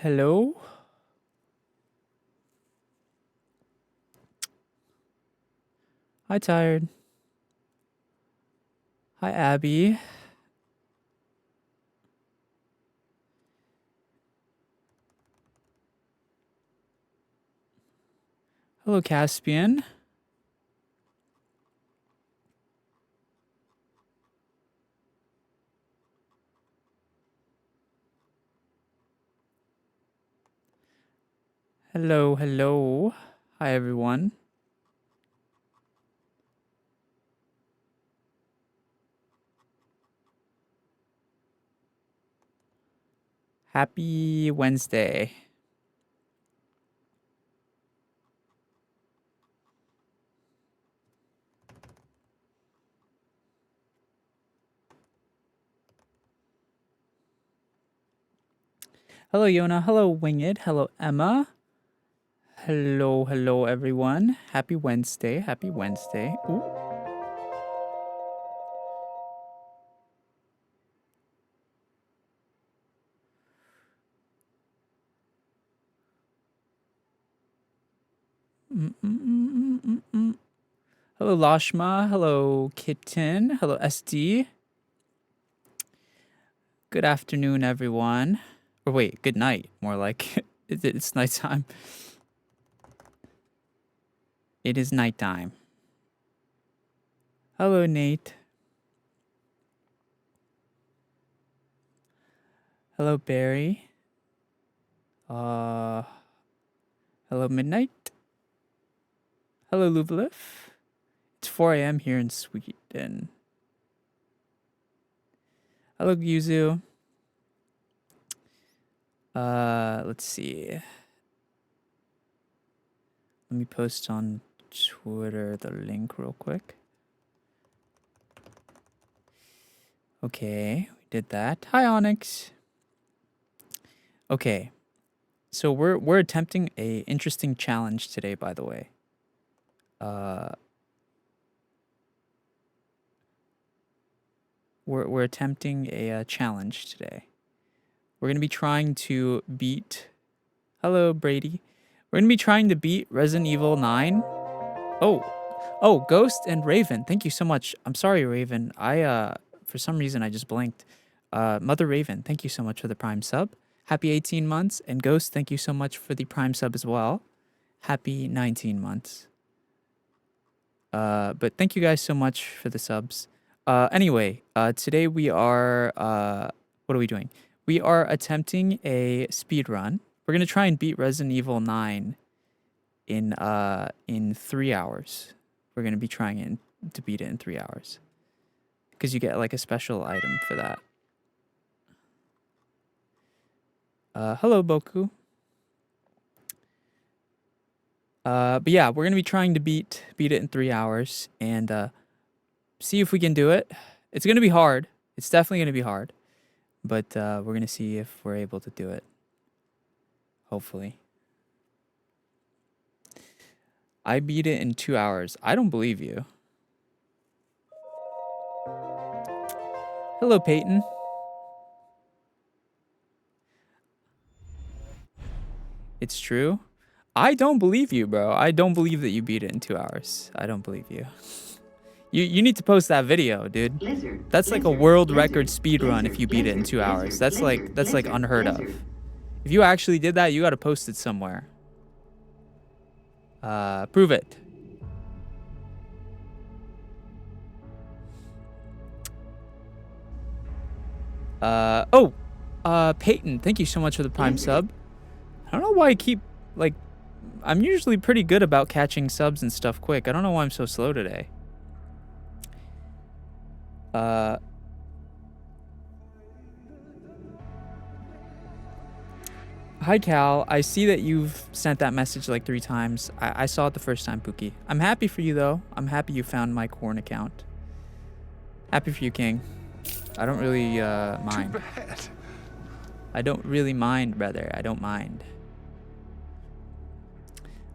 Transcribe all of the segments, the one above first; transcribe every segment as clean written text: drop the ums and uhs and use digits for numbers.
Hello? Hi, Tired. Hi, Abby. Hello, Caspian. Hello, hello. Hi, everyone. Happy Wednesday. Hello, Yona. Hello, Winged. Hello, Emma. Hello, hello, everyone. Happy Wednesday. Happy Wednesday. Ooh. Hello, Lashma. Hello, Kitten. Hello, SD. Good afternoon, everyone. Or wait, good night. More like it's nighttime. It is nighttime. Hello, Nate. Hello, Barry. Hello, Midnight. Hello, Luvalif. It's 4 a.m. here in Sweden. Hello, Yuzu. Let's see. Let me post on Twitter the link real quick. Okay, we did that. Hi, Onyx. Okay, so we're attempting a interesting challenge today, by the way. We're attempting a challenge today. We're gonna be trying to beat. Hello, Brady. We're gonna be trying to beat Resident Evil 9. Oh, Ghost and Raven. Thank you so much. I'm sorry, Raven. For some reason I just blinked. Mother Raven, thank you so much for the Prime sub. Happy 18 months. And Ghost, thank you so much for the Prime sub as well. Happy 19 months. But thank you guys so much for the subs. Anyway, today we are, what are we doing? We are attempting a speed run. We're gonna try and beat Resident Evil 9 in 3 hours. We're gonna be trying to beat it in 3 hours, because you get like a special item for that. Hello, Boku. But yeah, we're gonna be trying to beat it in 3 hours and see if we can do it. It's gonna be hard. It's definitely gonna be hard, but we're gonna see if we're able to do it. Hopefully. I beat it in 2 hours. I don't believe you. Hello, Peyton. It's true. I don't believe you, bro. I don't believe that you beat it in 2 hours. I don't believe you. You need to post that video, dude. That's like a world record speed run if you beat it in 2 hours. That's like unheard of. If you actually did that, you got to post it somewhere. Prove it. Peyton, thank you so much for the Prime sub. I don't know why I keep, like, I'm usually pretty good about catching subs and stuff quick. I don't know why I'm so slow today. Hi, Cal. I see that you've sent that message like 3 times. I saw it the first time, Pookie. I'm happy for you, though. I'm happy you found my Corn account. Happy for you, King. I don't really mind. Too bad. I don't really mind, brother. I don't mind.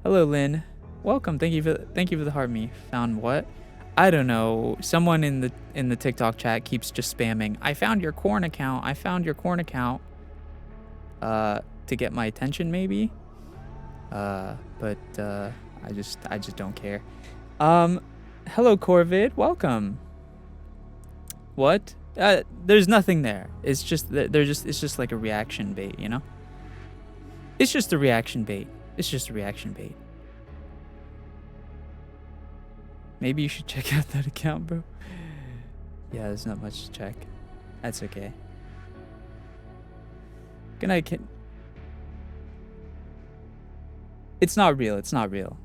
Hello, Lynn. Welcome. Thank you for the heart me. Found what? I don't know. Someone in the TikTok chat keeps just spamming. I found your Corn account. I found your Corn account. to get my attention, maybe. But I just don't care. Hello, Corvid. Welcome. What? There's nothing there. It's just it's just like a reaction bait, you know? It's just a reaction bait. It's just a reaction bait. Maybe you should check out that account, bro. Yeah, there's not much to check. That's okay. Good night, kid. It's not real. It's not real.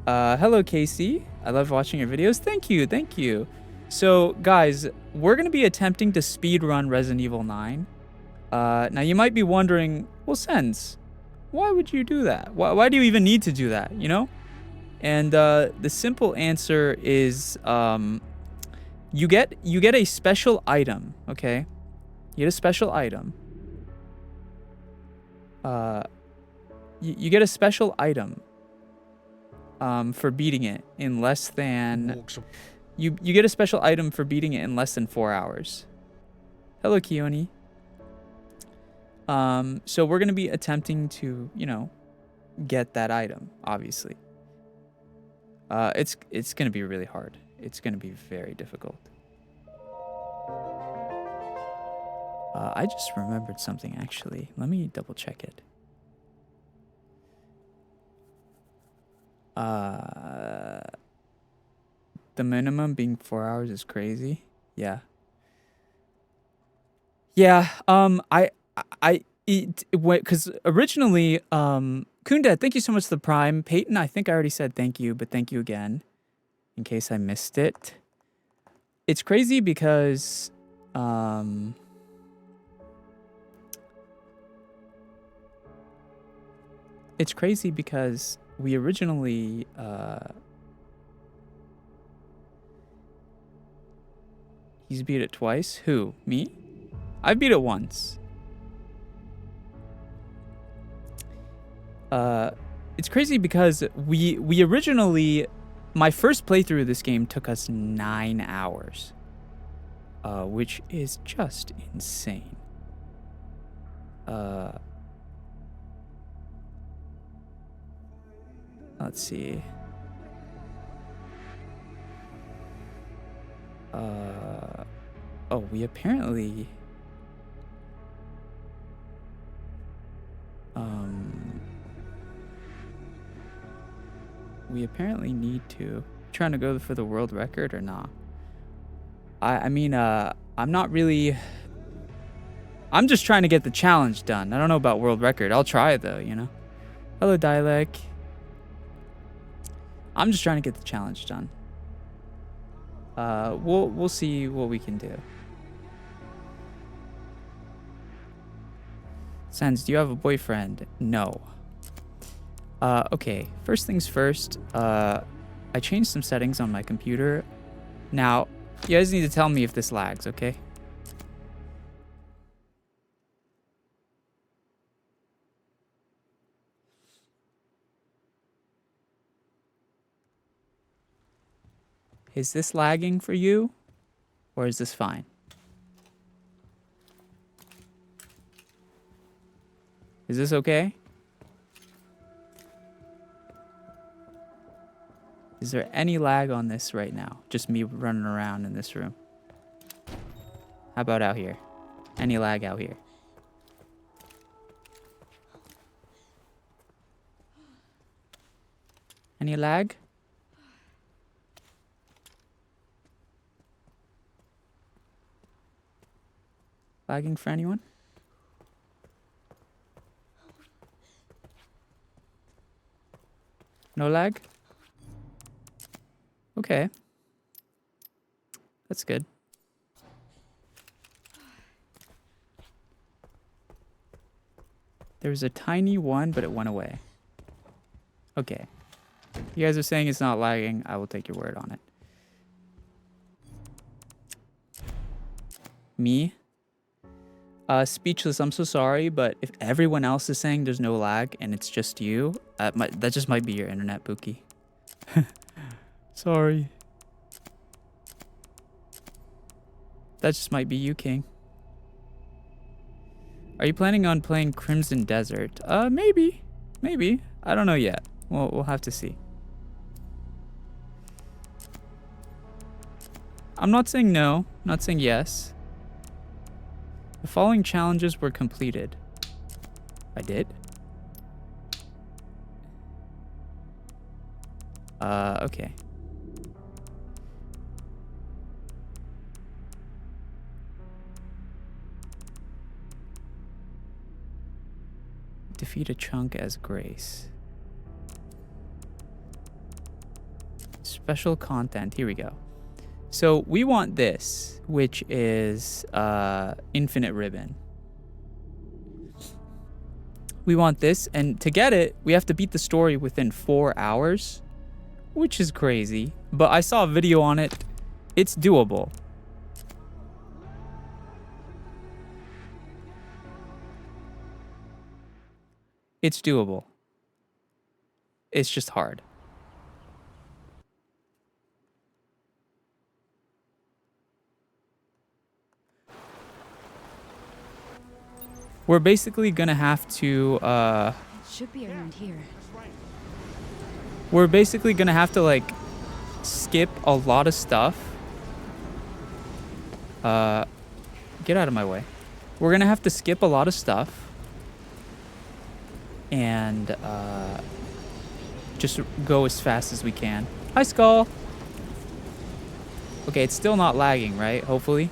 Hello, Casey. I love watching your videos. Thank you. Thank you. So, guys, we're going to be attempting to speedrun Resident Evil 9. Now, you might be wondering, well, SENZ'S, why would you do that? Why do you even need to do that, you know? And the simple answer is you get a special item, okay? You get a special item. You get a special item for beating it in less than... You get a special item for beating it in less than 4 hours. Hello, Keone. So we're going to be attempting to, you know, get that item, obviously. It's going to be really hard. It's going to be very difficult. I just remembered something, actually. Let me double check it. The minimum being 4 hours is crazy. Yeah. Yeah. Because originally, Kunda, thank you so much for the Prime. Peyton, I think I already said thank you, but thank you again, in case I missed it. It's crazy because, we originally, he's beat it twice. Who? Me? I beat it once. It's crazy because we originally, my first playthrough of this game took us 9 hours, which is just insane. Let's see. Oh, we apparently... we apparently need to... Trying to go for the world record or not? I mean, I'm not really... I'm just trying to get the challenge done. I don't know about world record. I'll try though, you know? Hello, Dialect. I'm just trying to get the challenge done. We'll see what we can do. SENZ'S, do you have a boyfriend? No. Okay, first things first, I changed some settings on my computer. Now, you guys need to tell me if this lags, okay? Is this lagging for you? Or is this fine? Is this okay? Is there any lag on this right now? Just me running around in this room. How about out here? Any lag out here? Any lag? Lagging for anyone? No lag? Okay. That's good. There's a tiny one, but it went away. Okay. You guys are saying it's not lagging. I will take your word on it. Me? Speechless, I'm so sorry, but if everyone else is saying there's no lag and it's just you, that just might be your internet, Pookie. Sorry. That just might be you, King. Are you planning on playing Crimson Desert? Maybe. Maybe. I don't know yet. We'll have to see. I'm not saying no. I'm not saying yes. The following challenges were completed. I did? Okay. Defeat a chunk as grace. Special content. Here we go. So we want this, which is infinite ribbon. We want this, and to get it, we have to beat the story within 4 hours, which is crazy. But I saw a video on it. It's doable. It's doable. It's just hard. We're basically gonna have to It should be around here. we're basically gonna have to like skip a lot of stuff. Get out of my way. We're gonna have to skip a lot of stuff and just go as fast as we can. Hi, Skull. Okay, it's still not lagging, right? Hopefully.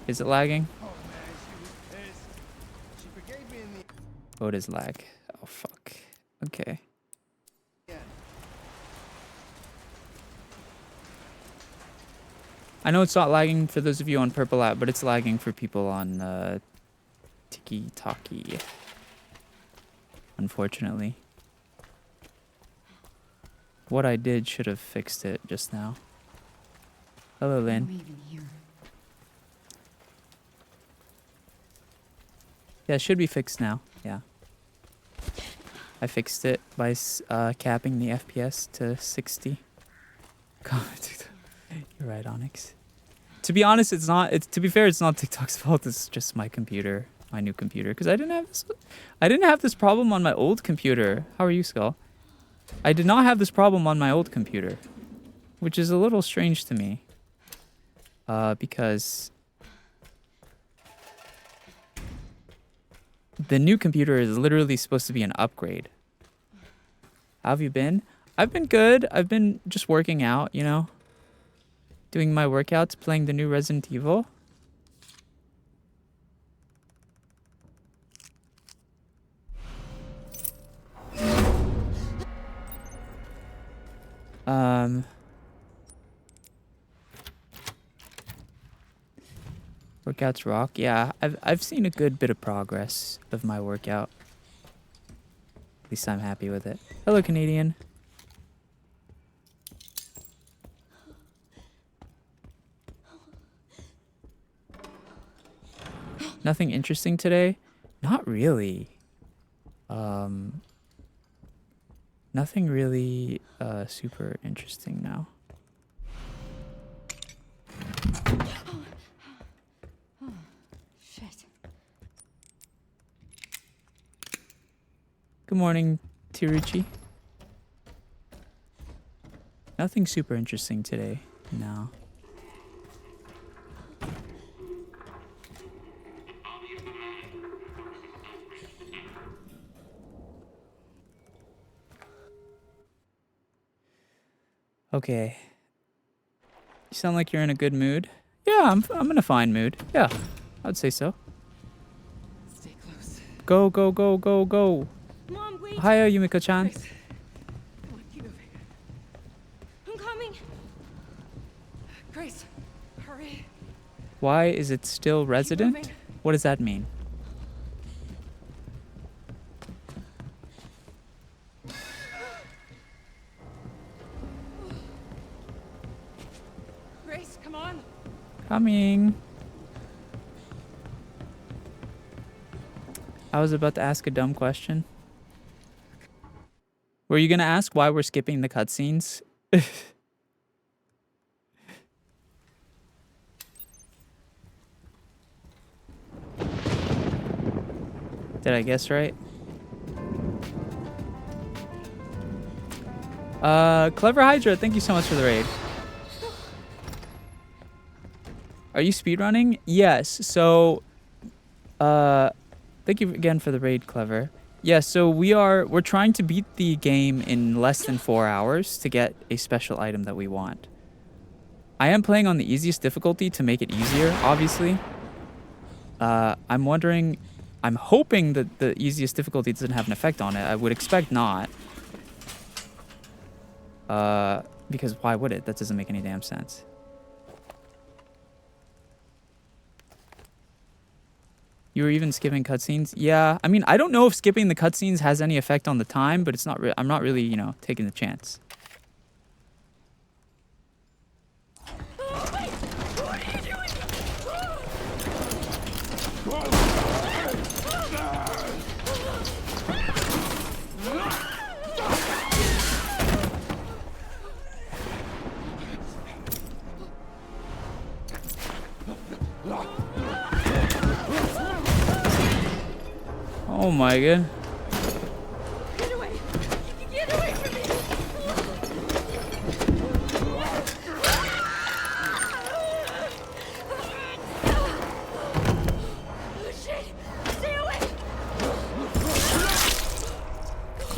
Is it lagging? Oh, it is lag. Oh, fuck. Okay. I know it's not lagging for those of you on Purple app, but it's lagging for people on Tiki Taki. Unfortunately. What I did should have fixed it just now. Hello, Lynn. Yeah, it should be fixed now. Yeah. I fixed it by capping the FPS to 60. God, dude. You're right, Onyx. To be honest, it's not. To be fair, it's not TikTok's fault. It's just my computer, my new computer, because I didn't have this problem on my old computer. How are you, Skull? I did not have this problem on my old computer, which is a little strange to me. Because the new computer is literally supposed to be an upgrade. How have you been? I've been good. I've been just working out, you know. Doing my workouts, playing the new Resident Evil. Workouts rock. Yeah, I've seen a good bit of progress of my workout. At least I'm happy with it. Hello, Canadian. Nothing interesting today? Not really. Nothing really super interesting now. Shit. Good morning, Tiruchi. Nothing super interesting today. No. Okay. You sound like you're in a good mood. Yeah, I'm in a fine mood. Yeah, I'd say so. Stay close. Go, go, go, go, go. Mom, wait. Hiya, Yumiko-chan. Grace. Come on, keep moving. I'm coming. Grace, hurry. Why is it still resident? moving. What does that mean? Grace, come on. Coming. I was about to ask a dumb question. Were you gonna ask why we're skipping the cutscenes? Did I guess right? Clever Hydra, thank you so much for the raid. Are you speedrunning? Yes. So, thank you again for the raid, Clever. Yeah, so we're trying to beat the game in less than 4 hours to get a special item that we want. I am playing on the easiest difficulty to make it easier, obviously. I'm hoping that the easiest difficulty doesn't have an effect on it. I would expect not. Because why would it? That doesn't make any damn sense. You were even skipping cutscenes? Yeah, I mean, I don't know if skipping the cutscenes has any effect on the time, but it's not. I'm not really, you know, taking the chance. Oh my god. Get away! Get away from me! Oh shit! Stay away!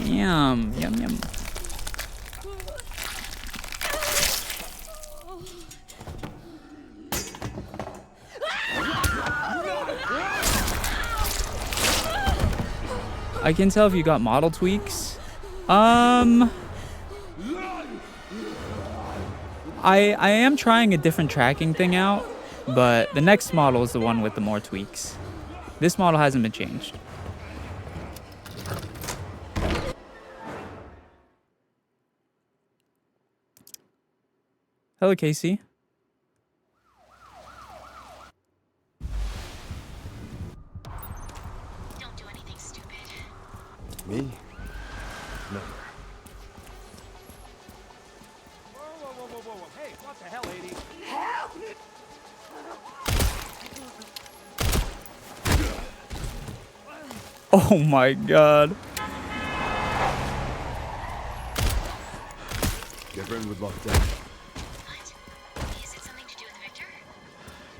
Yum, yum, yum. I can tell if you got model tweaks. I am trying a different tracking thing out, but the next model is the one with the more tweaks. This model hasn't been changed. Hello, Casey. Don't do anything stupid. Me? Never. Whoa. Hey, what the hell, lady? Oh my god. Get Ren with locked down. What? Is it something to do with Victor?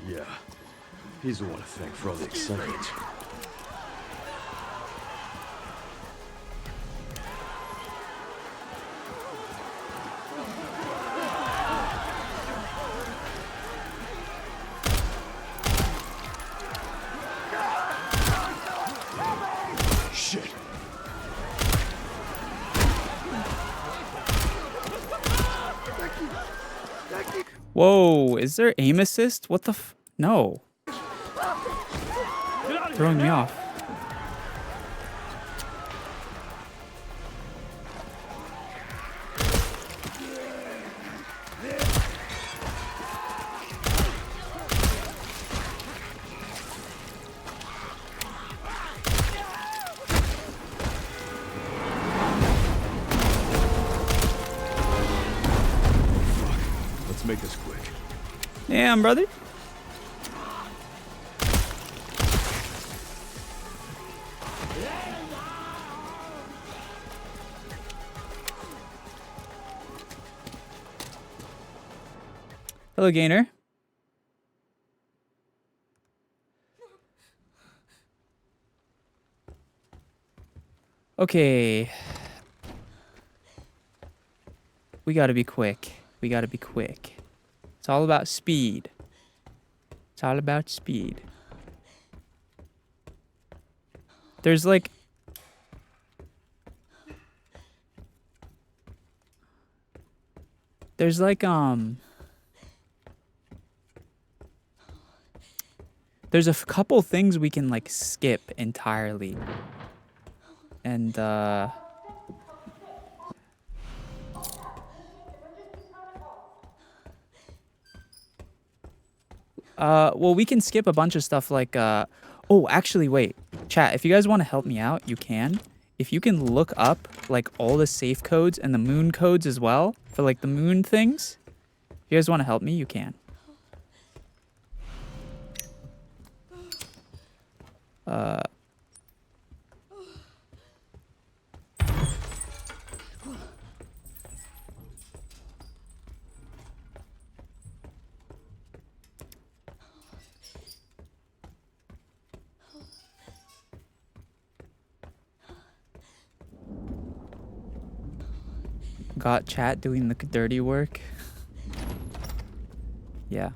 Yeah. He's the one to thank for all the excitement. Shit. Whoa, is there aim assist? What the f- No. Throwing me off. Let's make this quick. Damn, brother. Hello, Gainer. Okay. We gotta be quick. We gotta be quick. It's all about speed. It's all about speed. There's like... There's like, there's a couple things we can like skip entirely. And, well, we can skip a bunch of stuff like, oh, actually, wait. Chat, if you guys want to help me out, you can. If you can look up, like, all the safe codes and the moon codes as well, for, like, the moon things. If you guys want to help me, you can. Got chat doing the dirty work. Yeah.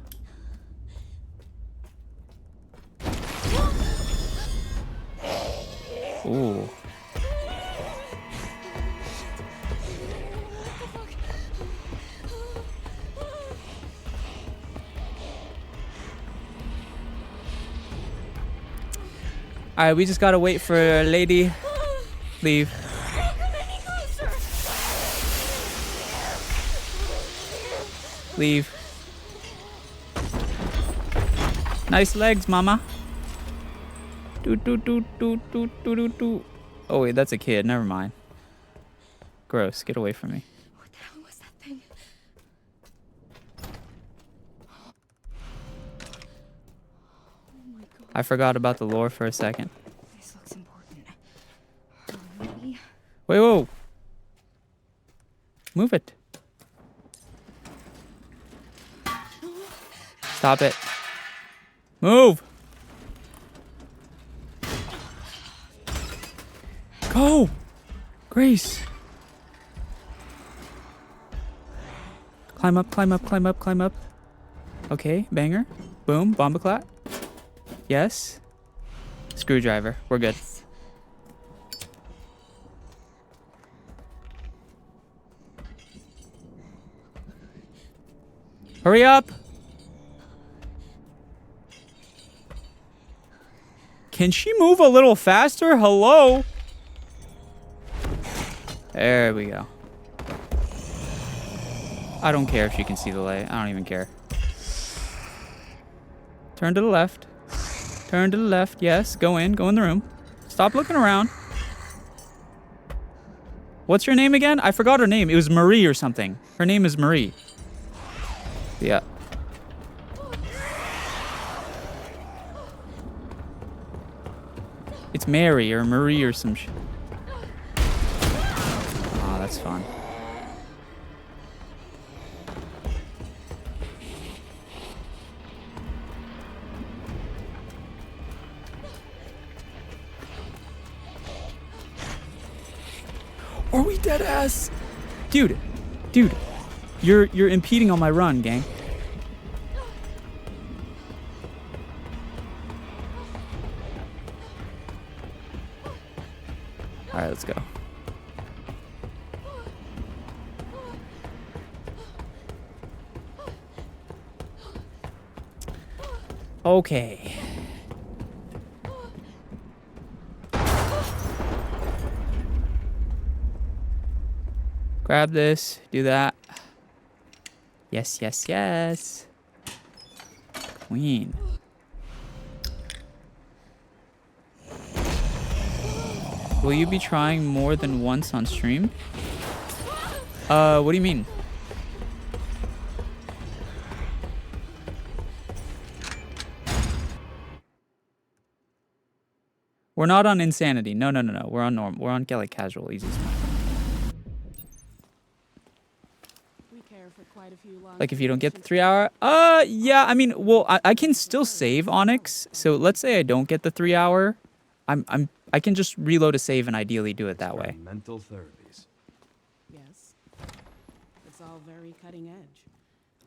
Ooh. Alright, we just gotta wait for lady. Leave. Leave. Nice legs, mama. Do do do do do do do do. Oh wait, that's a kid. Never mind. Gross. Get away from me. What the hell was that thing? Oh my god. I forgot about the lore for a second. This looks important. Maybe. Wait, whoa. Move it. Stop it. Move. Go. Grace. Climb up, climb up, climb up, climb up. Okay, banger. Boom, bombaclat. Yes. Screwdriver. We're good. Hurry up. Can she move a little faster? Hello? There we go. I don't care if she can see the light. I don't even care. Turn to the left. Turn to the left. Yes, go in. Go in the room. Stop looking around. What's your name again? I forgot her name. It was Marie or something. Her name is Marie. Yeah. It's Mary or Marie or some shit. Oh, that's fun. Are we dead ass? Dude, you're impeding on my run, gang. All right, let's go. Okay. Grab this, do that. Yes, yes, yes. Queen. Will you be trying more than once on stream? What do you mean? We're not on insanity. No. We're on normal. We're on like casual, easy stuff. Like if you don't get the 3 hour, yeah. I mean, well, I can still save Onyx. So let's say I don't get the 3 hour, I can just reload a save and ideally do it that way. Mental therapies. Yes. It's all very cutting edge.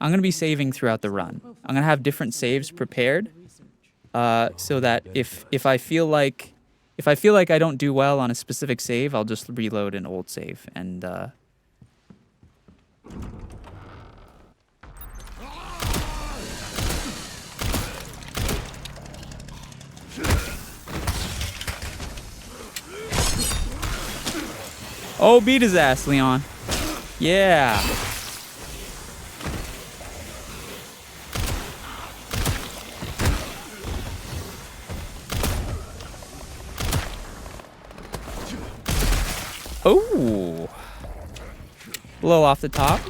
I'm gonna be saving throughout the run. I'm gonna have different saves prepared, so that if I feel like I don't do well on a specific save, I'll just reload an old save and. Oh, beat his ass, Leon. Yeah. Oh. Blow off the top.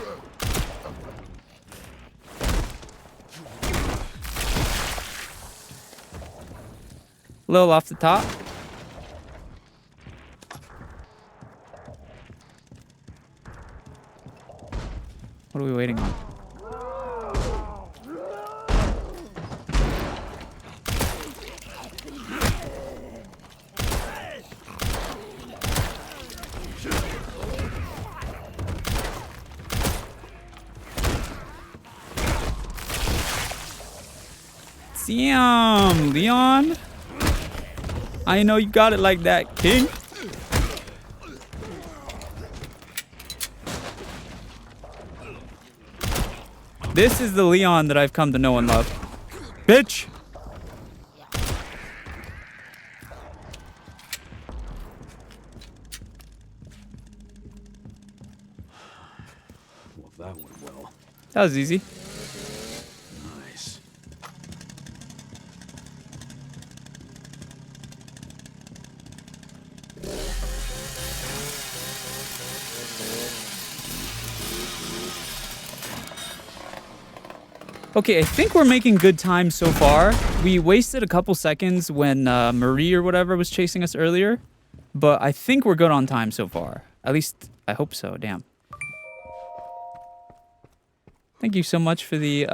Little off the top. What are we waiting on? Damn, Leon. I know you got it like that, king. This is the Leon that I've come to know and love. Bitch! Well, that went well. That was easy. Nice. Okay, I think we're making good time so far. We wasted a couple seconds when Marie or whatever was chasing us earlier. But I think we're good on time so far. At least, I hope so. Damn. Thank you so much for the,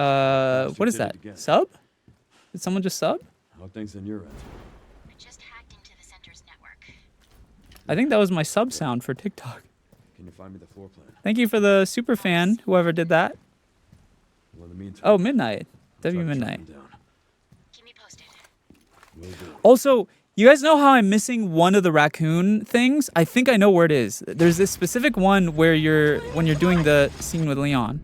what is that? Sub? Did someone just sub? How things on your end? I just hacked into the center's network. I think that was my sub sound for TikTok. Can you find me the floor plan? Thank you for the super fan, whoever did that. Well, in the meantime, Oh, Midnight. I'll W try to track Midnight. them down. Keep me posted. Will do. Also, you guys know how I'm missing one of the raccoon things? I think I know where it is. There's this specific one where when you're doing the scene with Leon.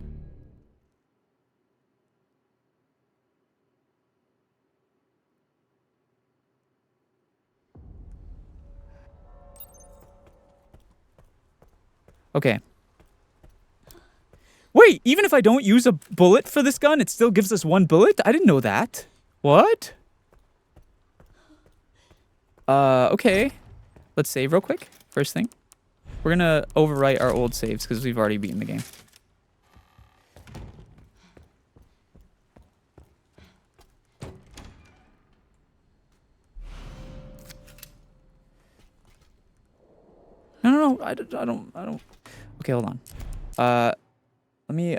Okay. Wait, even if I don't use a bullet for this gun, it still gives us one bullet? I didn't know that. What? Okay. Let's save real quick. First thing. We're gonna overwrite our old saves because we've already beaten the game. No, I don't. Okay, hold on. Let me,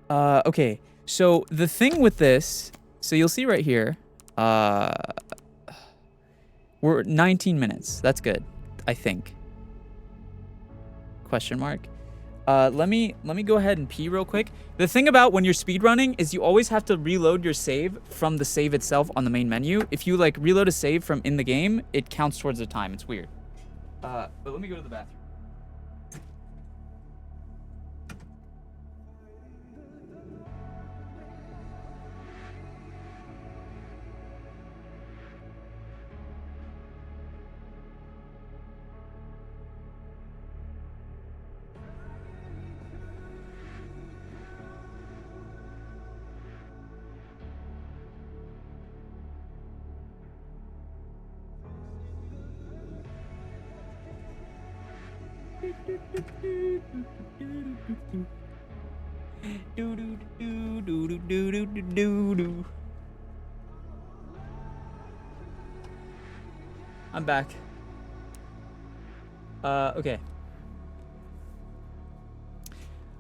okay. So the thing with this, so you'll see right here, we're 19 minutes. That's good, I think. Question mark. Let me go ahead and pee real quick. The thing about when you're speedrunning is you always have to reload your save from the save itself on the main menu. If you like reload a save from in the game, it counts towards the time. It's weird. But let me go to the bathroom. I'm back. Okay.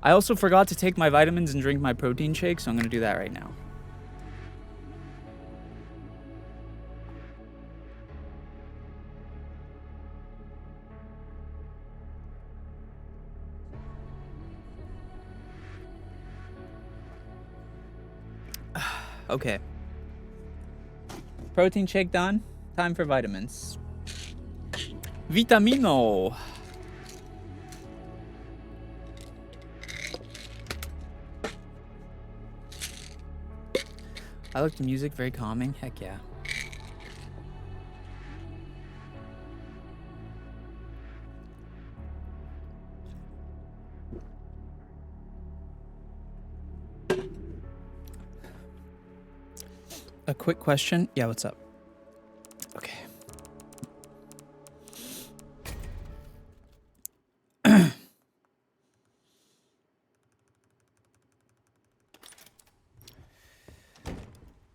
I also forgot to take my vitamins and drink my protein shake, so I'm gonna do that right now. Okay. Protein shake done. Time for vitamins. Vitamino. I like the music, very calming. Heck yeah. A quick question. Yeah, what's up? Okay.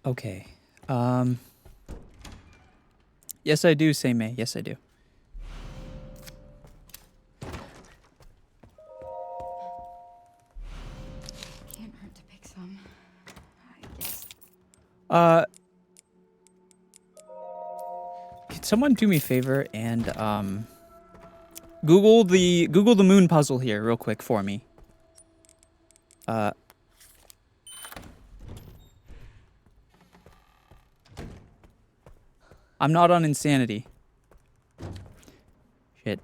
Okay. Yes, I do, say May. Yes, I do. Can't hurt to pick some, I guess. Can someone do me a favor and Google the moon puzzle here real quick for me. I'm not on insanity. Shit.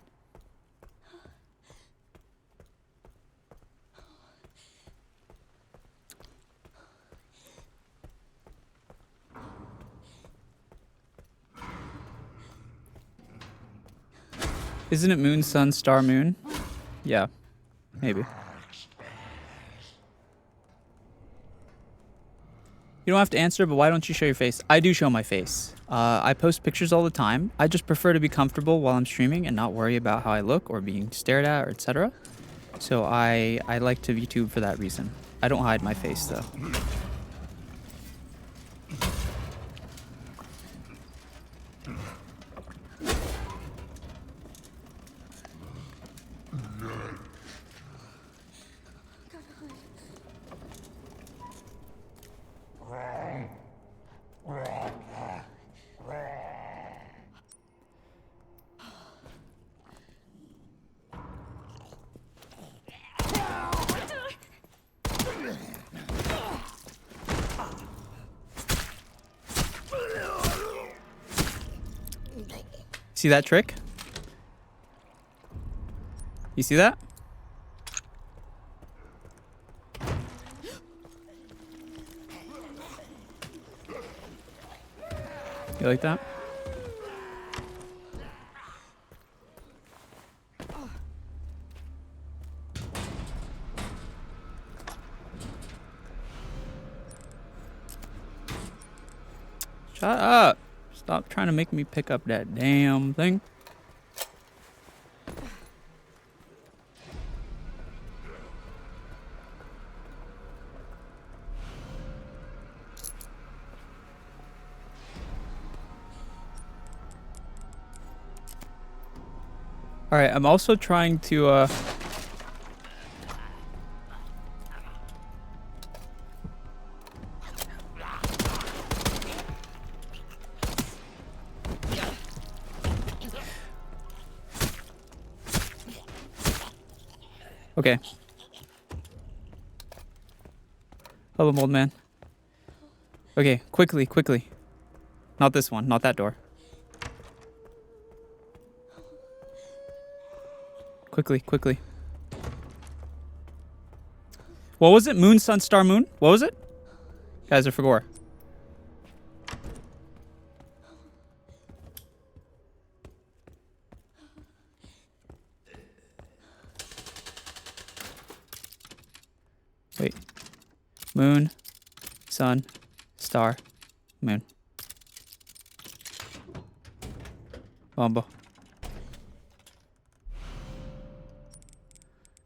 Isn't it moon, sun, star, moon? Yeah, maybe. You don't have to answer, but why don't you show your face? I do show my face. I post pictures all the time. I just prefer to be comfortable while I'm streaming and not worry about how I look or being stared at or etc. So I like to VTube for that reason. I don't hide my face though. See that trick? You see that? You like that? Shut up! Stop trying to make me pick up that damn thing. Alright, I'm also trying to, Okay. Hello, old man. Okay, quickly, quickly. Not this one, not that door. Quickly, quickly. What was it? Moon, sun, star, moon? What was it? Guys, I forgot. Wait. Moon, sun, star, moon. Bombo.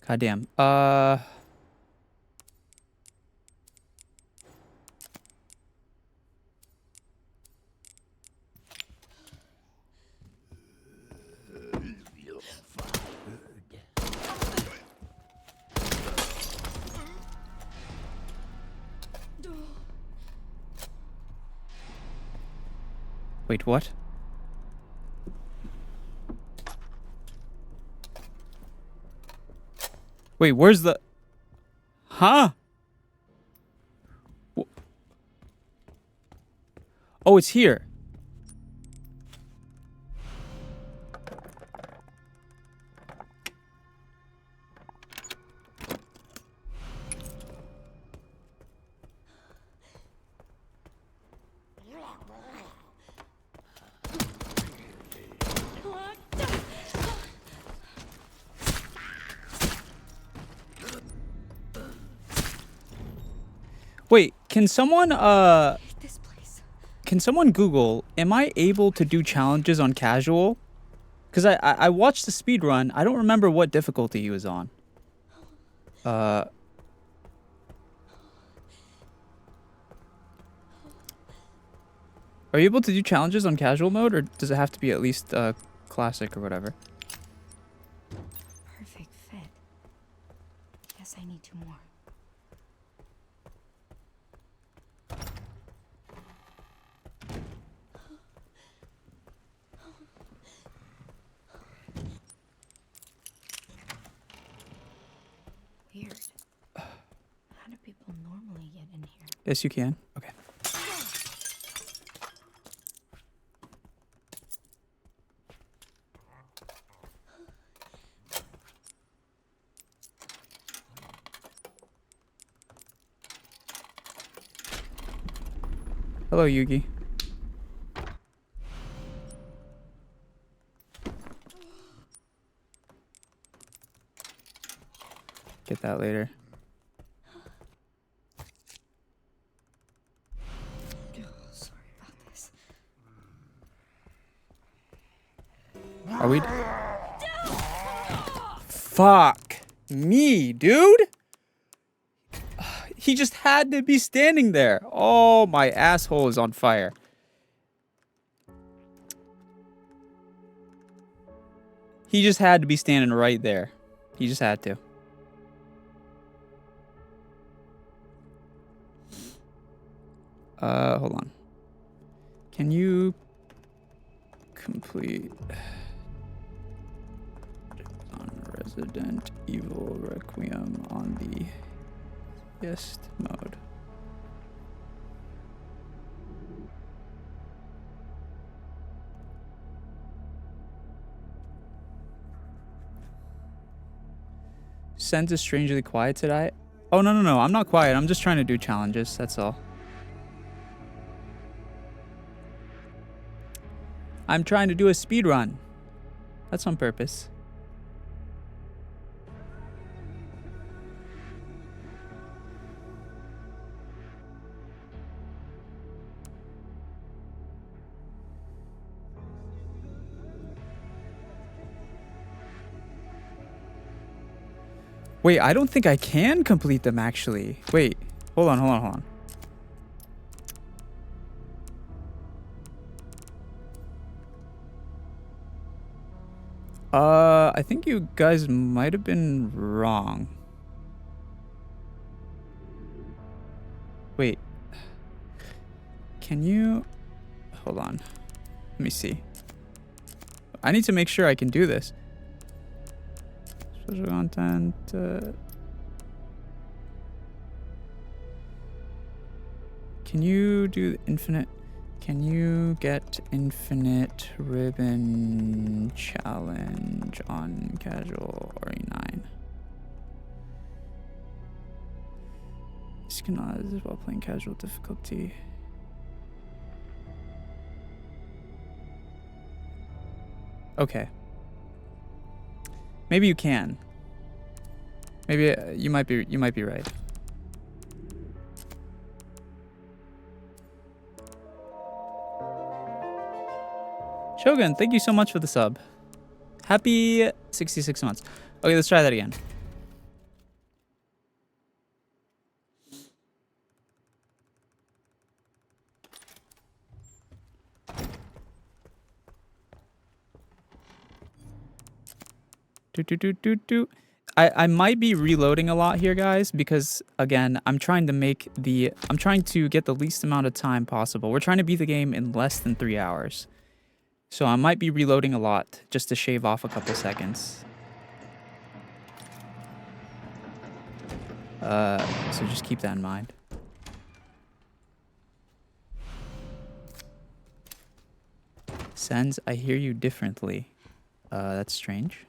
Goddamn. Wait, what? Wait, where's the... Huh? Oh, it's here. Wait, can someone, This place. can someone Google, am I able to do challenges on casual? Because I watched the speed run. I don't remember what difficulty he was on. Are you able to do challenges on casual mode, or does it have to be at least classic or whatever? Perfect fit. Guess I need 2 more. Weird. How do people normally get in here? Yes, you can. Okay. Hello, Yugi. Get that later. Sorry about this. Are we? Fuck me, dude. He just had to be standing there. Oh, my asshole is on fire. He just had to be standing right there. He just had to. Hold on. Can you complete on Resident Evil Requiem on the easiest mode? SENZ'S is strangely quiet today. Oh, no. I'm not quiet. I'm just trying to do challenges. That's all. I'm trying to do a speed run. That's on purpose. Wait, I don't think I can complete them actually. Wait, hold on. I think you guys might have been wrong. Wait. Can you... Hold on. Let me see. I need to make sure I can do this. Special content... Can you do infinite... Can you get infinite ribbon challenge on casual RE9? This cannot as well playing casual difficulty. Okay. Maybe you can. Maybe you might be right. Shogun, thank you so much for the sub. Happy 66 months. Okay, let's try that again. I might be reloading a lot here, guys, because again, I'm trying to get the least amount of time possible. We're trying to beat the game in less than 3 hours. So I might be reloading a lot just to shave off a couple seconds. So just keep that in mind. SENZ'S, I hear you differently. That's strange.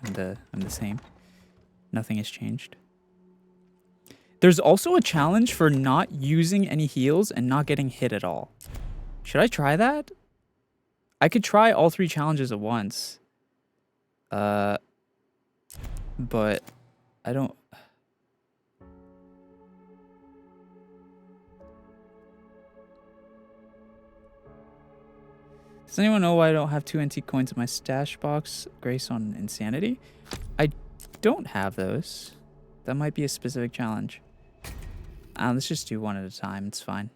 I'm the same. Nothing has changed. There's also a challenge for not using any heals and not getting hit at all. Should I try that? I could try all 3 challenges at once. But I don't... Does anyone know why I don't have 2 antique coins in my stash box? Grace on Insanity? I don't have those. That might be a specific challenge. Let's just do one at a time. It's fine.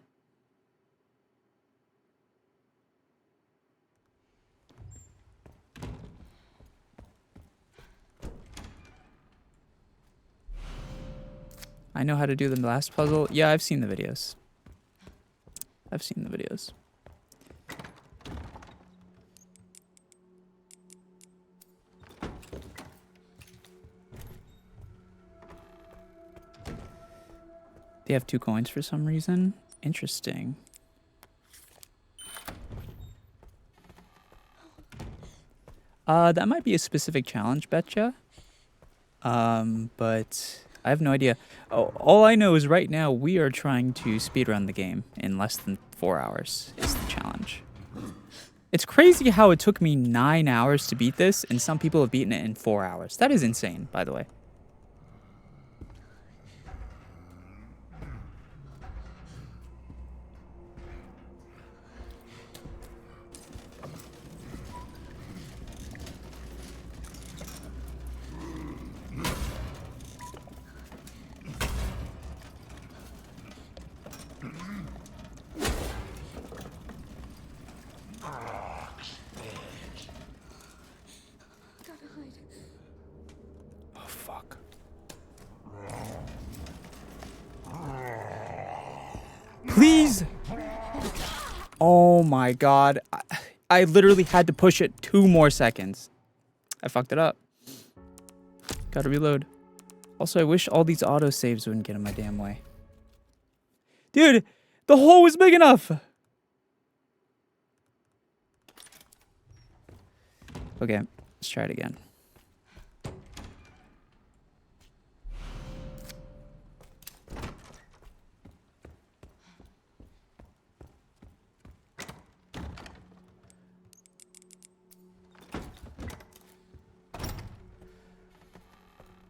I know how to do the last puzzle. Yeah, I've seen the videos. They have 2 coins for some reason. Interesting. That might be a specific challenge, betcha. But I have no idea. Oh, all I know is right now we are trying to speedrun the game in less than 4 hours is the challenge. It's crazy how it took me 9 hours to beat this, and some people have beaten it in 4 hours. That is insane, by the way. Gotta hide. Oh, fuck. Please! Oh my god. I literally had to push it 2 more seconds. I fucked it up. Gotta reload. Also, I wish all these autosaves wouldn't get in my damn way. Dude, the hole was big enough! Okay, let's try it again.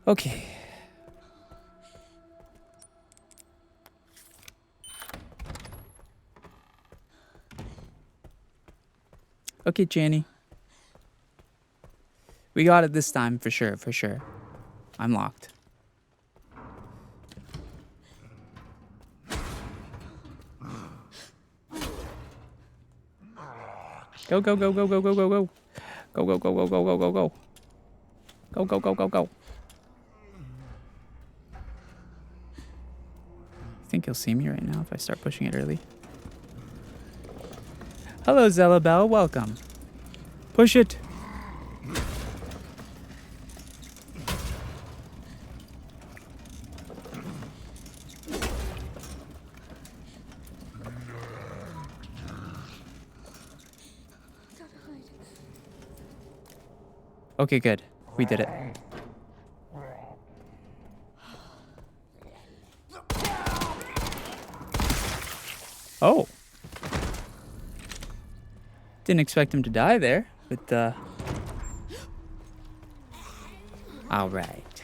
Okay. Okay, Janny. We got it this time, for sure, for sure. I'm locked. Go, go, go, go, go, go, go, go. Go, go, go, go, go, go, go, go. Go, go, go, go, go. I think he'll see me right now if I start pushing it early. Hello, Zella Bell. Welcome. Push it. Gotta hide. Okay, good. We did it. Oh. Didn't expect him to die there, but all right.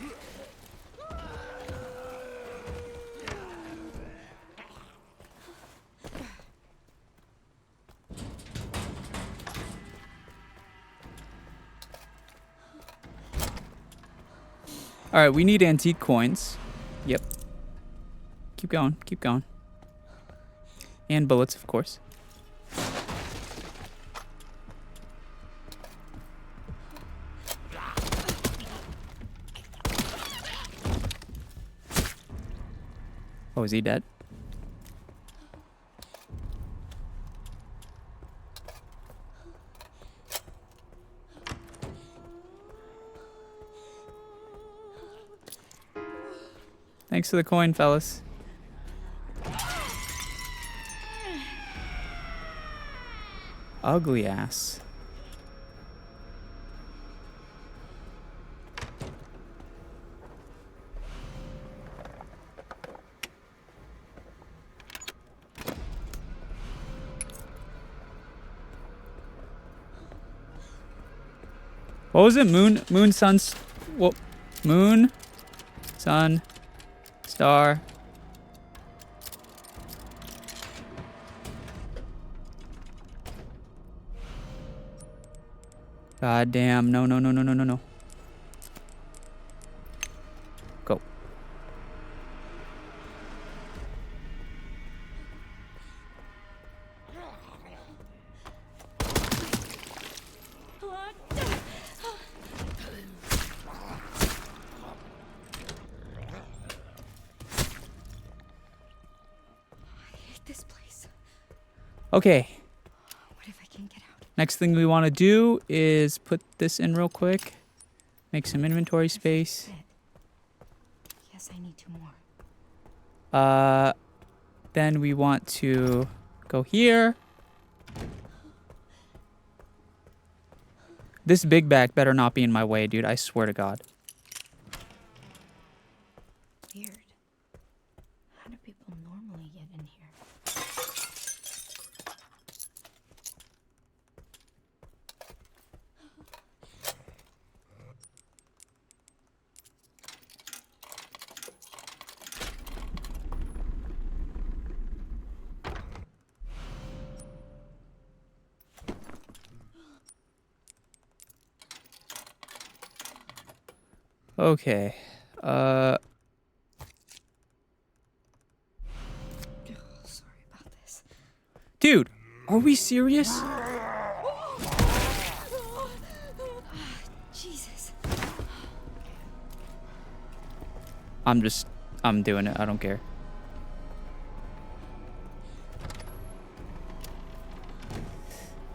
All right, we need antique coins. Yep. Keep going, keep going. And bullets, of course. Oh, is he dead? Thanks for the coin, fellas. Ugly ass. What was it? Moon, sun, what? Moon, sun, star. God damn. No, no, no, no, no, no, no. Go. This place. Okay. What if I can't get out? Next thing we want to do is put this in real quick. Make some inventory space. Yes, I need 2 more. Then we want to go here. This big bag better not be in my way, dude. I swear to God. Weird. How do people normally get in here? Okay. Sorry about this. Dude, are we serious? Jesus. I'm doing it. I don't care.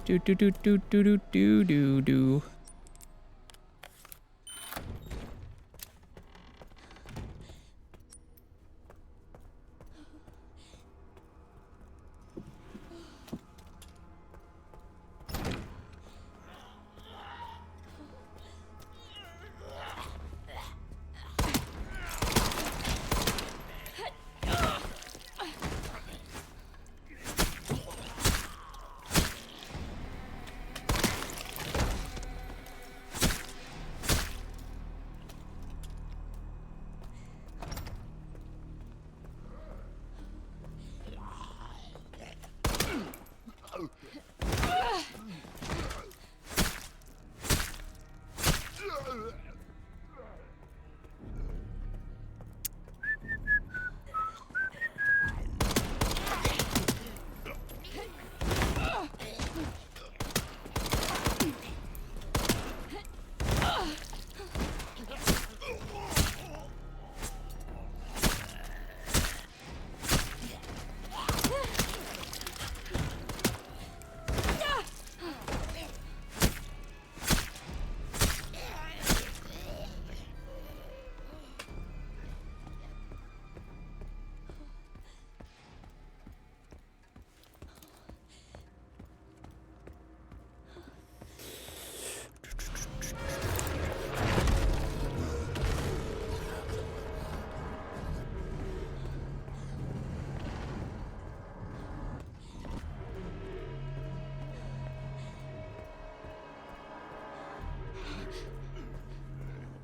Do do do do do do do do do.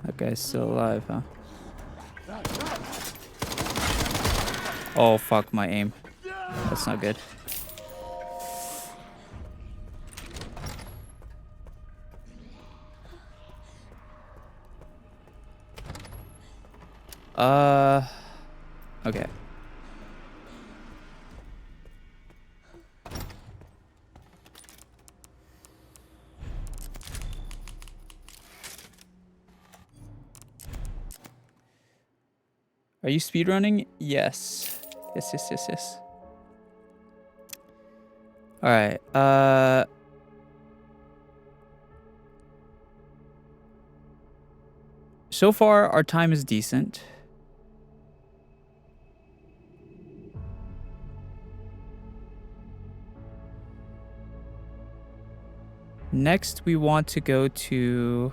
That guy's still alive, huh? Oh, fuck my aim. That's not good. Okay. Are you speedrunning? Yes. Yes. Alright, so far, our time is decent. Next, we want to go to...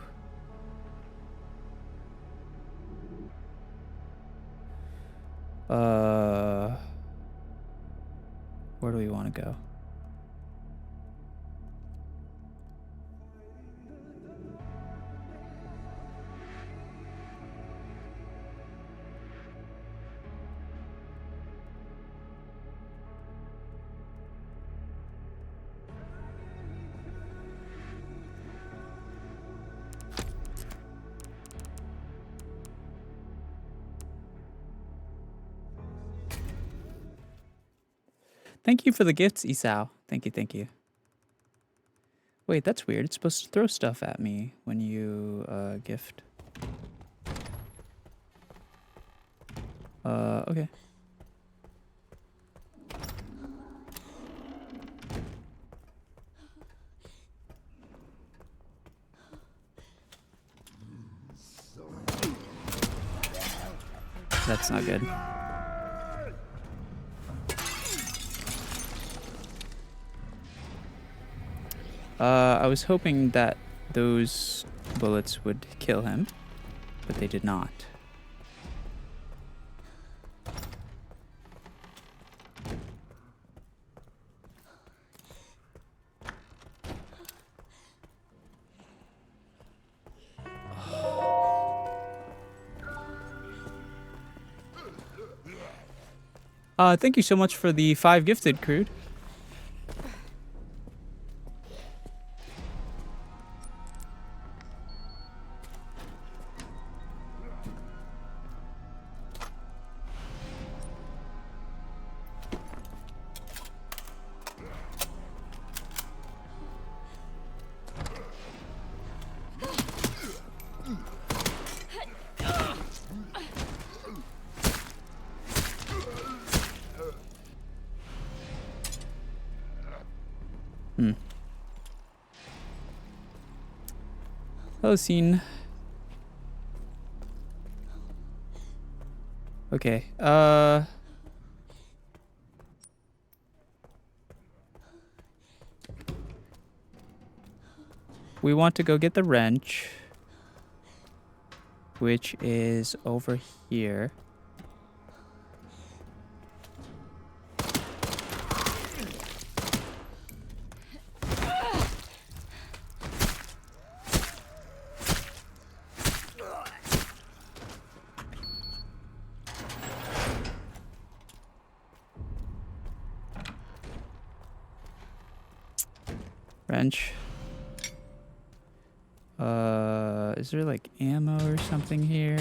where do we want to go? Thank you for the gifts, Isao. Thank you. Wait, that's weird. It's supposed to throw stuff at me when you gift. Okay. That's not good. I was hoping that those bullets would kill him, but they did not. Thank you so much for the 5 gifted, Crude. Hello, scene. Okay, we want to go get the wrench, which is over here. Wrench. Is there like ammo or something here?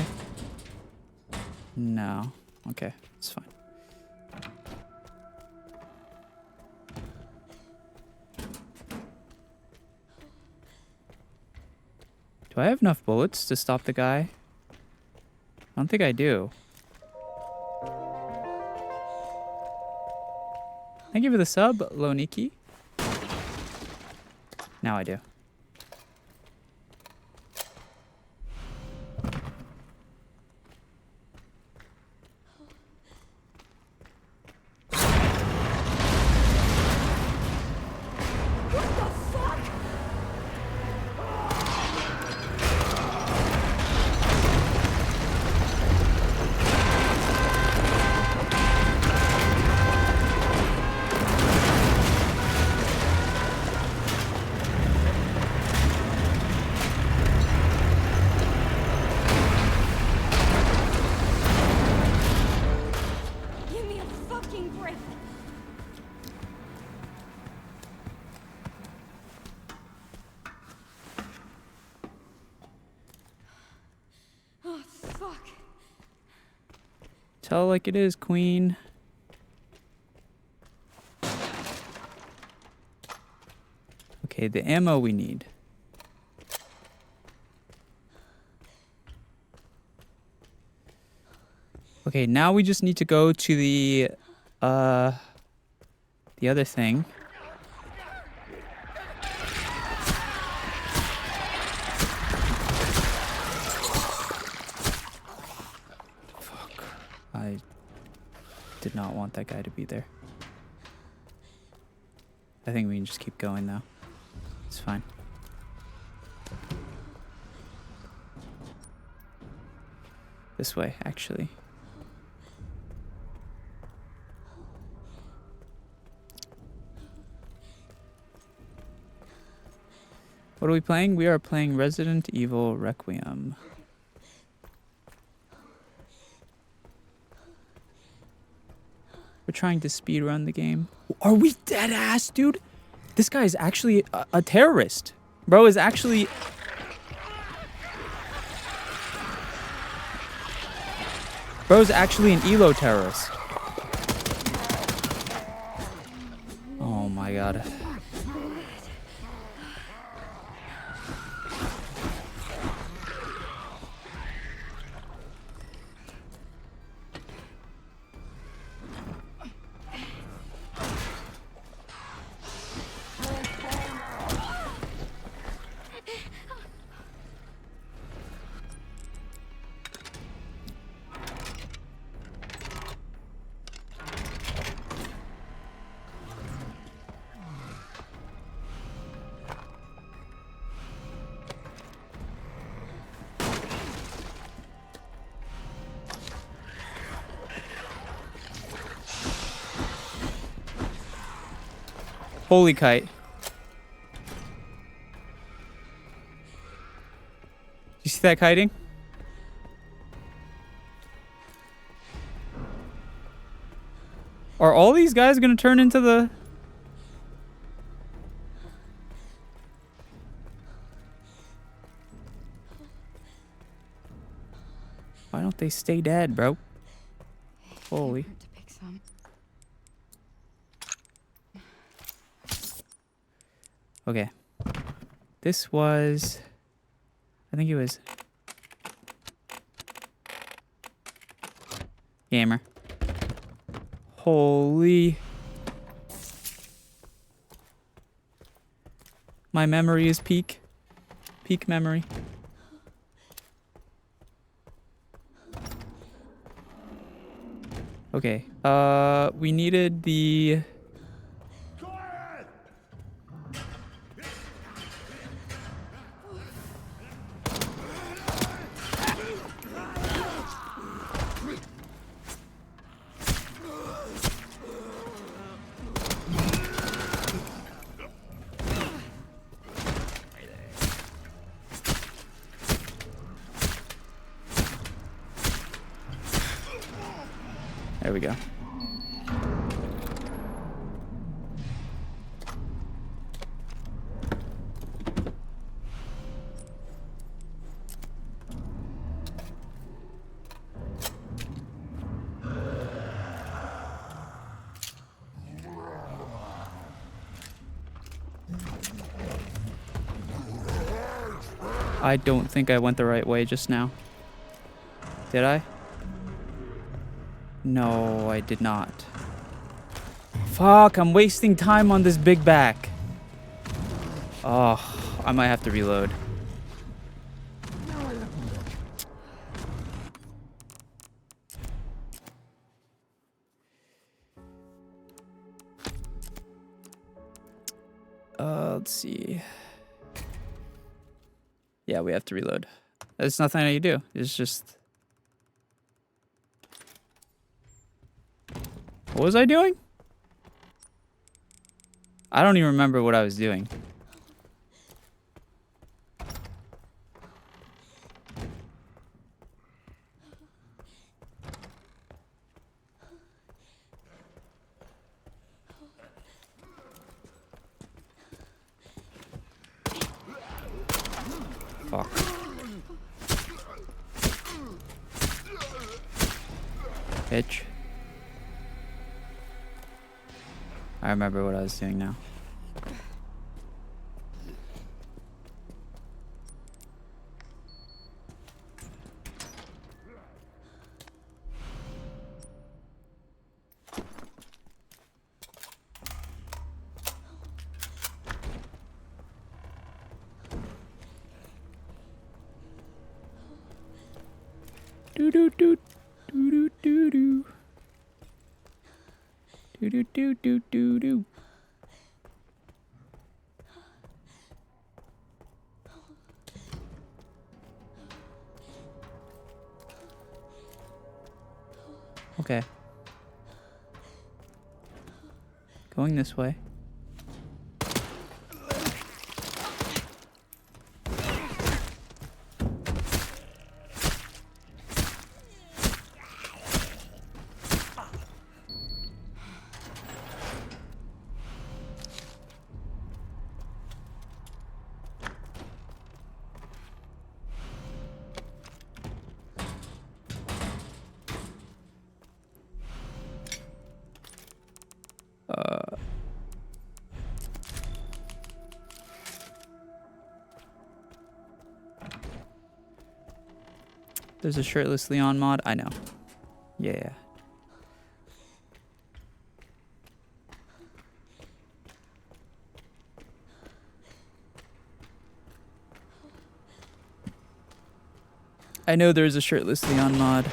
No. Okay, it's fine. Do I have enough bullets to stop the guy? I don't think I do. Thank you for the sub, Loniki. Now I do. Give me a fucking break. Oh, fuck. Tell it like it is, Queen. Okay, the ammo we need. Okay, now we just need to go to the other thing. Fuck. I did not want that guy to be there. I think we can just keep going though. It's fine. This way, actually. What are we playing? We are playing Resident Evil Requiem. We're trying to speedrun the game. Are we dead ass, dude? This guy is actually a terrorist. Bro is actually... Bro's actually an ELO terrorist. Oh my god. Holy kite. You see that kiting? Are all these guys gonna turn into the... Why don't they stay dead, bro? Holy. Hurt to pick some. Okay. This was... I think it was... Gamer. Holy... My memory is peak. Peak memory. Okay. We needed the... There we go. I don't think I went the right way just now. Did I? No, I did not. Fuck, I'm wasting time on this big back. Oh, I might have to reload. Let's see. Yeah, we have to reload. There's nothing I can do. It's just... What was I doing? I don't even remember what I was doing. Fuck. Bitch. I remember what I was doing now. Do do do do do do do do do do do do do. Okay. Going this way. There's a shirtless Leon mod. I know. Yeah. I know there's a shirtless Leon mod.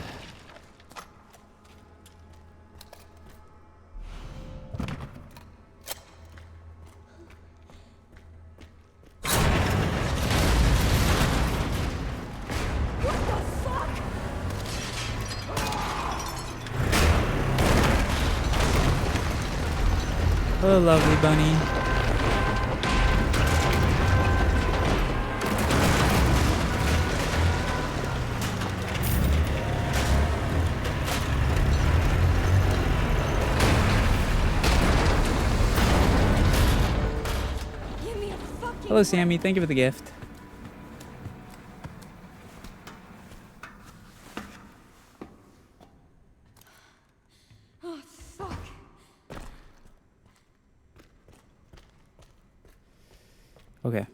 Hello, lovely bunny. Hello, Sammy. Thank you for the gift. Oh, fuck. Okay.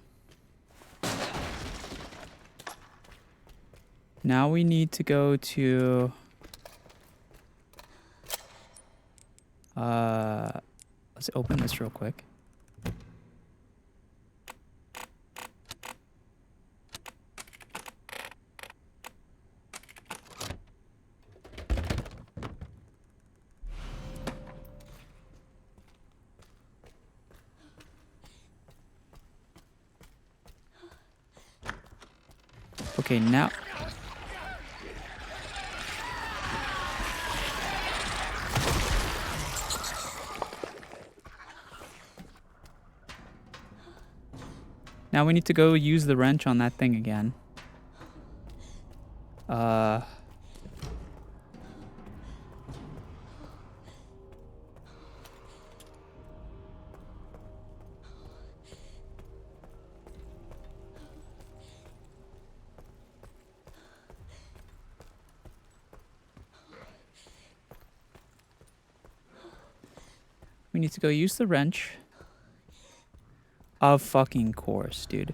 Now we need to go to... let's open this real quick. Okay, now... Now we need to go use the wrench on that thing again. We need to go use the wrench. Of fucking course, dude.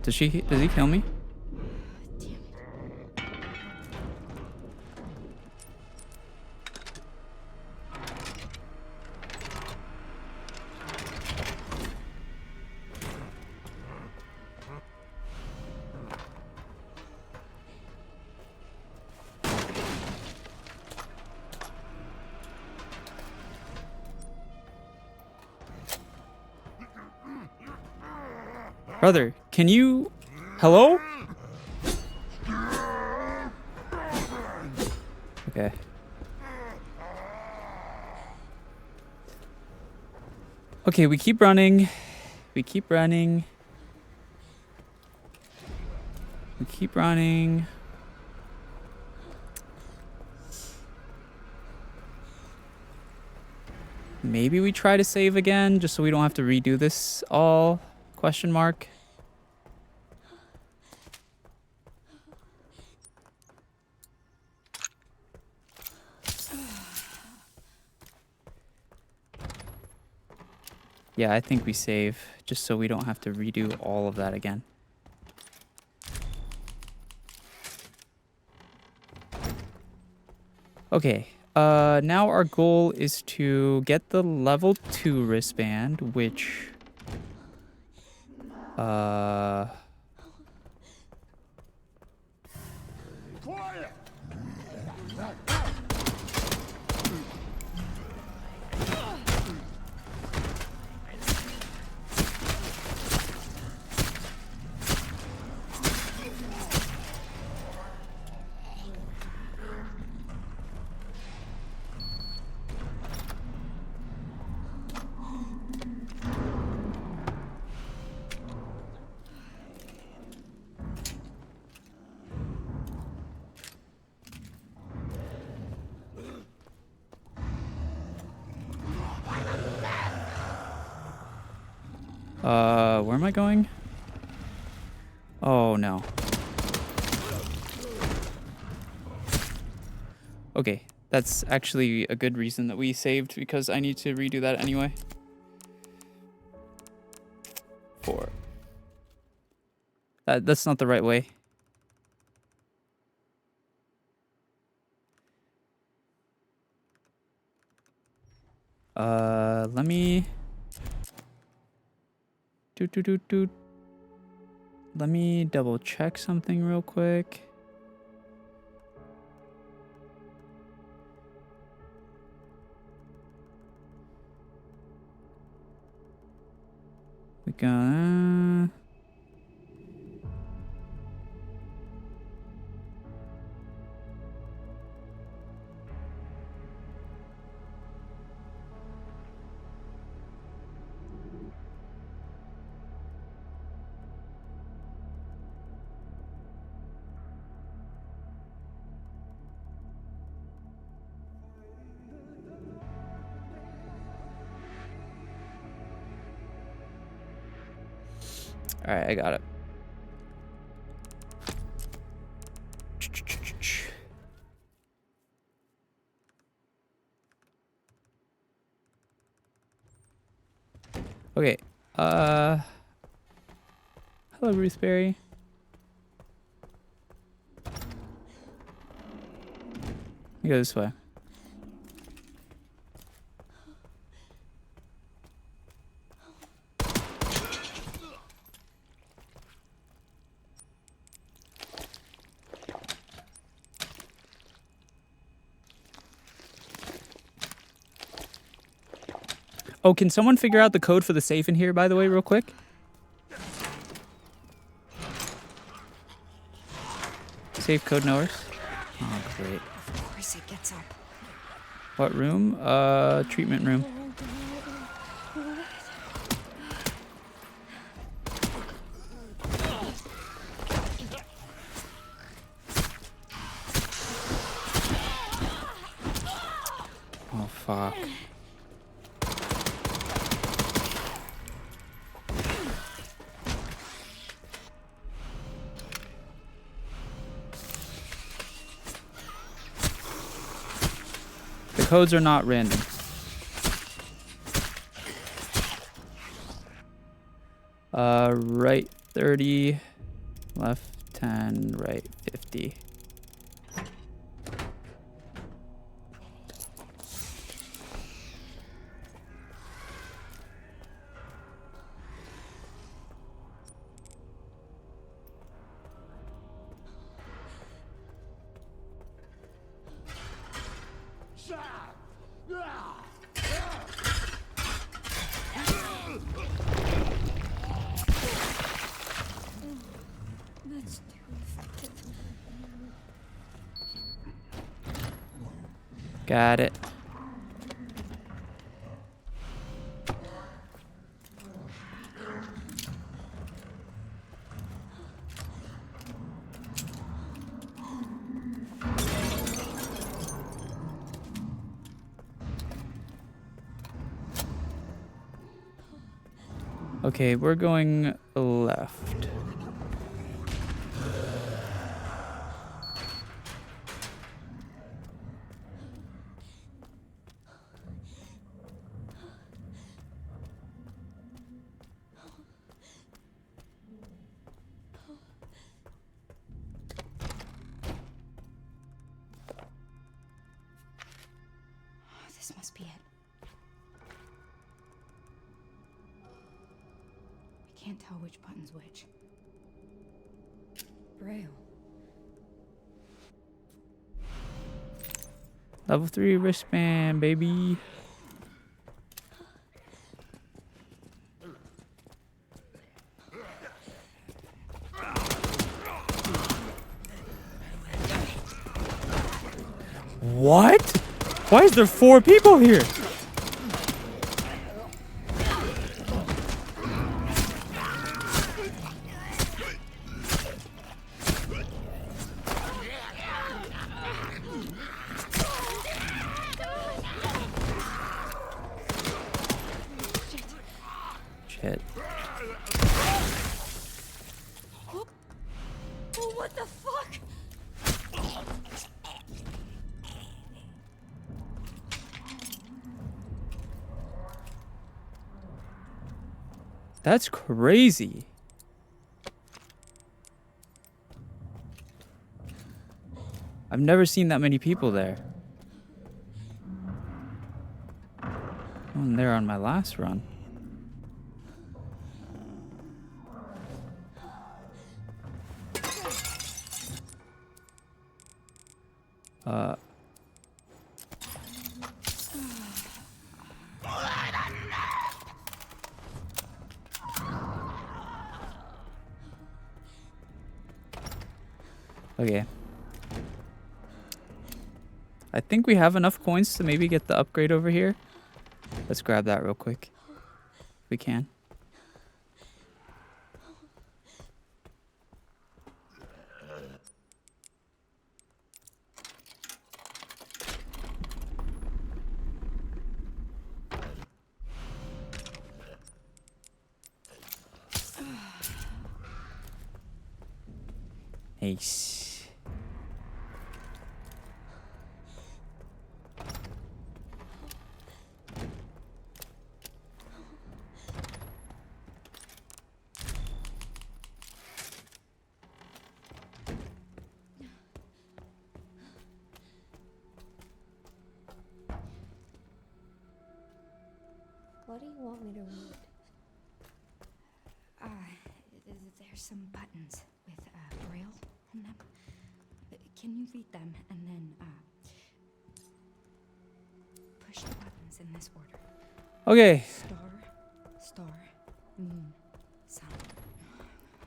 Does he kill me? Damn it. Brother, can you... Hello? Okay. Okay, we keep running. We keep running. We keep running. Maybe we try to save again, just so we don't have to redo this all? Question mark. Yeah, I think we save, just so we don't have to redo all of that again. Okay, now our goal is to get the level 2 wristband, which... Quiet! where am I going? Oh, no. Okay, that's actually a good reason that we saved, because I need to redo that anyway. 4. That's not the right way. Let me... Let me double check something real quick. We got... Alright, I got it. Okay. Hello, Ruthberry. Let me go this way. Oh, can someone figure out the code for the safe in here, by the way, real quick? Safe code knowers. Oh, great. Of course it gets up. What room? Treatment room. Oh, fuck. The codes are not random. Right 30, left 10, right 50. That's too effective. Got it. Okay, we're going left. This must be it. I can't tell which button's which. Braille. Level 3 wristband, baby. What? Why is there 4 people here? Shit. Oh, what the fuck? That's crazy. I've never seen that many people there. I'm there on my last run. Okay. I think we have enough coins to maybe get the upgrade over here. Let's grab that real quick. If we can. Nice. What do you want me to read? There's some buttons with braille on them. Can you read them and then push the buttons in this order? Okay, Star, moon, sun.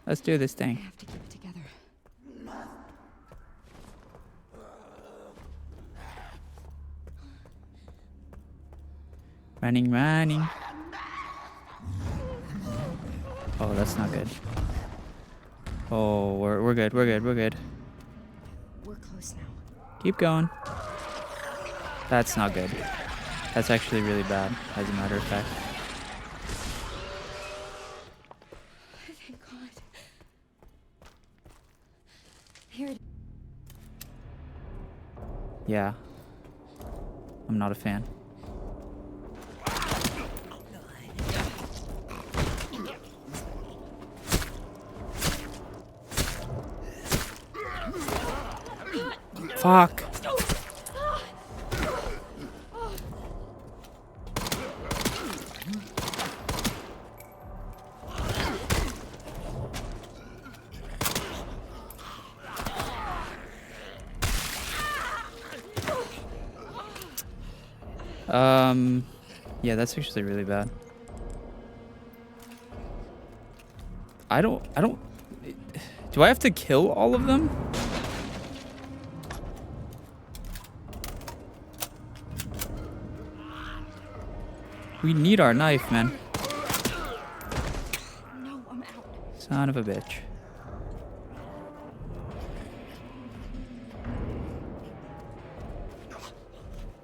let's do this I thing. have to keep it together. Running, running. Oh, that's not good. Oh, we're good, we're good, we're good. We're close now. Keep going. That's not good. That's actually really bad, as a matter of fact. Thank God. Here it is. Yeah. I'm not a fan. Fuck. Yeah, that's actually really bad. I don't, do I have to kill all of them? We need our knife, man. No, I'm out. Son of a bitch.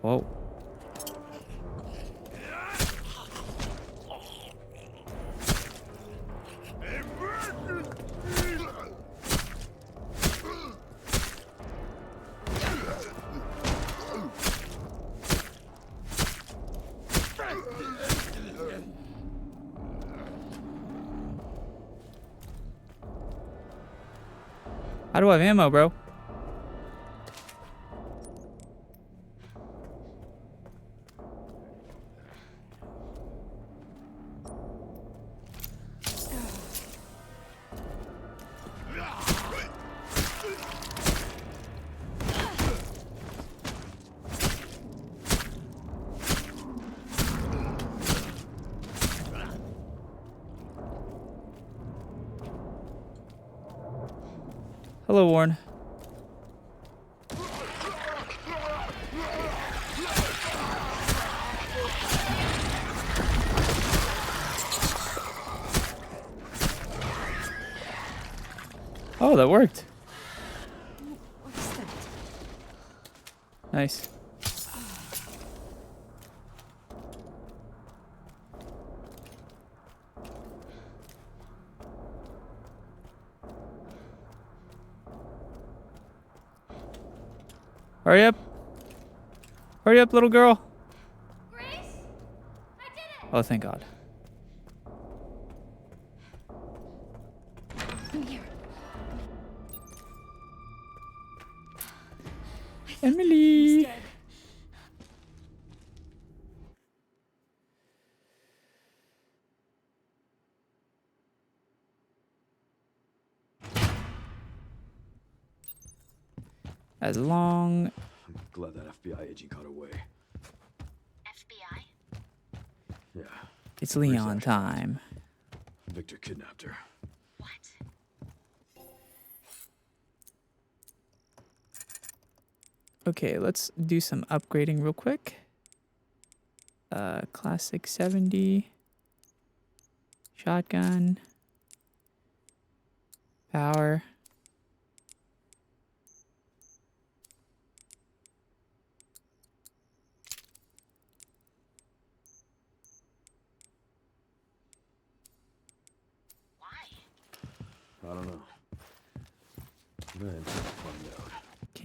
Whoa. How do I have ammo, bro? Hello, Warren. Oh, that worked. What's that? Nice. Hurry up. Hurry up, little girl. Grace? I did it! Oh, thank God. I'm here. Emily. Dead. As long... I'm glad that FBI agent got away. FBI? Yeah, It's Leon time. Victor kidnapped her. What? Okay, let's do some upgrading real quick. Classic 70. Shotgun. Power. Why? I don't know. But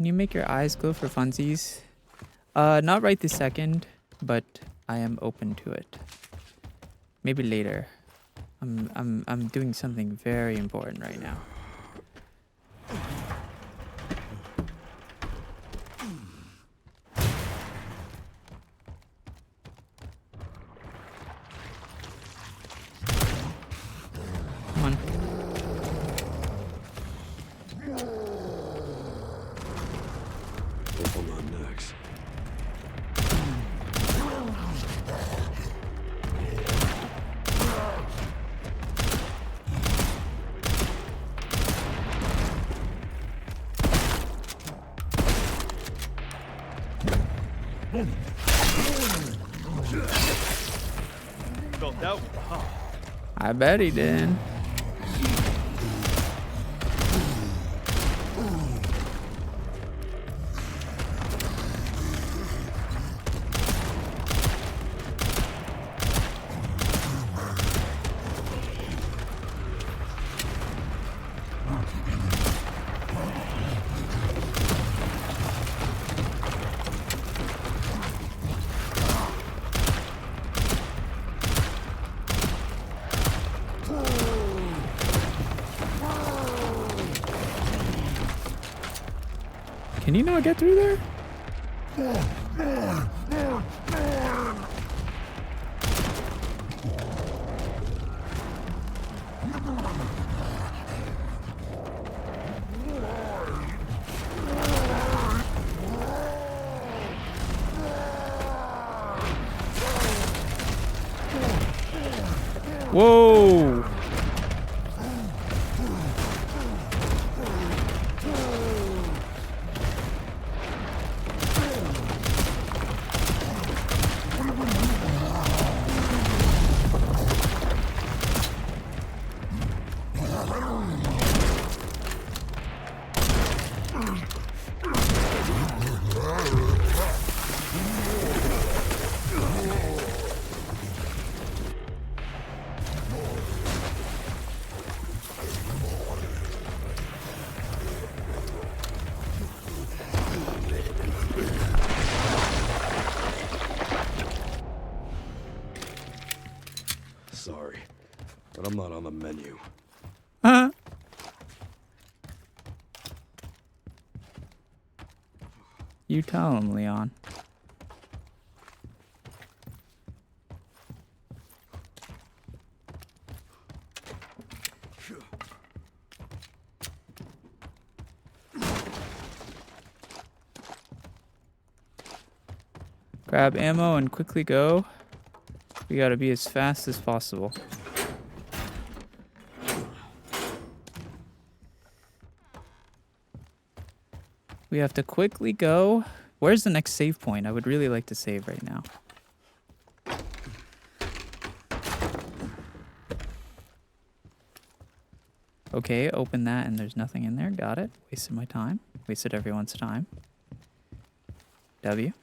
can you make your eyes glow for funsies? Not right this second, but I am open to it. Maybe later. I'm doing something very important right now. Come on. Hope I'm not next. Felt that one, huh? I bet he did. Can you not get through there? Whoa! Sorry, but I'm not on the menu. Huh? You tell him, Leon. Grab ammo and quickly go. We gotta be as fast as possible. We have to quickly go. Where's the next save point? I would really like to save right now. Okay, open that and there's nothing in there. Got it. Wasted my time. Wasted everyone's time. W.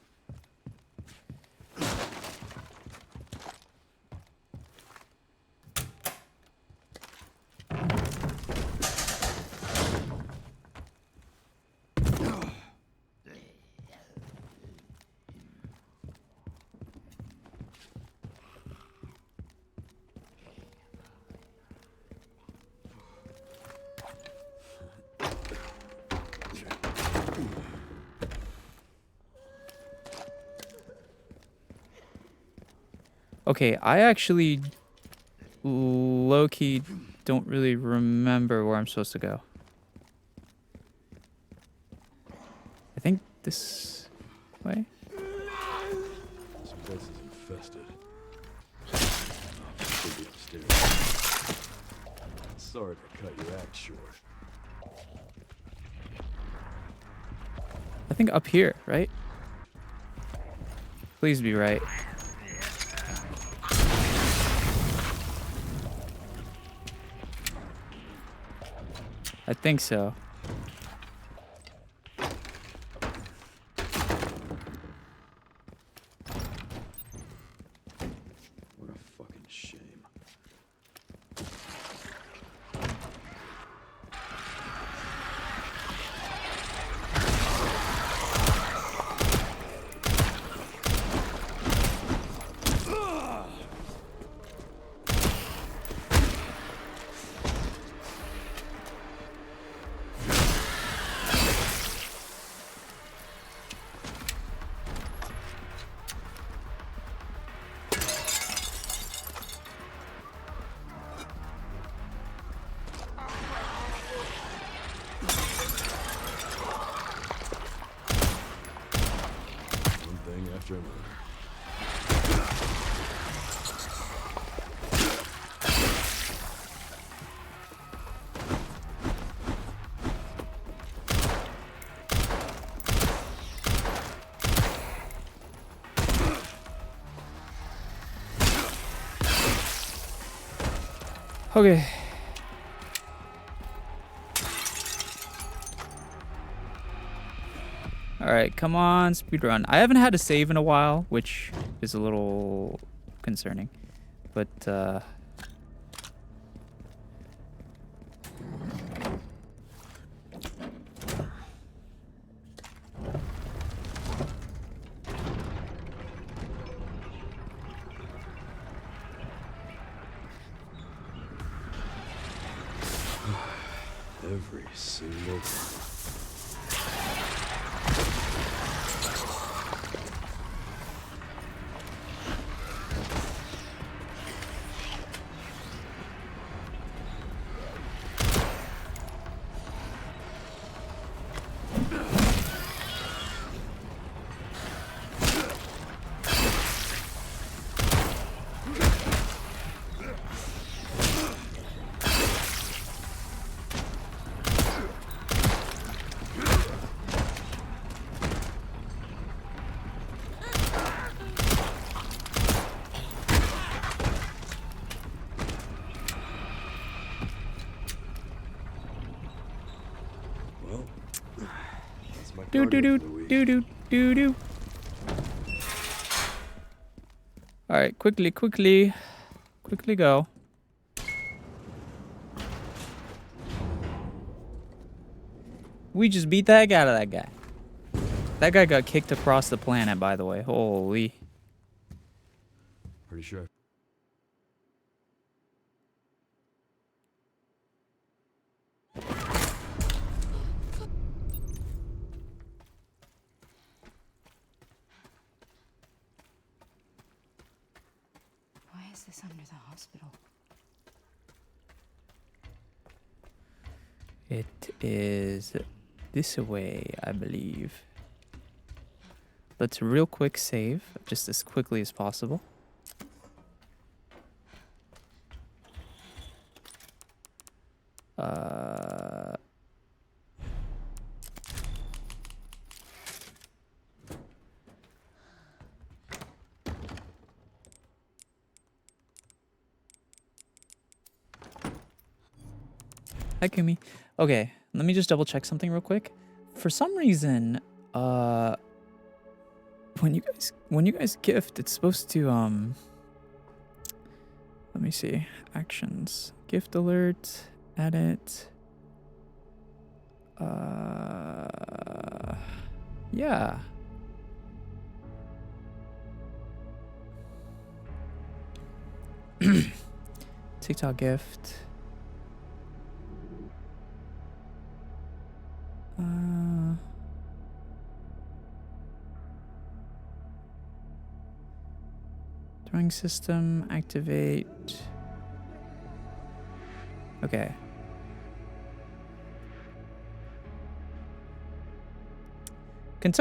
Okay, I actually low-key don't really remember where I'm supposed to go. I think this way? This place is infested. Should be upstairs. Sorry to cut your act short. I think up here, right? Please be right. I think so. What a fucking shame. thing after another. Okay. Alright, come on, speedrun. I haven't had a save in a while, which is a little concerning. But, Every single time. Well, that's my do do cardio do for the week. do do do do. Alright, quickly go. We just beat the heck out of that guy. That guy got kicked across the planet, by the way. Holy. Pretty sure. Why is this under the hospital? It is this way, I believe. Let's real quick save, just as quickly as possible. Hi, Kumi. Okay, let me just double check something real quick. For some reason, when you guys gift, it's supposed to let me see. Actions. Gift alert, edit. Yeah. TikTok gift. Drawing system, activate. Okay. Could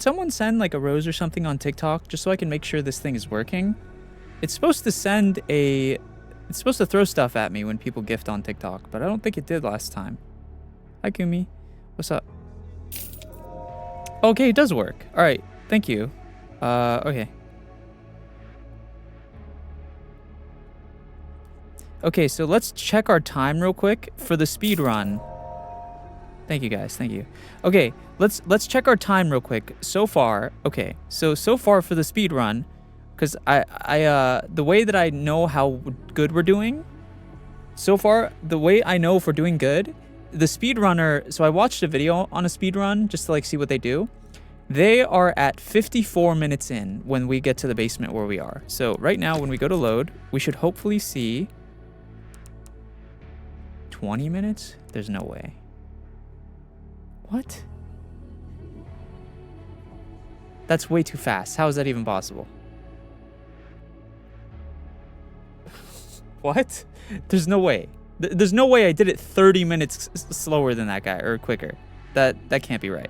someone send like a rose or something on TikTok just so I can make sure this thing is working? It's supposed to it's supposed to throw stuff at me when people gift on TikTok, but I don't think it did last time. Hi, Kumi. What's up? Okay, it does work. All right, thank you. Okay. Okay, so let's check our time real quick for the speed run. Thank you guys, thank you. Okay, let's check our time real quick. So far, okay, so far for the speed run, because the way that I know how good we're doing, so far the way I know if we're doing good, the speedrunner. So I watched a video on a speedrun just to like see what they do. They are at 54 minutes in when we get to the basement where we are. So right now when we go to load, we should hopefully see 20 minutes? There's no way. What? That's way too fast. How is that even possible? What? There's no way. There's no way I did it 30 minutes slower than that guy or quicker. That can't be right.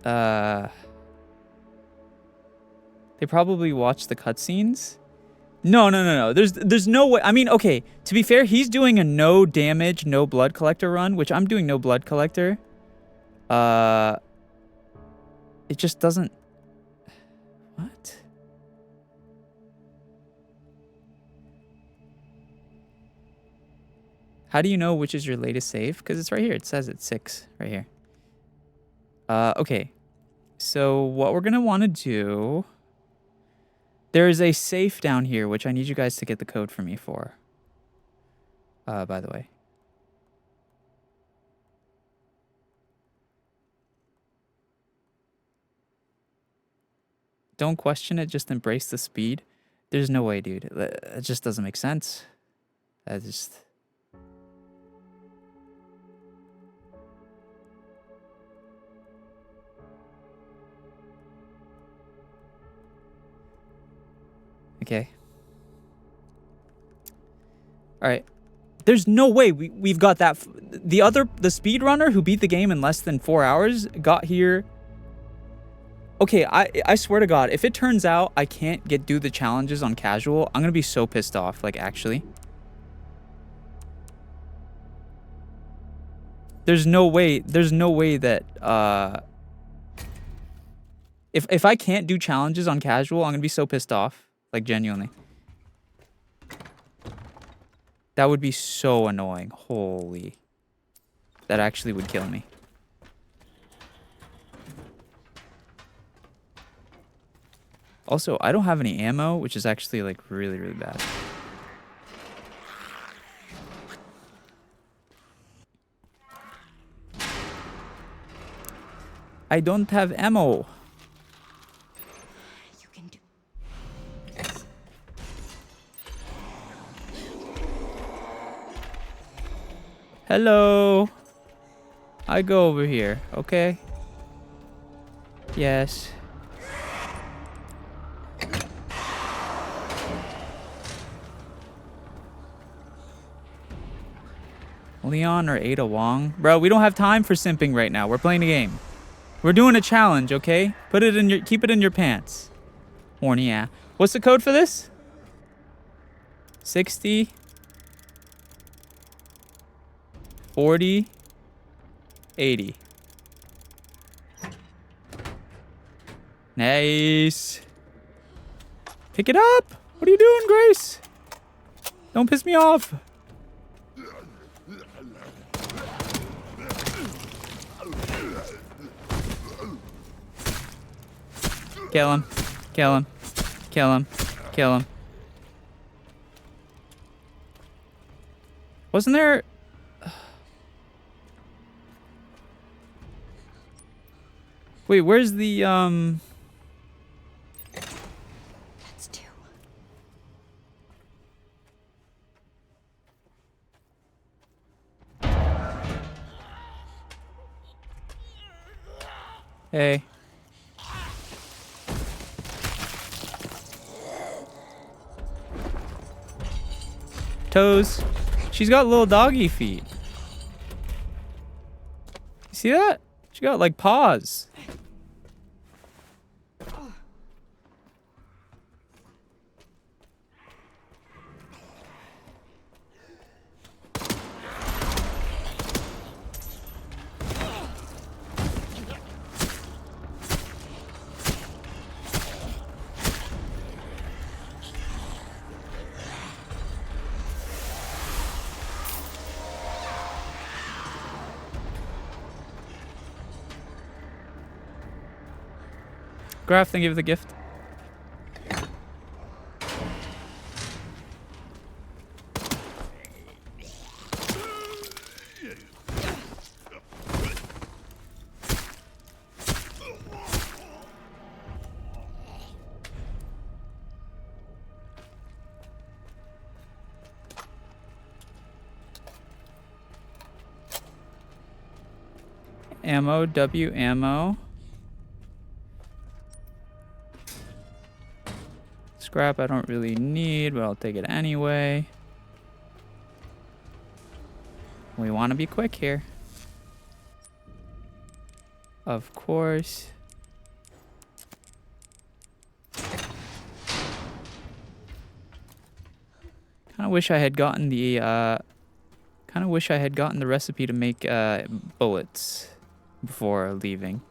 They probably watch the cutscenes. No. There's no way. I mean, okay, to be fair, he's doing a no damage, no blood collector run, which I'm doing no blood collector. It just doesn't... What? How do you know which is your latest save? Because it's right here. It says it's 6 right here. Okay. So what we're going to want to do... There is a safe down here, which I need you guys to get the code for me for. By the way. Don't question it, just embrace the speed. There's no way, dude. It just doesn't make sense. I just... Okay. All right. There's no way we've got that. The speedrunner who beat the game in less than 4 hours got here. Okay, I swear to God, if it turns out I can't do the challenges on casual, I'm gonna be so pissed off. Like, actually. There's no way that if I can't do challenges on casual, I'm gonna be so pissed off. Like, genuinely. That would be so annoying. Holy. That actually would kill me. Also, I don't have any ammo, which is actually, like, really, really bad. I don't have ammo. You can do. Hello. I go over here, okay? Yes. Leon or Ada Wong? Bro, we don't have time for simping right now. We're playing a game. We're doing a challenge, okay? Keep it in your pants. Horny, yeah. What's the code for this? 60 40 80. Nice. Pick it up. What are you doing, Grace? Don't piss me off. Kill him. Kill him. Kill him. Kill him. Wasn't there... Wait, where's the, That's 2. Hey. Toes. She's got little doggy feet. You see that? She got like paws. Graph, thank you for the gift. Ammo, W ammo. Scrap I don't really need, but I'll take it anyway. We want to be quick here. Of course. Kind of wish I had gotten the recipe to make bullets before leaving.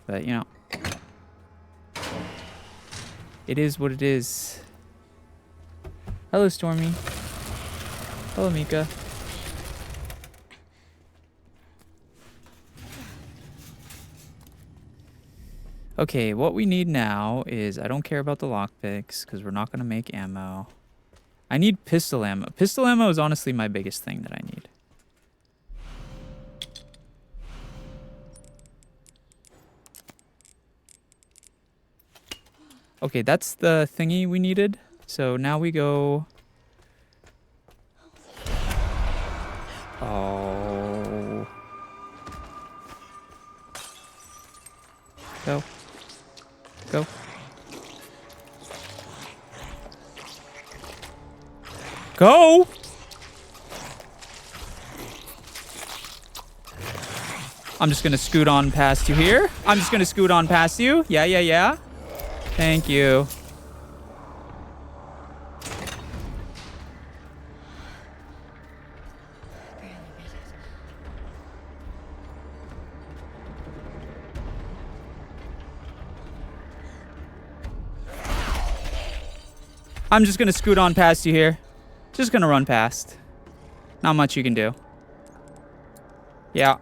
But, you know, it is what it is. Hello, Stormy. Hello, Mika. Okay, what we need now is, I don't care about the lockpicks because we're not going to make ammo. I need pistol ammo. Pistol ammo is honestly my biggest thing that I need. Okay, that's the thingy we needed. So now we go... Oh. Go. Go. Go! I'm just gonna scoot on past you here. I'm just gonna scoot on past you. Yeah, yeah, yeah. Thank you. I'm just gonna scoot on past you here. Just gonna run past. Not much you can do. Yeah.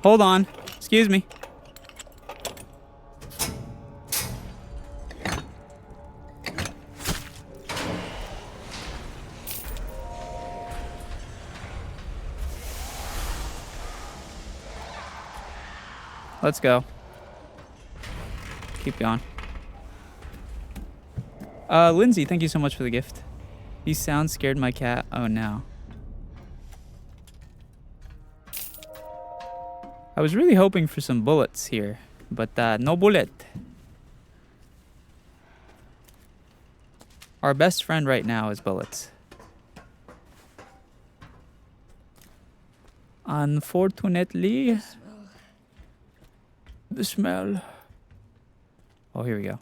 Hold on. Excuse me. Let's go. Keep going. Lindsay, thank you so much for the gift. These sounds scared my cat. Oh no. I was really hoping for some bullets here, but no bullet. Our best friend right now is bullets. Unfortunately, the smell. Oh, here we go.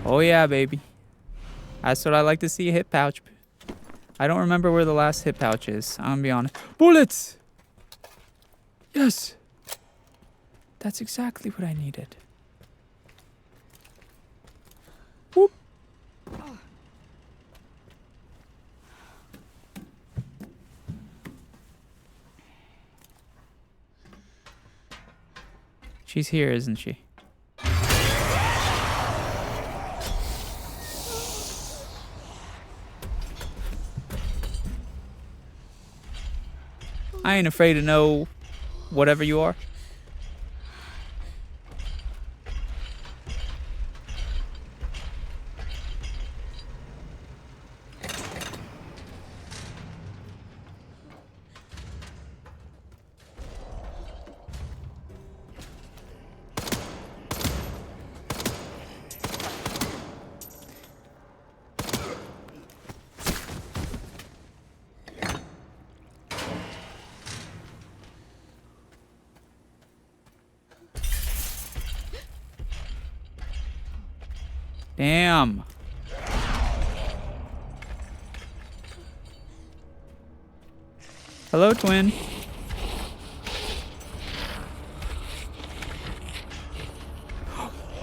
Oh yeah, baby. That's what I like to see, a hip pouch. I don't remember where the last hip pouch is. I'm gonna be honest. Bullets! Yes! That's exactly what I needed. Whoop. She's here, isn't she? I ain't afraid to know whatever you are. Damn. Hello, twin.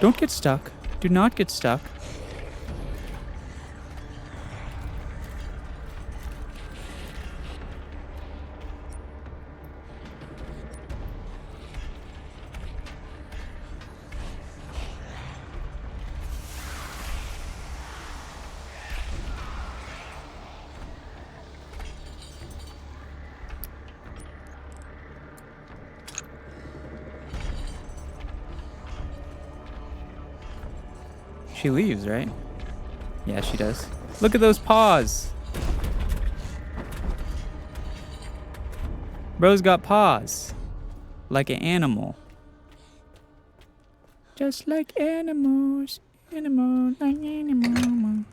Don't get stuck. Do not get stuck. She leaves, right? Yeah, she does. Look at those paws. Bro's got paws. Like an animal. Just like animals. Animal, like animal.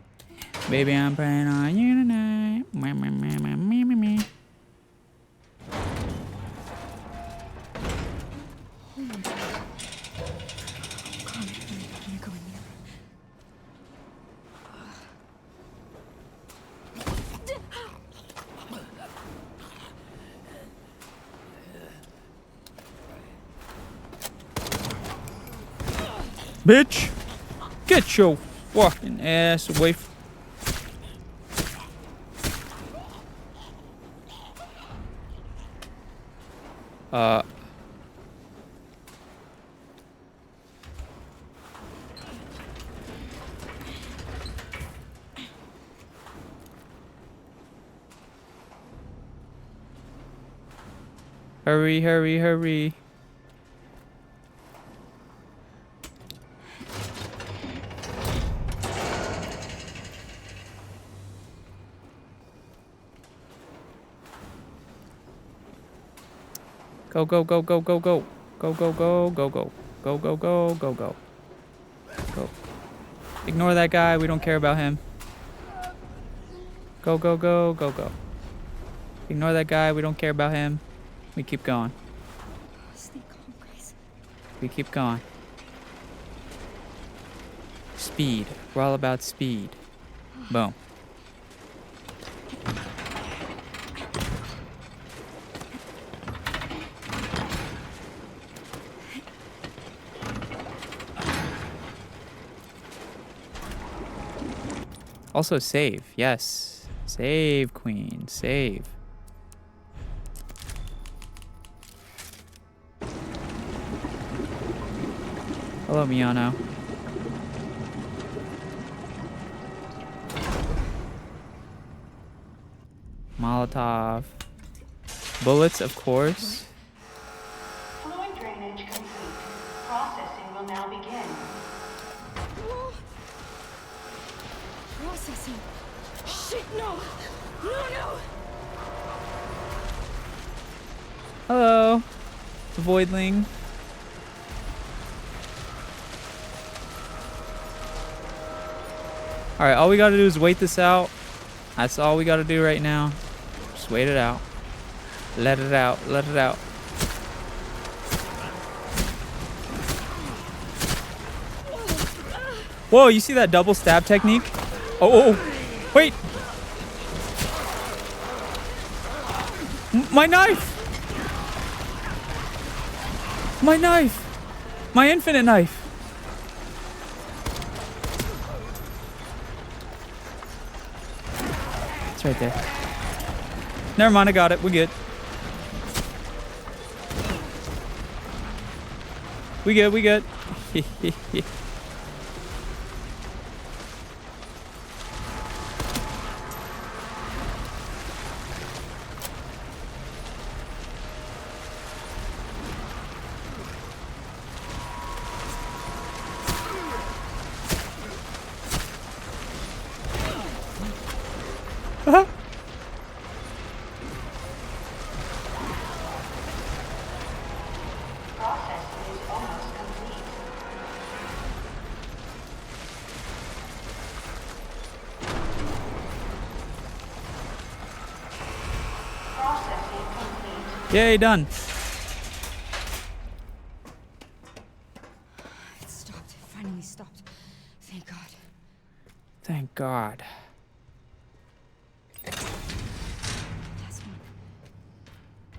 Baby, I'm praying on you tonight. Me, me, me, me, me, me, me. I'm gonna go in there. Bitch! Get your fucking ass away from... Hurry, hurry, hurry. Go, go, go, go, go, go. Go, go, go, go, go. Go, go, go, go, go. Go. Ignore that guy. We don't care about him. Go, go, go, go, go. Ignore that guy. We don't care about him. We keep going. Stay calm, Grace. We keep going. Speed. We're all about speed. Boom. Also save. Yes. Save, queen. Save. Hello, Miano. Molotov. Bullets, of course. Fluid drainage complete. Processing will now begin. Processing. Shit, no! No, no! Hello, Voidling. Alright, all we gotta do is wait this out. That's all we gotta do right now. Just wait it out. Let it out. Let it out. Whoa, you see that double stab technique? Oh, wait. My knife. My knife. My infinite knife. It's right there. Never mind, I got it. We're good. We good, we good. Processing is almost complete. Processing complete. Yay, done. It stopped. It finally stopped. Thank God. Thank God. Last one.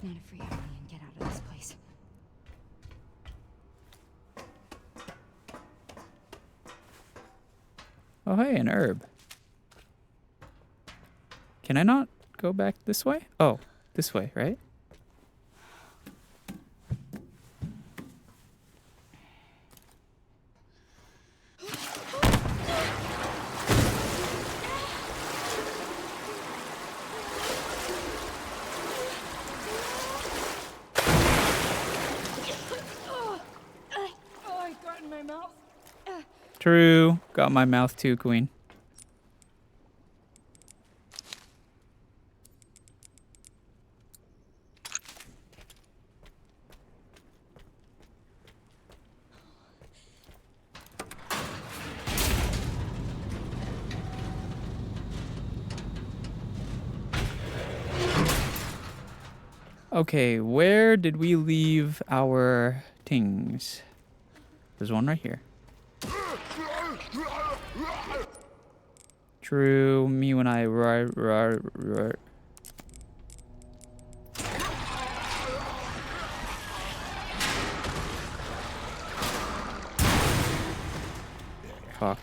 Come on, free Emily and get out of this place. Oh, hey, an herb. Can I not go back this way? Oh, this way, right? True. Got my mouth too, queen. Okay, where did we leave our tings? There's one right here. True, me when I Fuck.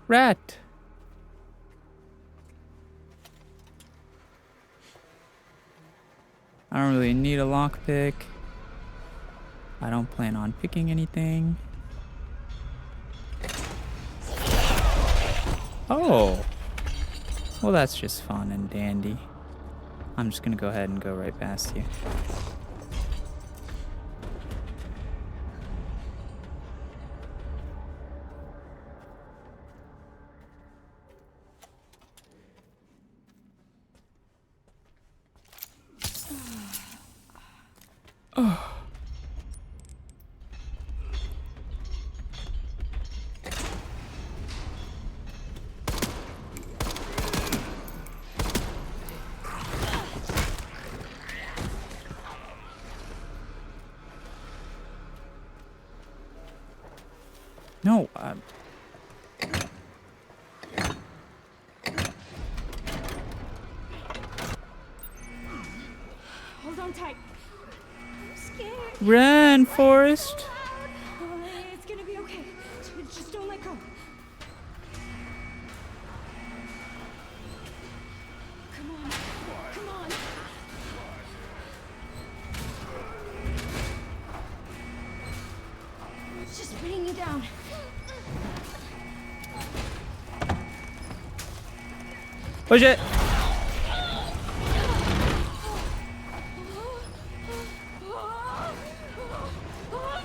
Rat. I don't really need a lockpick. I don't plan on picking anything. Oh. Well, that's just fun and dandy. I'm just gonna go ahead and go right past you. No, Hold on tight. I'm scared. run, Forrest. It's gonna be okay. Just don't let go. Come on. Come on. It's just weighing you down. Push it.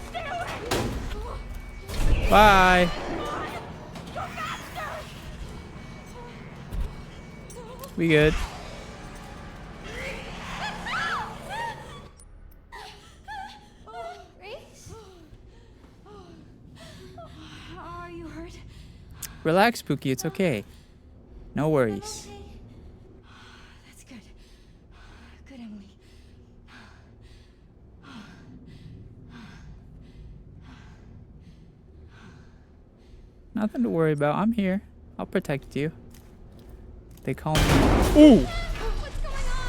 Stay away. Bye. We good. Grace? Are you hurt? Relax, Pookie. It's okay. No worries. Okay. That's good. Good, Emily. Nothing to worry about. I'm here. I'll protect you. They call me. Ooh! What's going on?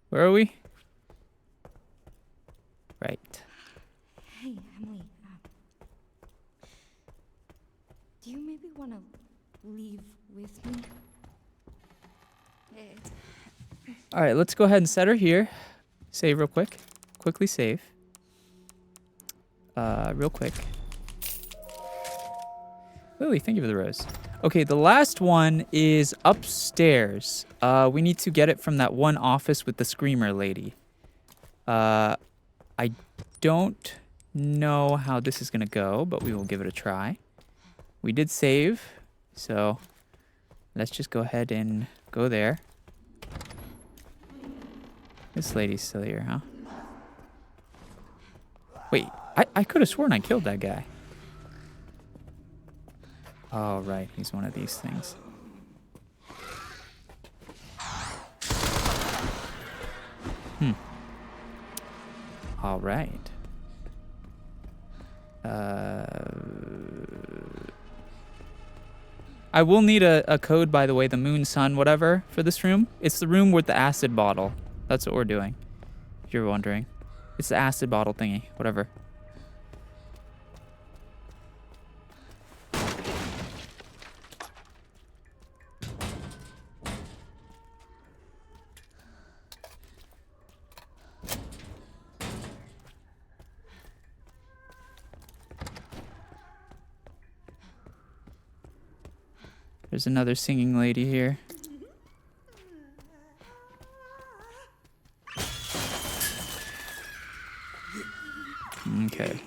Where are we? Right. Hey, Emily. Do you maybe want to leave with me? All right, let's go ahead and set her here. Save real quick. Quickly save. Real quick. Lily, thank you for the rose. Okay, the last one is upstairs. We need to get it from that one office with the screamer lady. I don't know how this is gonna go, but we will give it a try. We did save, so let's just go ahead and go there. This lady's still here, huh? Wait, I could have sworn I killed that guy. Oh, right. He's one of these things. All right. I will need a code, by the way, the moon, sun, whatever, for this room. It's the room with the acid bottle. That's what we're doing, if you're wondering. It's the acid bottle thingy, whatever. There's another singing lady here. Okay.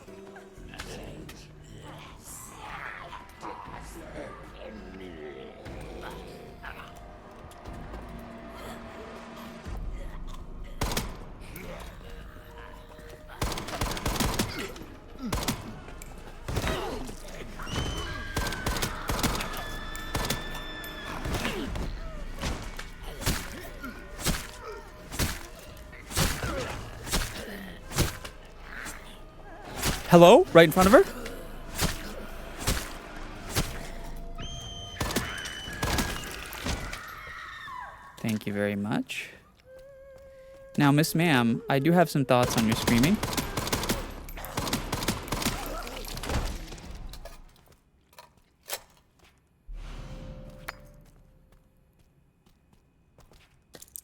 Hello? Right in front of her? Thank you very much. Now, Miss Ma'am, I do have some thoughts on your screaming.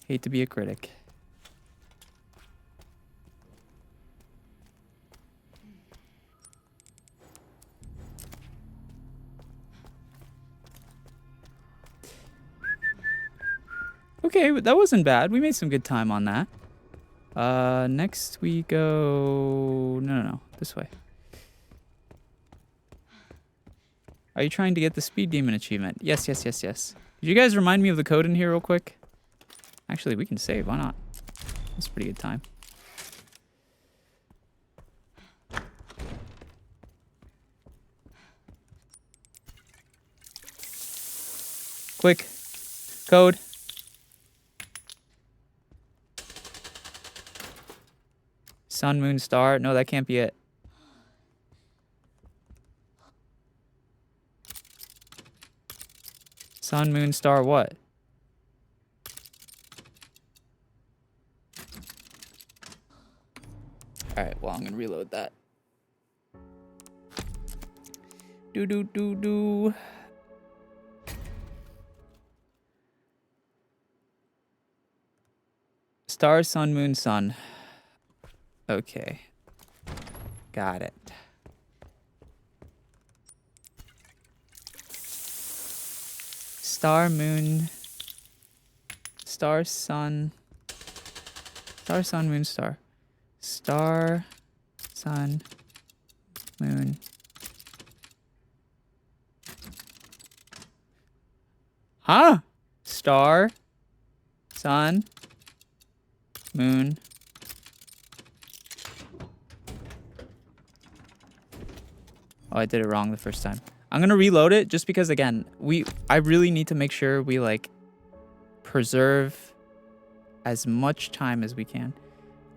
Hate to be a critic. Okay, that wasn't bad. We made some good time on that. Next we go... No. This way. Are you trying to get the Speed Demon achievement? Yes. Did you guys remind me of the code in here real quick? Actually, we can save. Why not? That's a pretty good time. Quick. Code. Sun, moon, star. No, that can't be it. Sun, moon, star, what? Alright, well, I'm gonna reload that. Do. Star, sun, moon, sun. Okay. Got it. Star, moon, star, sun. Star, sun, moon, star. Star, sun, moon. Huh? Star, sun, moon. Oh, I did it wrong the first time. I'm gonna reload it just because, again, I really need to make sure we like preserve as much time as we can.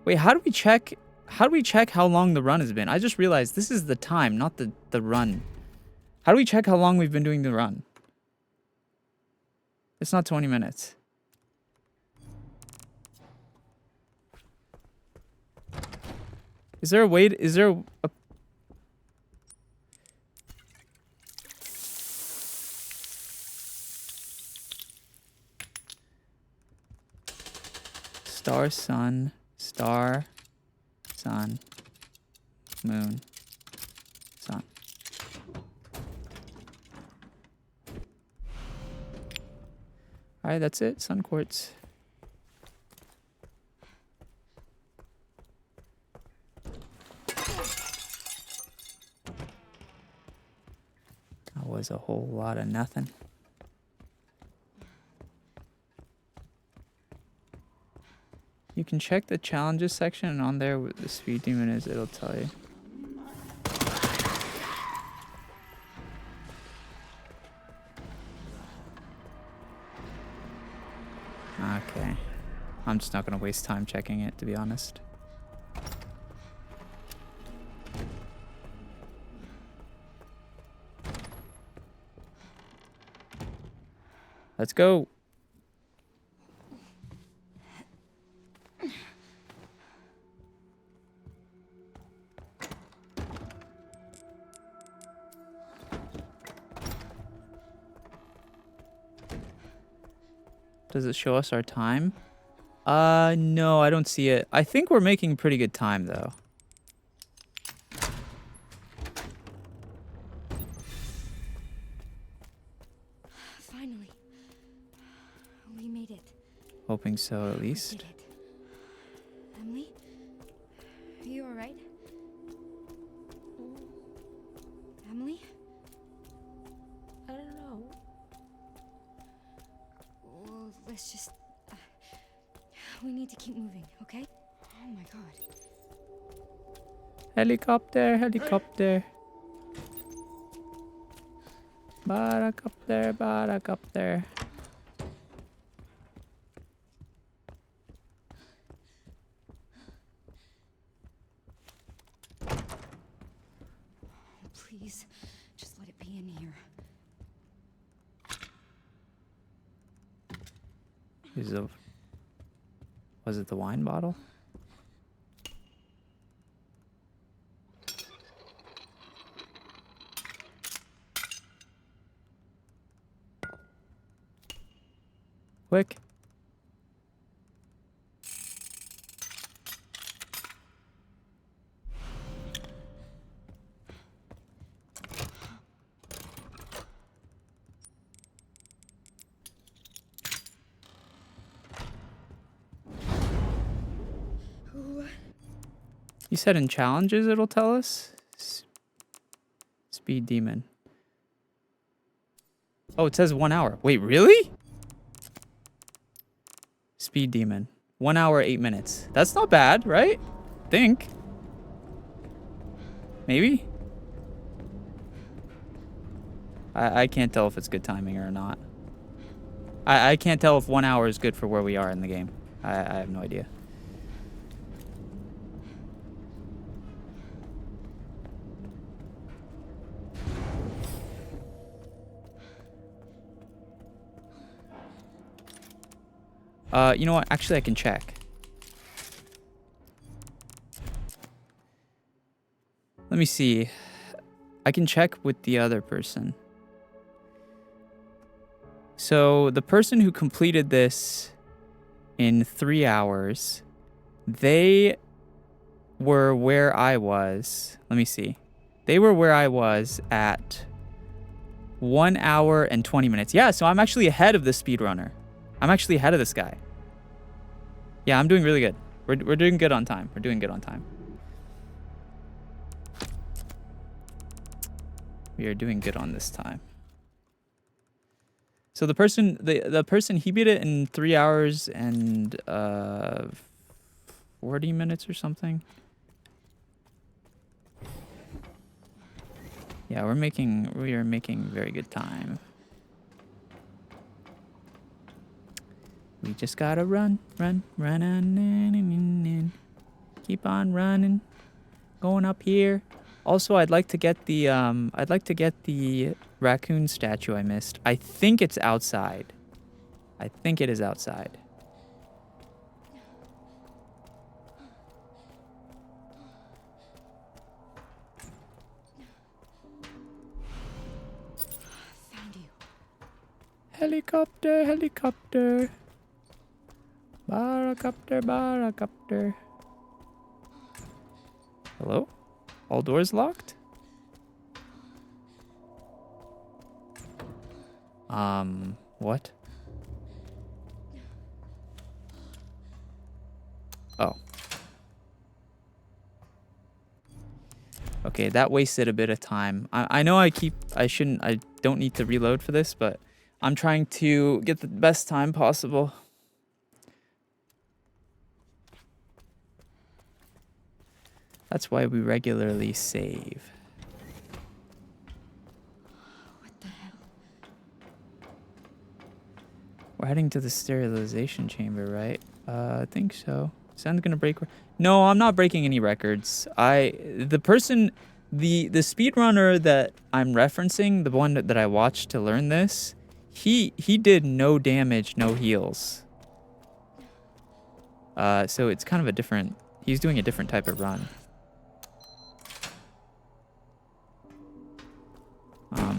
Wait, how do we check how long the run has been? I just realized this is the time, not the run. How do we check how long we've been doing the run? It's not 20 minutes. Is there a way is there a star, sun, moon, sun. Alright, that's it. Sun quartz. That was a whole lot of nothing. You can check the challenges section, and on there, what the speed demon is, it'll tell you. Okay. I'm just not going to waste time checking it, to be honest. Let's go. Does it show us our time? No, I don't see it. I think we're making pretty good time, though. Finally. We made it. Hoping so, at We least. did it. Emily? Are you alright? Emily? I don't know. Well, let's just... we need to keep moving, okay? Oh my god. Helicopter, helicopter. Baracopter, baracopter. Please, just let it be in here. Was it the wine bottle? Quick. You said in challenges it'll tell us? Speed demon. Oh, it says 1 hour. Wait, really? Speed demon. 1 hour, 8 minutes. That's not bad, right? Think. Maybe? I can't tell if it's good timing or not. I can't tell if 1 hour is good for where we are in the game. I have no idea. You know what? Actually, I can check. Let me see. I can check with the other person. So the person who completed this in 3 hours, they were where I was. Let me see. They were where I was at 1 hour and 20 minutes. Yeah, so I'm actually ahead of the speedrunner. I'm actually ahead of this guy. Yeah, I'm doing really good. We're doing good on time. We're doing good on time. We are doing good on this time. So the person he beat it in 3 hours and 40 minutes or something. Yeah, we are making very good time. We just gotta run on. Keep on running. Going up here. Also, I'd like to get the raccoon statue I missed. I think it's outside. I think it is outside. Found you. Helicopter, helicopter. Baracopter, baracopter. Hello? All doors locked? What? Oh. Okay, that wasted a bit of time. I know I don't need to reload for this, but I'm trying to get the best time possible. That's why we regularly save. What the hell? We're heading to the sterilization chamber, right? I think so. Sounds gonna break. No, I'm not breaking any records. The speedrunner that I'm referencing, the one that I watched to learn this, he did no damage, no heals. So it's kind of a different. He's doing a different type of run.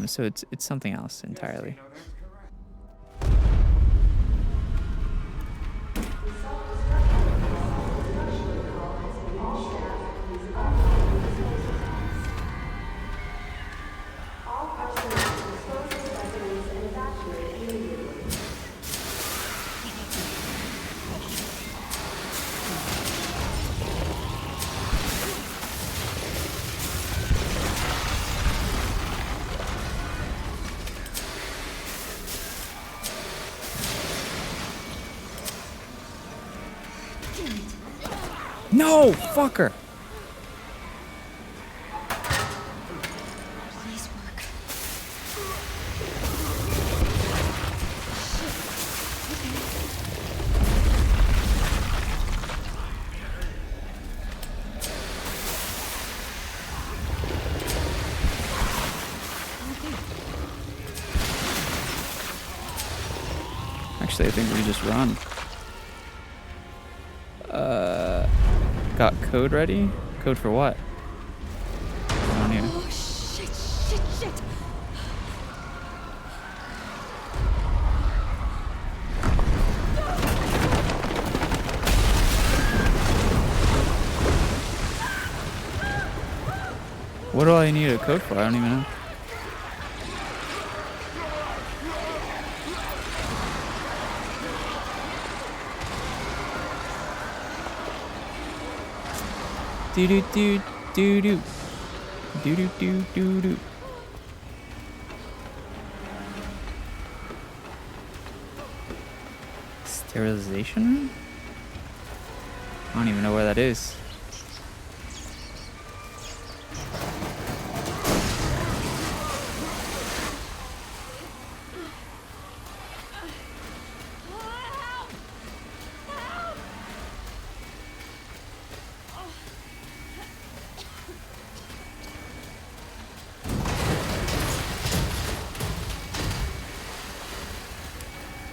So it's something else entirely. No, fucker. Please work. Actually, I think we just run. Got code ready? Code for what? On here. Oh, shit. What do I need a code for? I don't even know. Do do do do do do do do do do. Sterilization room? I don't even know where that is.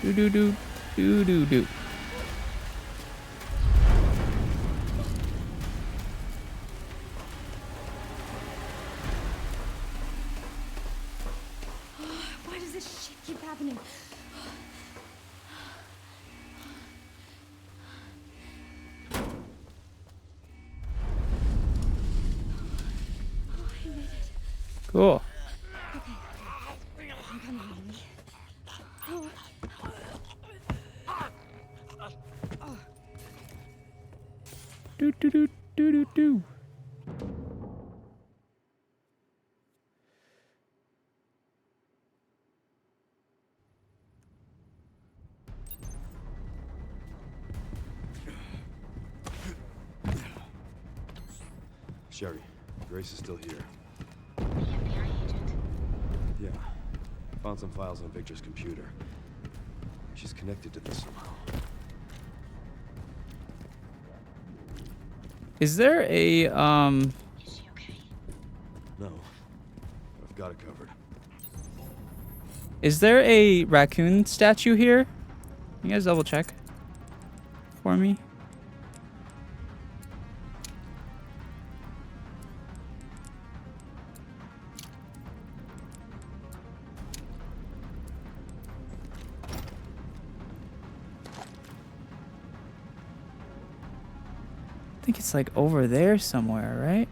Do do do do do do. Why does this shit keep happening? I made it. Cool. I'm coming, Amy. Oh. Do do do do do do. Sherry, Grace is still here. The FBI agent. Yeah. Found some files on Victor's computer. She's connected to this somehow. Is there a Is she okay? No. I've got it covered. Is there a raccoon statue here? You guys double check for me? I think it's like over there somewhere, right?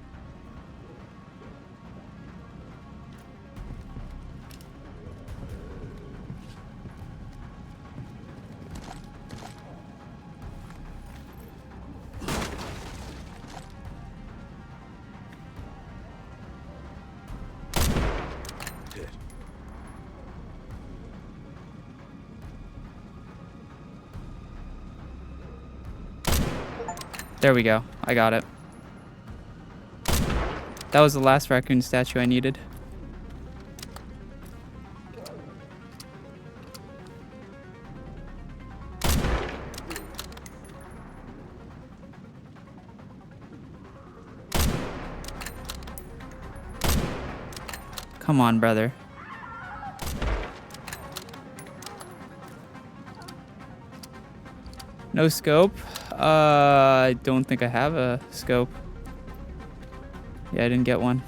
Dead. There we go. I got it. That was the last raccoon statue I needed. Come on, brother. No scope. I don't think I have a scope. Yeah, I didn't get one.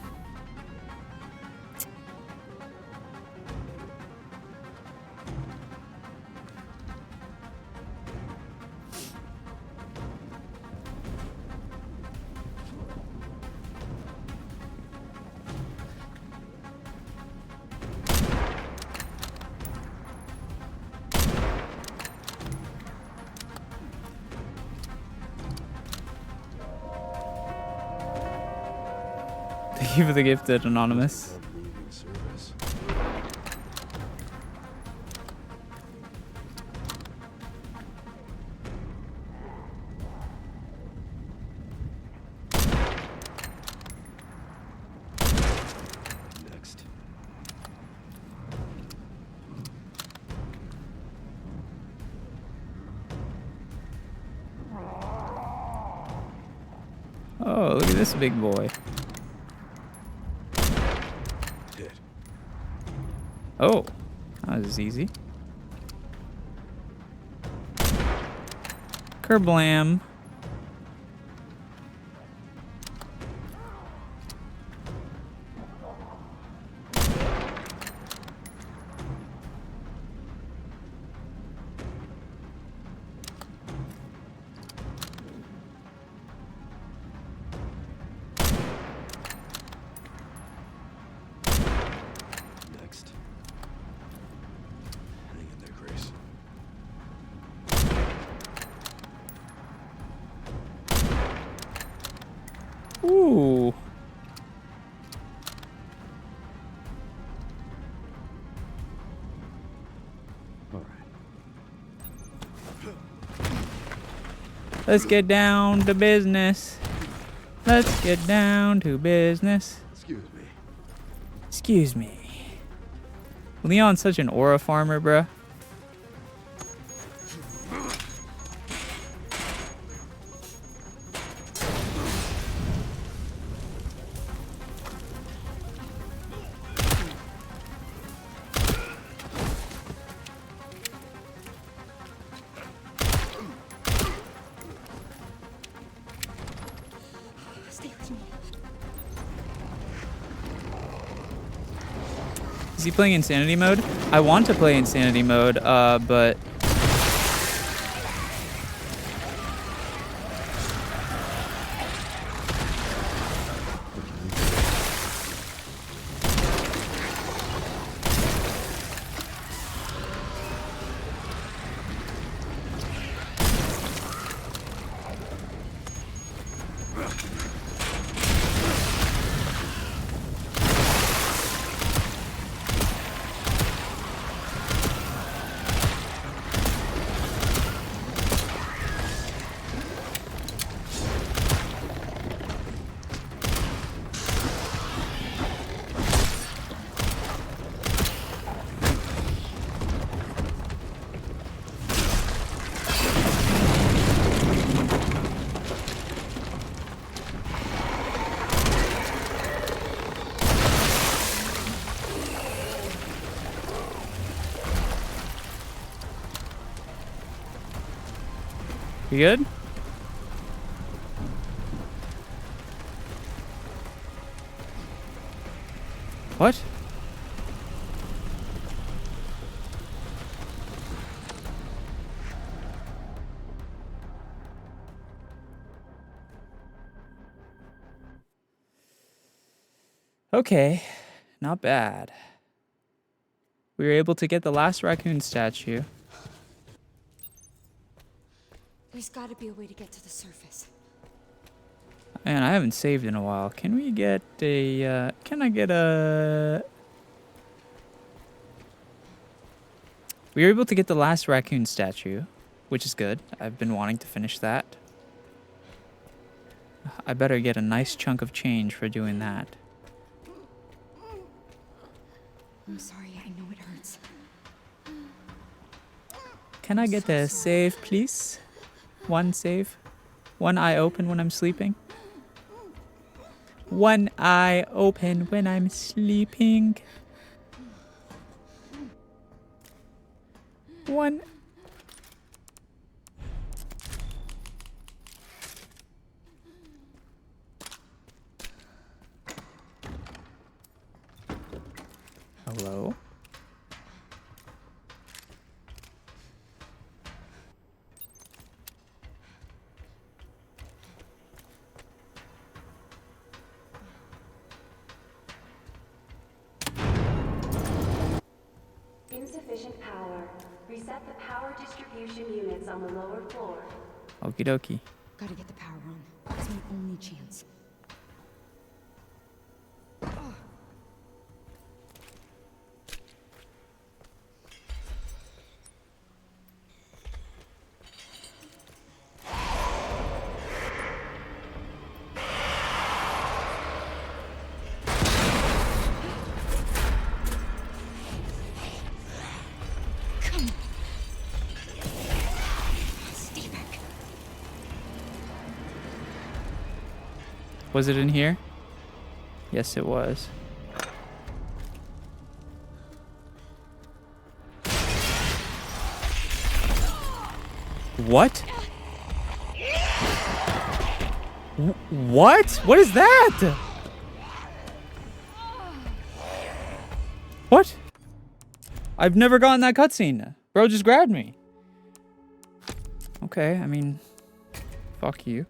Thank you for the gifted, Anonymous. Of leaving service. Next. Oh, look at this big boy. Hit. Oh, that was easy. Kerblam. Next. Hang in there, Grace. Ooh. All right. Let's get down to business. Let's get down to business. Excuse me. Excuse me. Leon's such an aura farmer, bruh. Stay with me. Is he playing Insanity mode? I want to play Insanity mode, but... You good? What? Okay, not bad. We were able to get the last raccoon statue. There's got to be a way to get to the surface. Man, I haven't saved in a while. Can we get a, can I get a... We were able to get the last raccoon statue, which is good. I've been wanting to finish that. I better get a nice chunk of change for doing that. I'm sorry, I know it hurts. Can I get a save, please? One save. One eye open when I'm sleeping. One eye open when I'm sleeping. One. Hello? Insufficient power. Reset the power distribution units on the lower floor. Okie dokie. Gotta get the power on. It's my only chance. Was it in here? Yes, it was. What? What? What is that? What? I've never gotten that cutscene. Bro just grabbed me. Okay, I mean, fuck you.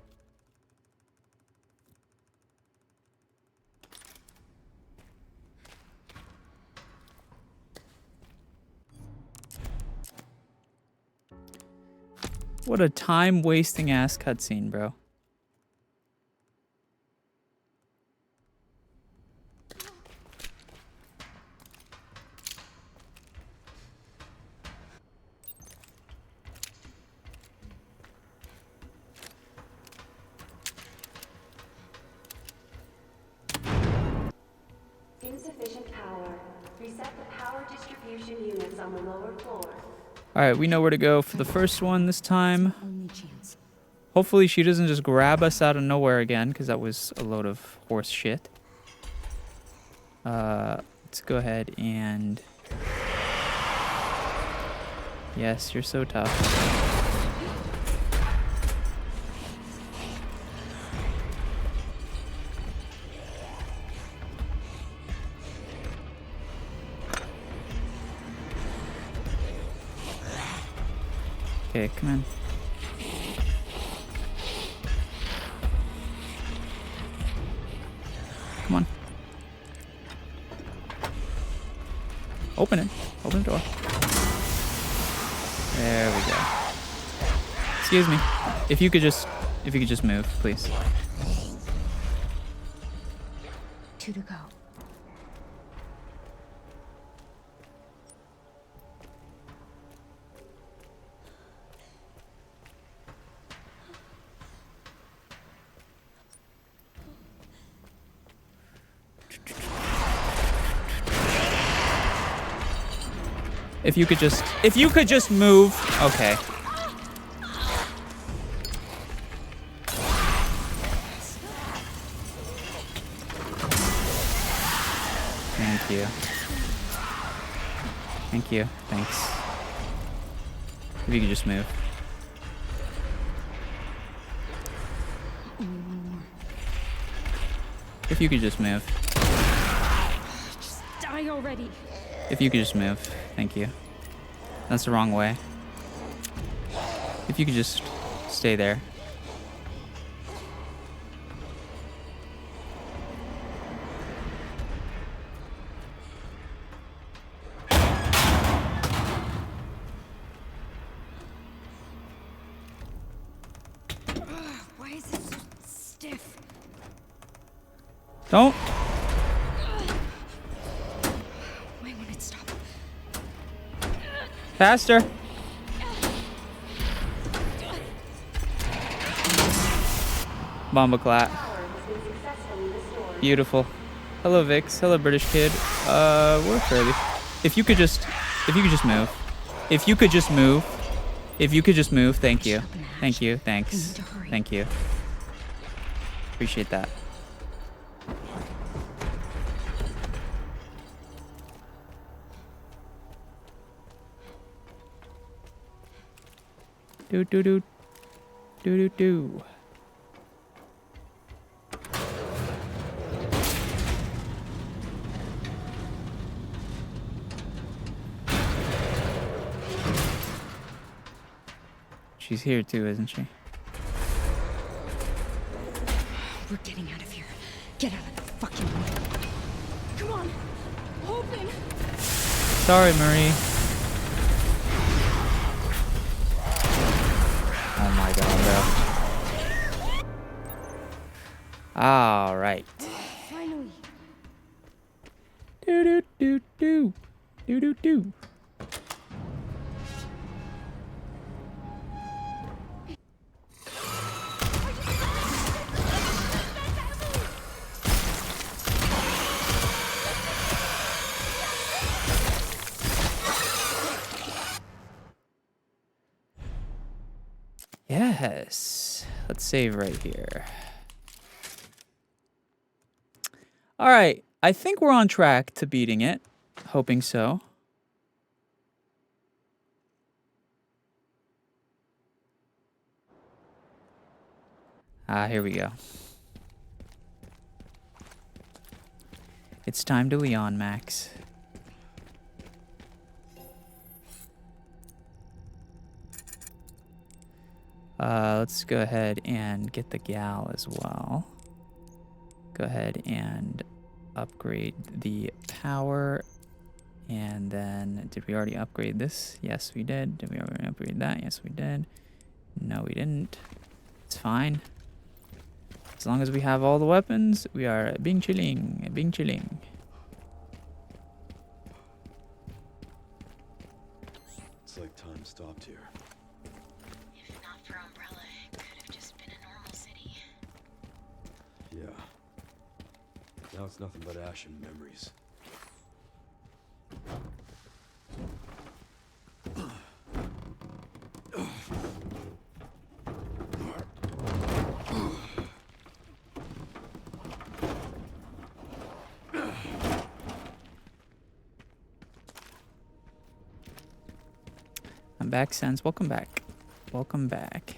What a time-wasting ass cutscene, bro. Insufficient power. Reset the power distribution units on the lower floor. Alright, we know where to go for the first one this time. Only chance. Hopefully she doesn't just grab us out of nowhere again, because that was a load of horse shit. Let's go ahead and... Yes, you're so tough. Okay, come in. Come on. Open it. Open the door. There we go. Excuse me. If you could just move, please. 2 to go. If you could just move. Okay. Thank you. Thank you. Thanks. If you could just move. Only one more. If you could just move. Just die already. If you could just move. Thank you. That's the wrong way. If you could just stay there. Why is it so stiff? Don't. Why won't it stop? Faster. Bomba clat. Beautiful. Hello Vix. Hello British kid. We're fairly. If you could just move. If you could just move. If you could just move. Thank you. Thank you. Thanks. Thank you. Appreciate that. Do do do do do do. She's here too, isn't she? We're getting out of here. Get out of the fucking way. Come on. Open. Sorry, Marie. Oh my god, bro. All right. Finally. Do do do do. Do do do. Yes. Let's save right here. All right. I think we're on track to beating it. Hoping so. Here we go. It's time to Leon Max. Let's go ahead and get the gal as well. Go ahead and upgrade the power. And then, did we already upgrade this? Yes, we did. Did we already upgrade that? Yes, we did. No, we didn't. It's fine. As long as we have all the weapons, we are being chilling. Being chilling. It's like time stopped here. If not for Umbrella, it could have just been a normal city. Yeah. Now it's nothing but ash and memories. I'm back, Senz. Welcome back. Welcome back.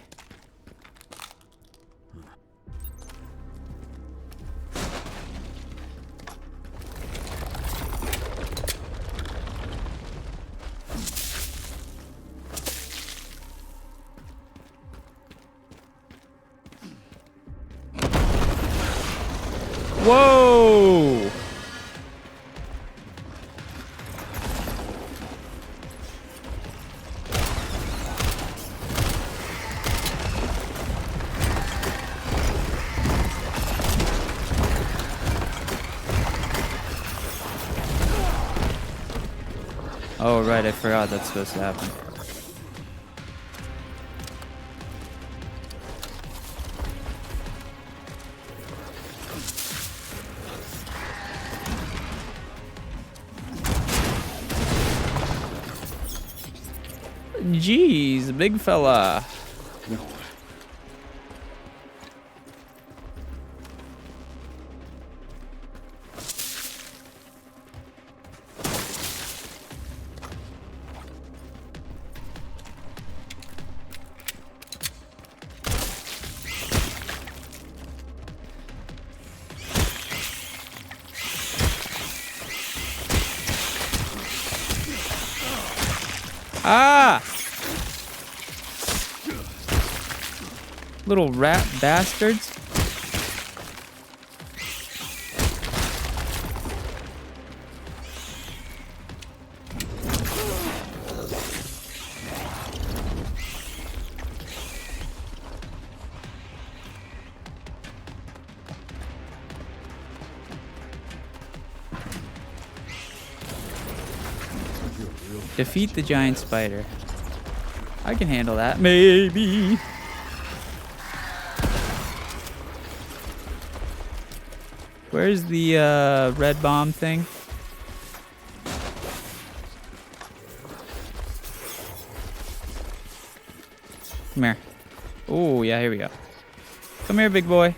Whoa! Oh, right, I forgot that's supposed to happen. Jeez, big fella. No. Ah! Little rat bastards. Defeat the giant spider. I can handle that. Maybe. Where's the red bomb thing? Come here. Oh, yeah, here we go. Come here, big boy.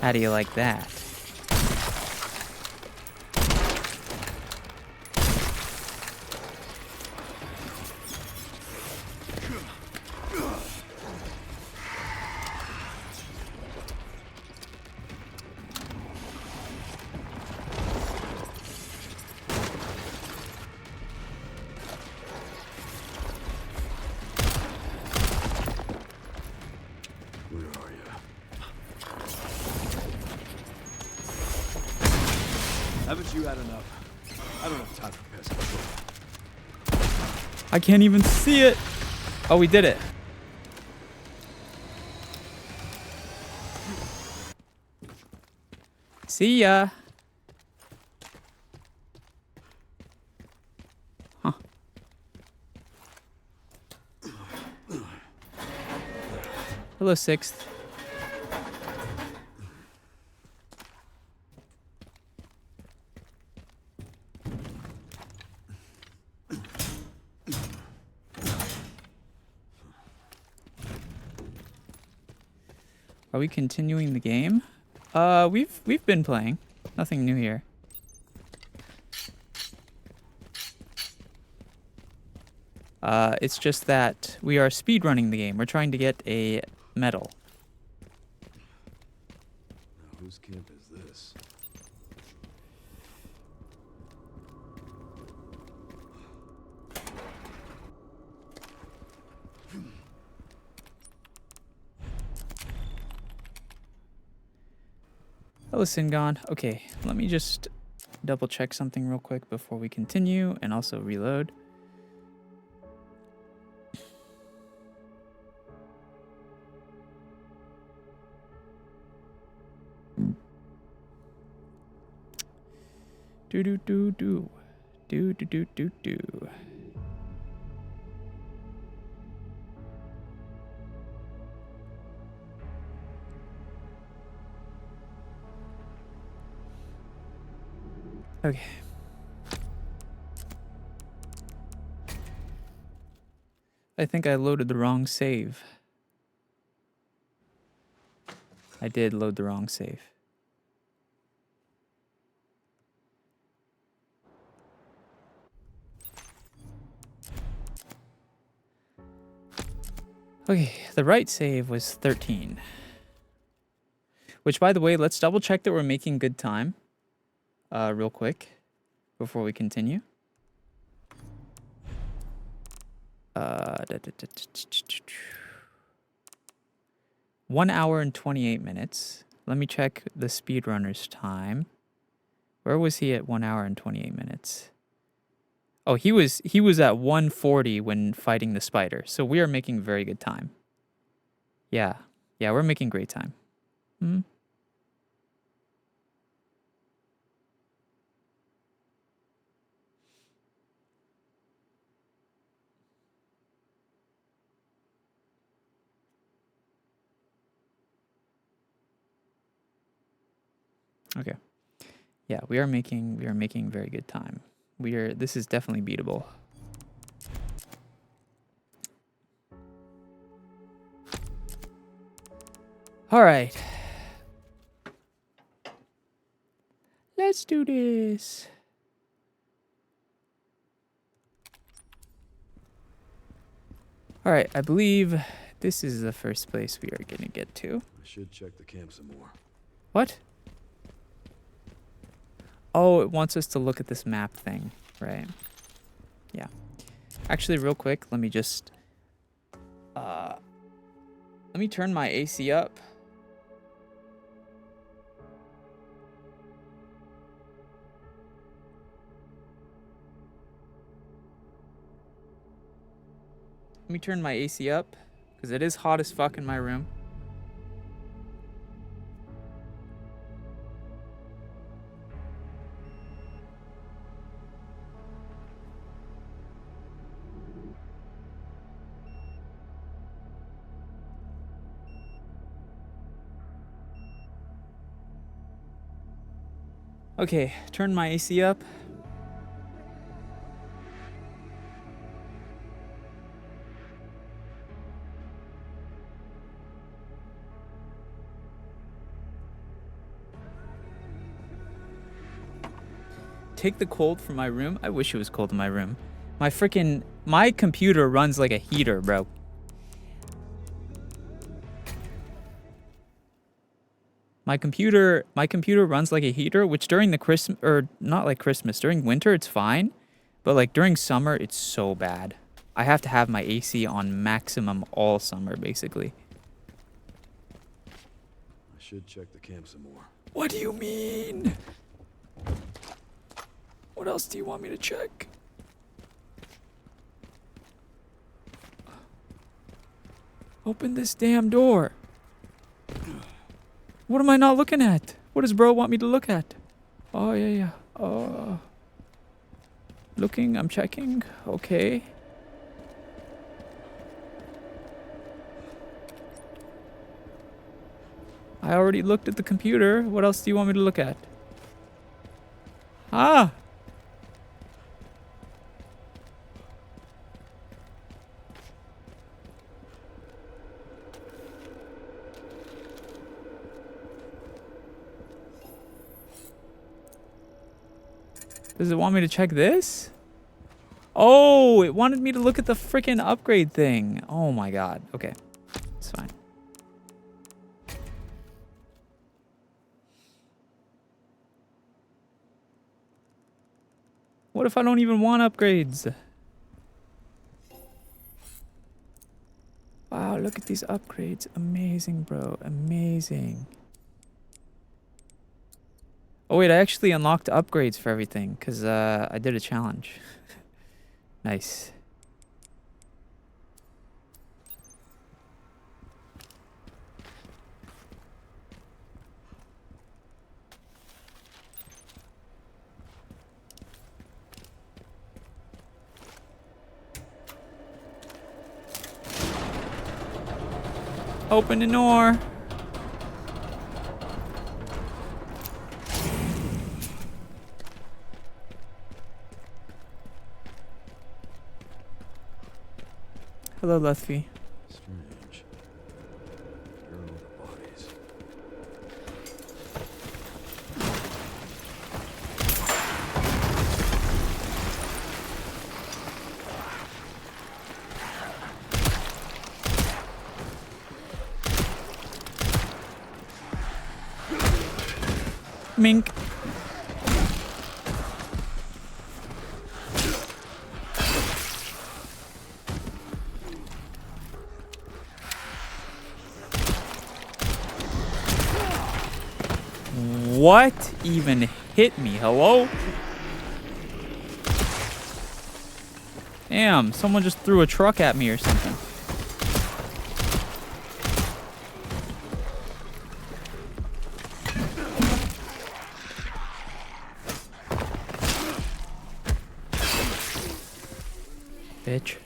How do you like that? Where are you? Haven't you had enough? I don't have time for pest control. I can't even see it. Oh, we did it. See ya. Huh. Hello, Sixth. Are we continuing the game? We've been playing. Nothing new here. It's just that we are speedrunning the game. We're trying to get a medal. Now, whose camp is this? Hello, Singon. Okay, let me just double check something real quick before we continue and also reload. Do do do do. Do do do do do. Okay. I think I loaded the wrong save. I did load the wrong save. Okay, the right save was 13. Which, by the way, let's double check that we're making good time. Real quick, before we continue. 1 hour and 28 minutes. Let me check the speedrunner's time. Where was he at 1 hour and 28 minutes? Oh, he was at 1:40 when fighting the spider. So we are making very good time. Yeah, we're making great time. Okay. Yeah, we are making very good time. This is definitely beatable. All right. Let's do this. All right, I believe this is the first place we are going to get to. I should check the camp some more. What? Oh, it wants us to look at this map thing, right? Yeah. Actually, real quick, let me just... let me turn my AC up. Let me turn my AC up, because it is hot as fuck in my room. Okay, turn my AC up. Take the cold from my room. I wish it was cold in my room. My computer runs like a heater, bro. My computer runs like a heater, which during the during winter it's fine, but like during summer it's so bad. I have to have my AC on maximum all summer basically. should check the camp some more. What do you mean? What else do you want me to check? Open this damn door. What am I not looking at? What does bro want me to look at? Oh, yeah. Oh. Looking, I'm checking. Okay. I already looked at the computer. What else do you want me to look at? Ah! Does it want me to check this? Oh, it wanted me to look at the freaking upgrade thing. Oh my god. Okay. It's fine. What if I don't even want upgrades? Wow, look at these upgrades. Amazing, bro. Amazing. Oh wait, I actually unlocked upgrades for everything because I did a challenge. Nice. Open the door. Hello, Lethfi. Strange. Here are all the bodies. Mink. What even hit me? Hello? Damn, someone just threw a truck at me or something. Bitch.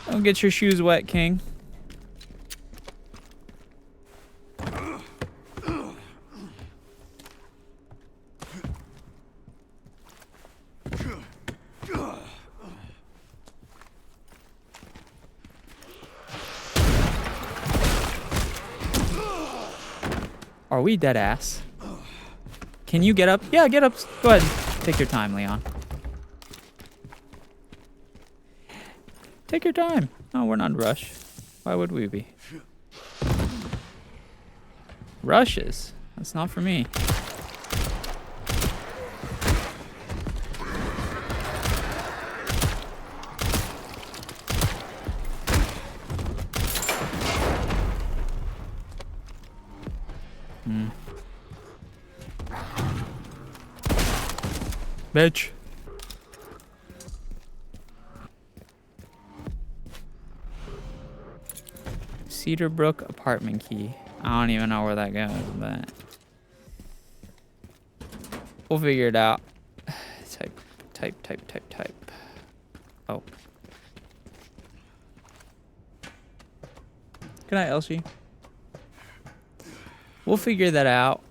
Don't get your shoes wet, King. Are we dead ass? Can you get up? Yeah, get up. Go ahead. Take your time, Leon. Take your time. No, we're not in a rush. Why would we be? Rushes? That's not for me. Bitch. Cedarbrook apartment key. I don't even know where that goes, but we'll figure it out. Type. Oh. Good night, Elsie. We'll figure that out.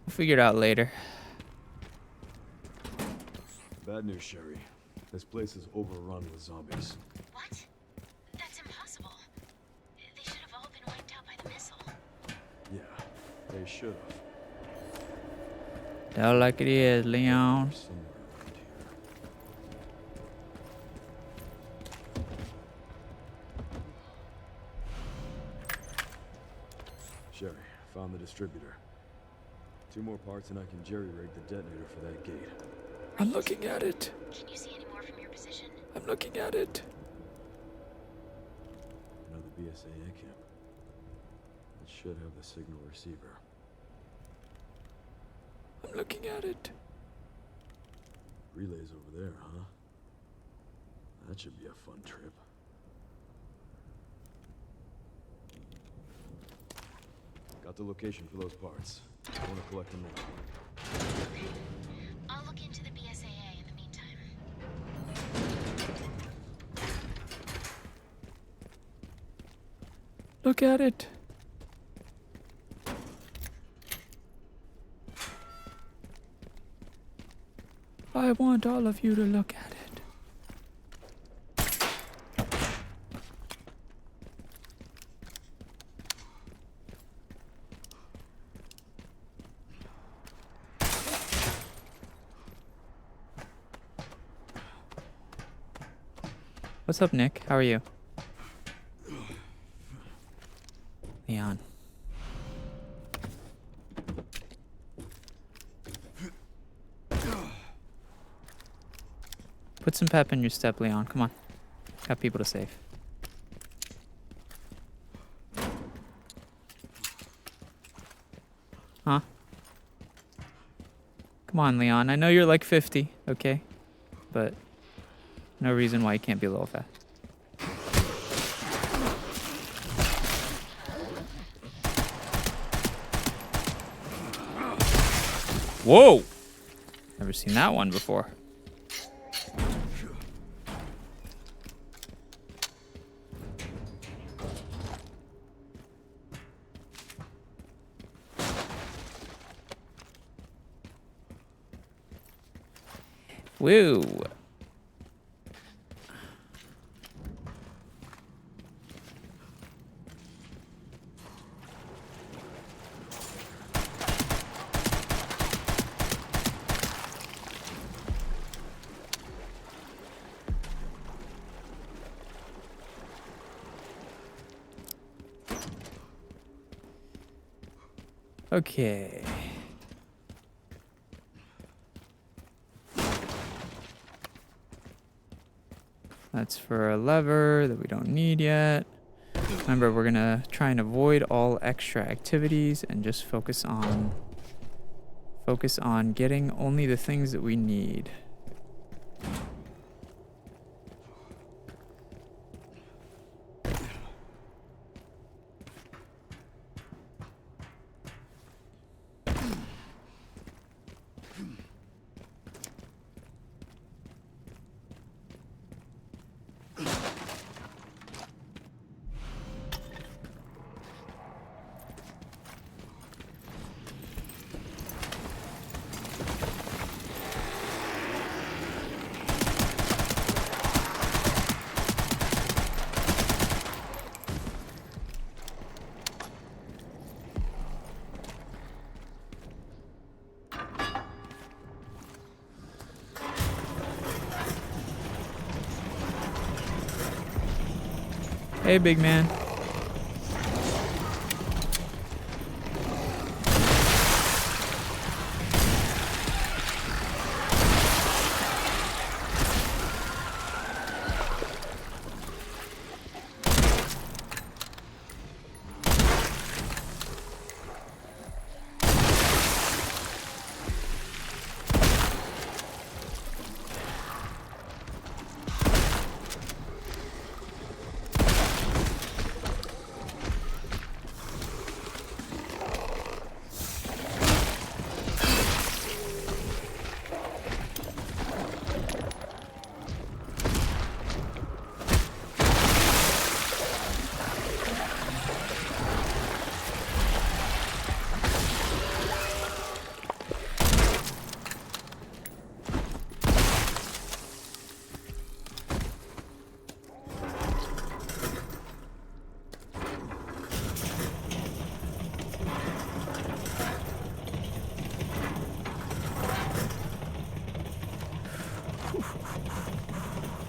We'll figure it out later. Bad news, Sherry. This place is overrun with zombies. What? That's impossible. They should have all been wiped out by the missile. Yeah, They should have. Tell like it is, Leon. Somewhere around here. Sherry, found the distributor. 2 more parts and I can jerry-rig the detonator for that gate. I'm looking at it. Can you see any more from your position? I'm looking at it. Another BSAA camp. It should have the signal receiver. I'm looking at it. Relays over there, huh? That should be a fun trip. Got the location for those parts. I want to collect them now. Okay. I'll look into the BSAA in the meantime. Look at it. I want all of you to look at it. What's up, Nick? How are you? Leon. Put some pep in your step, Leon. Come on. Got people to save. Huh? Come on, Leon. I know you're like 50, okay? But no reason why you can't be a little fast. Whoa! Never seen that one before. Woo! Okay. That's for a lever that we don't need yet. Remember, we're gonna try and avoid all extra activities and just focus on getting only the things that we need. Hey, big man.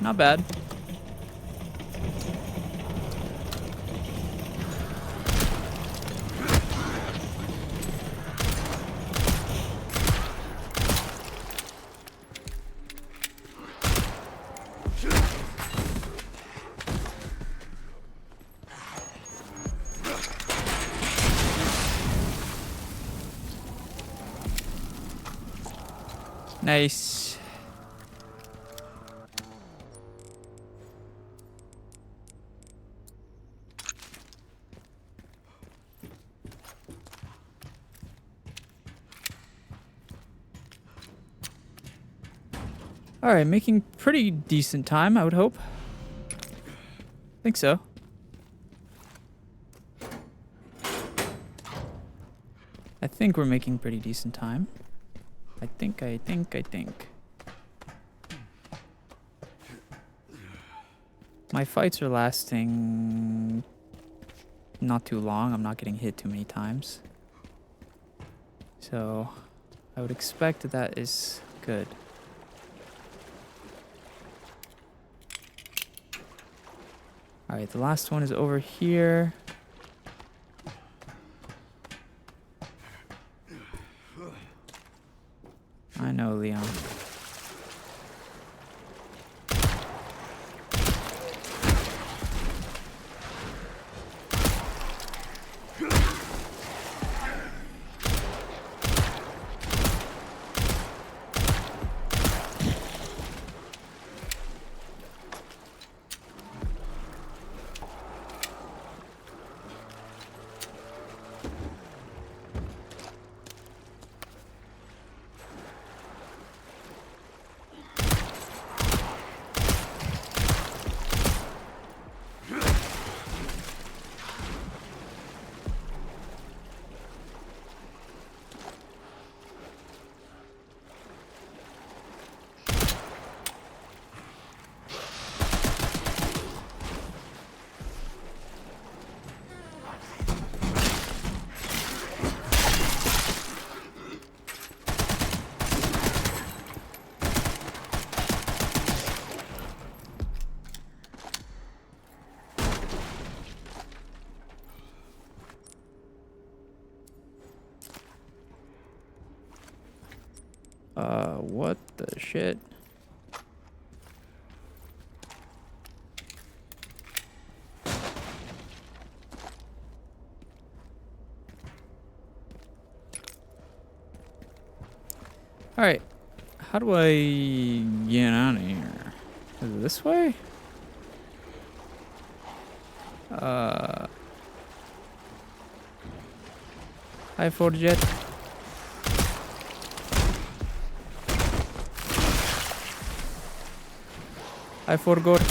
not bad. Nice. All right, making pretty decent time, I would hope. Think so. I think we're making pretty decent time. I think. My fights are lasting not too long. I'm not getting hit too many times. So I would expect that that is good. Alright, the last one is over here. I know, Leon. What the shit? Alright. How do I get out of here? Is it this way? Hi, Ford Jet. I forgot.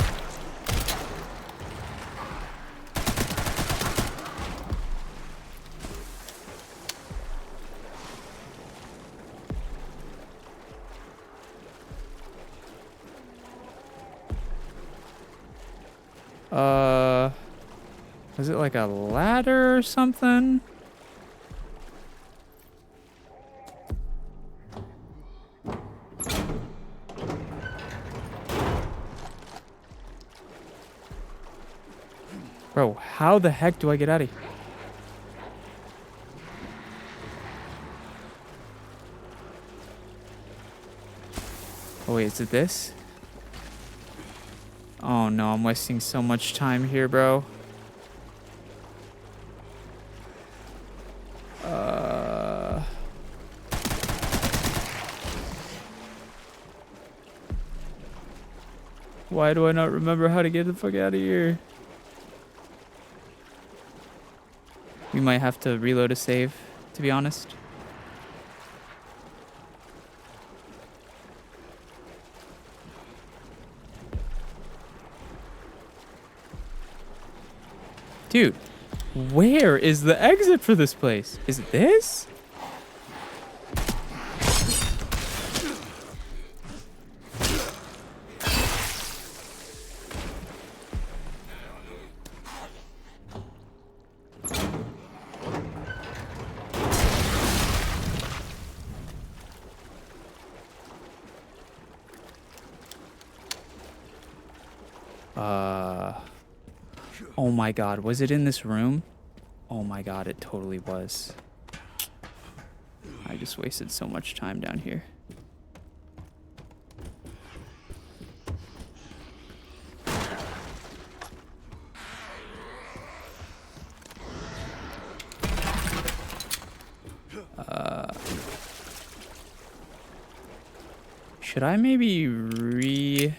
Is it like a ladder or something? Bro, how the heck do I get out of here? Oh wait, is it this? Oh no, I'm wasting so much time here, bro. Why do I not remember how to get the fuck out of here? We might have to reload a save, to be honest. Dude, where is the exit for this place? Is it this? Oh my god, was it in this room? Oh my god, it totally was. I just wasted so much time down here. Should I maybe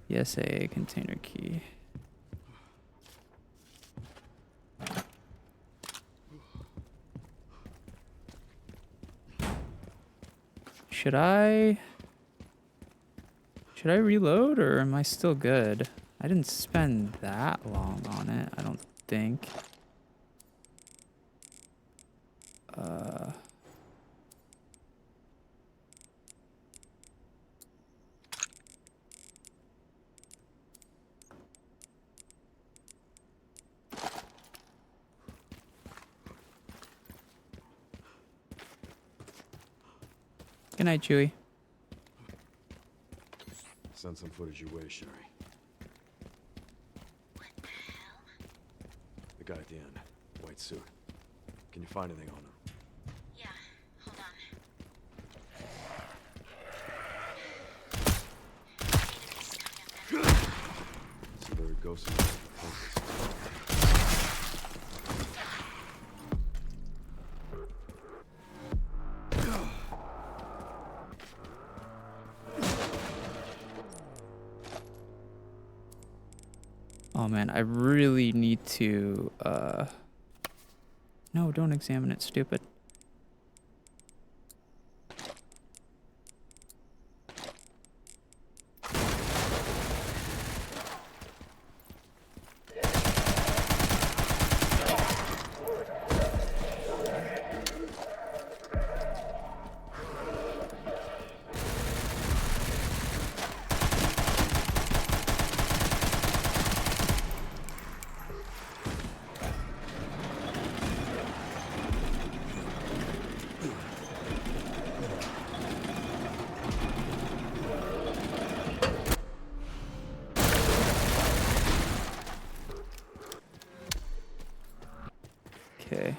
Yes, a container key. Should I reload, or am I still good? I didn't spend that long on it, I don't think. Good night, Chewie. Send some footage your way, Sherry. What the hell? The guy at the end. White suit. Can you find anything on him? Yeah, hold on. So there it goes. Oh man, I really need to, no, don't examine it, stupid. Okay.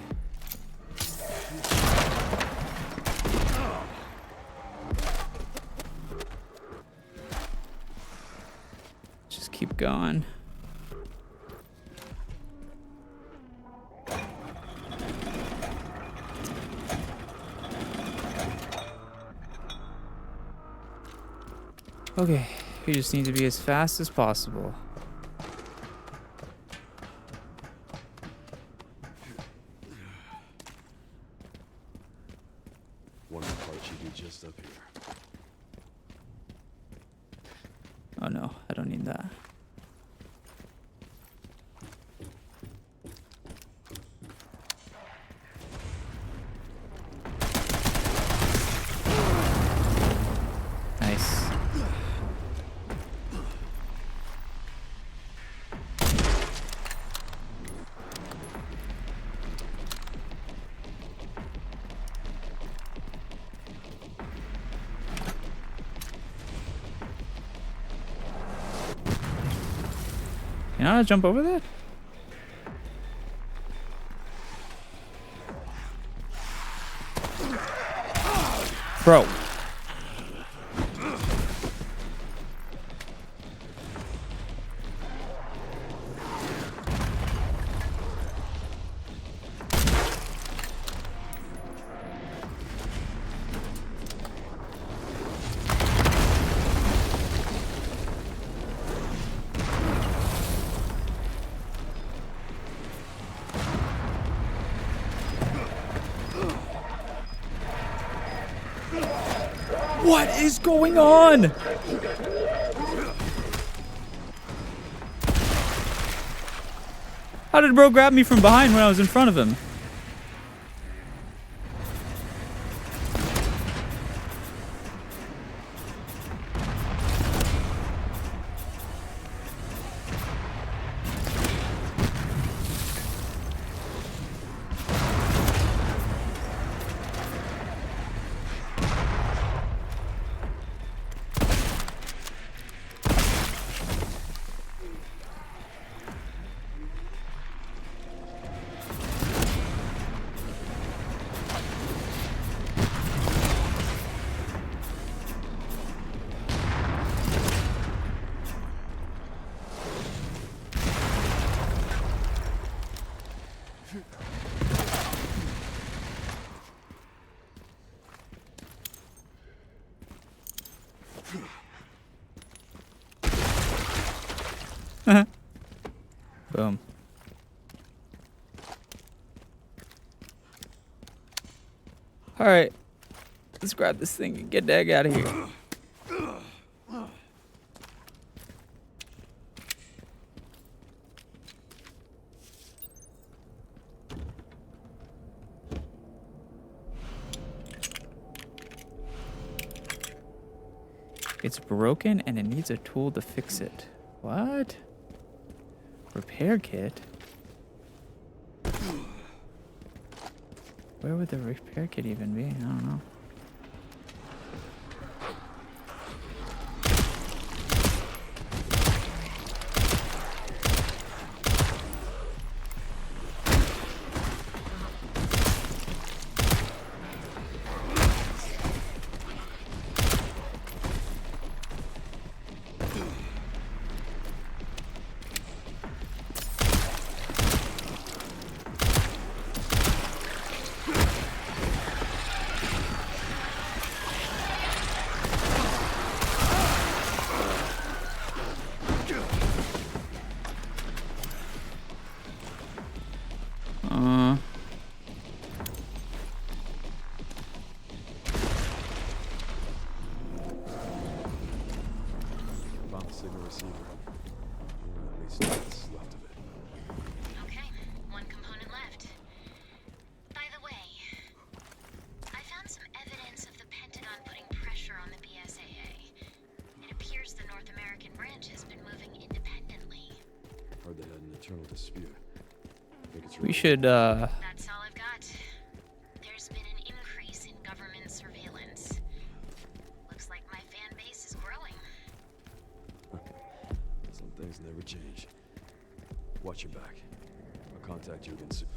Just keep going. Okay, we just need to be as fast as possible. One of the parts should be just up here. Oh no, I don't need that. Nice. You know how to jump over that? Bro. What is going on? How did bro grab me from behind when I was in front of him? Boom. Alright. Let's grab this thing and get the heck out of here. It's broken and it needs a tool to fix it. What? Repair kit? Where would the repair kit even be? I don't know. Found the signal receiver. At least what's left of it. Okay, one component left. By the way, I found some evidence of the Pentagon putting pressure on the BSAA. It appears the North American branch has been moving independently. Heard they had an internal dispute. Think it's We really should, That's all I've got. There's been an increase in government surveillance. Looks like my fan base is growing. Some things never change. Watch your back. I'll contact you again soon.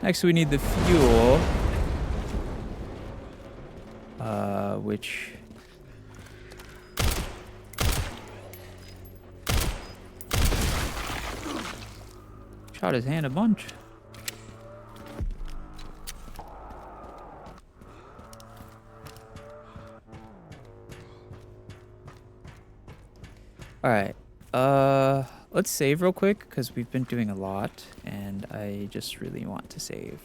next we need the fuel. Which... Shot his hand a bunch. Alright. Let's save real quick because we've been doing a lot and I just really want to save.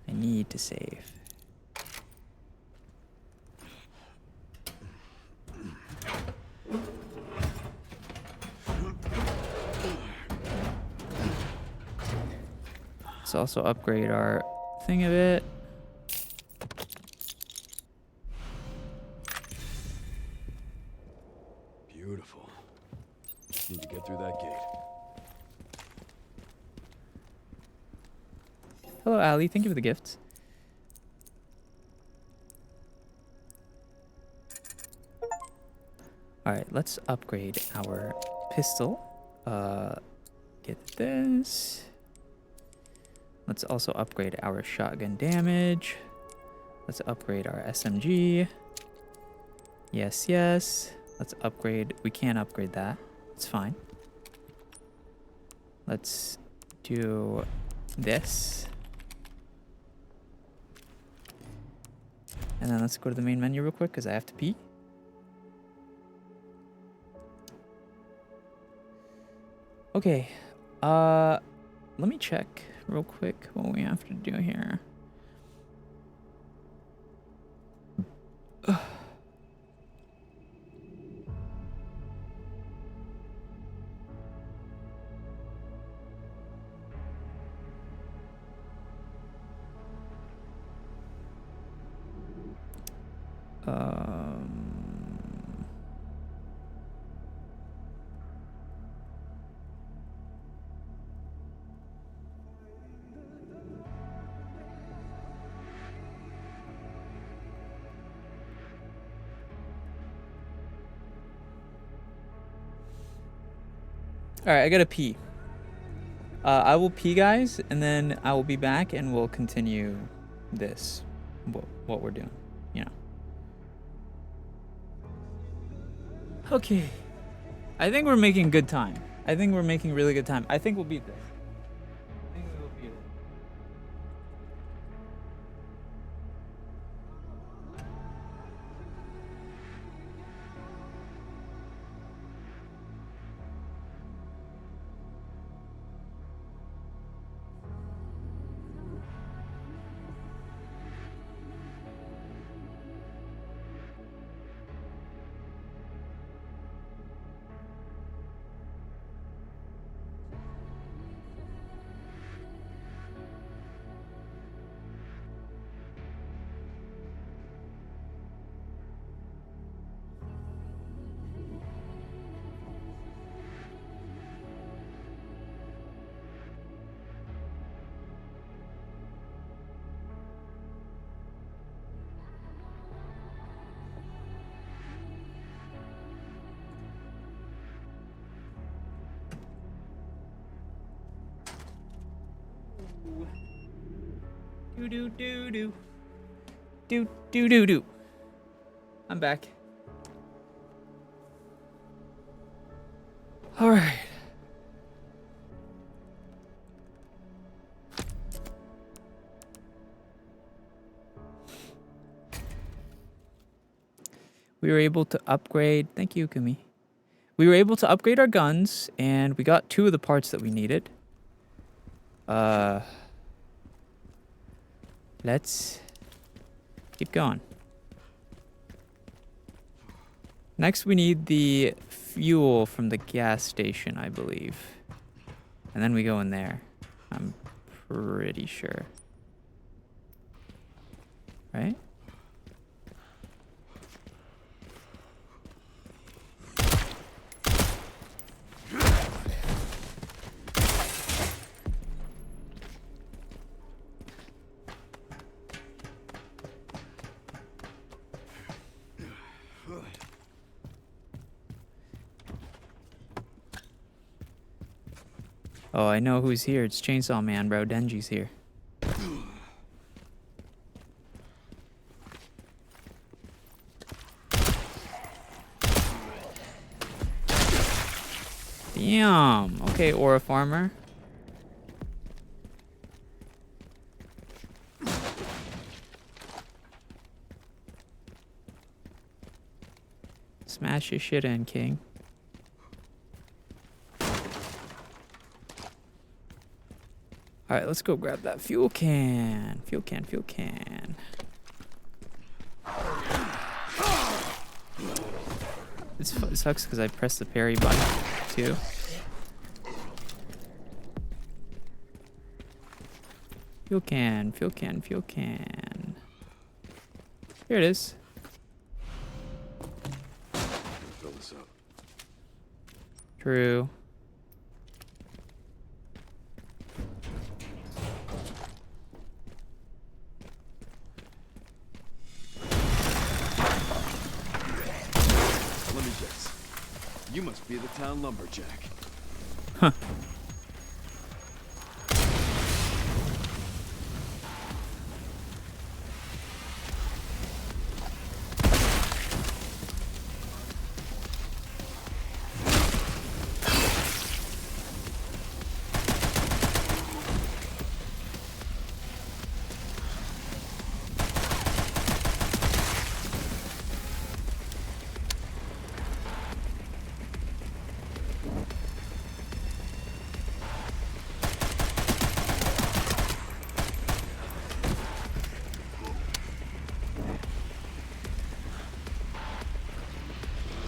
I need to save. Let's also upgrade our thing a bit. Beautiful. Just need to get through that gate. Hello, Ali. Thank you for the gifts. Alright, let's upgrade our pistol. Get this. Let's also upgrade our shotgun damage. Let's upgrade our SMG. Yes, yes. Let's upgrade. We can't upgrade that. It's fine. Let's do this. And then let's go to the main menu real quick because I have to pee. Okay. Let me check real quick what we have to do here. All right, I gotta pee. I will pee, guys, and then I will be back, and we'll continue this, what we're doing, you know. Okay, I think we're making good time. I think we're making really good time. I think we'll beat this. I think we will beat it. Do do do do. Do do do do. I'm back. All right. We were able to upgrade. Thank you, Kumi. We were able to upgrade our guns, and we got 2 of the parts that we needed. Let's keep going. Next, we need the fuel from the gas station, I believe. And then we go in there. I'm pretty sure. Right? Oh, I know who's here. It's Chainsaw Man, bro. Denji's here. Damn. Okay, Aura Farmer. Smash your shit in, King. Alright, let's go grab that fuel can. Fuel can, fuel can. It sucks because I pressed the parry button too. Fuel can, fuel can, fuel can. Here it is. Fill this up. True. Let me guess. You must be the town lumberjack. Huh.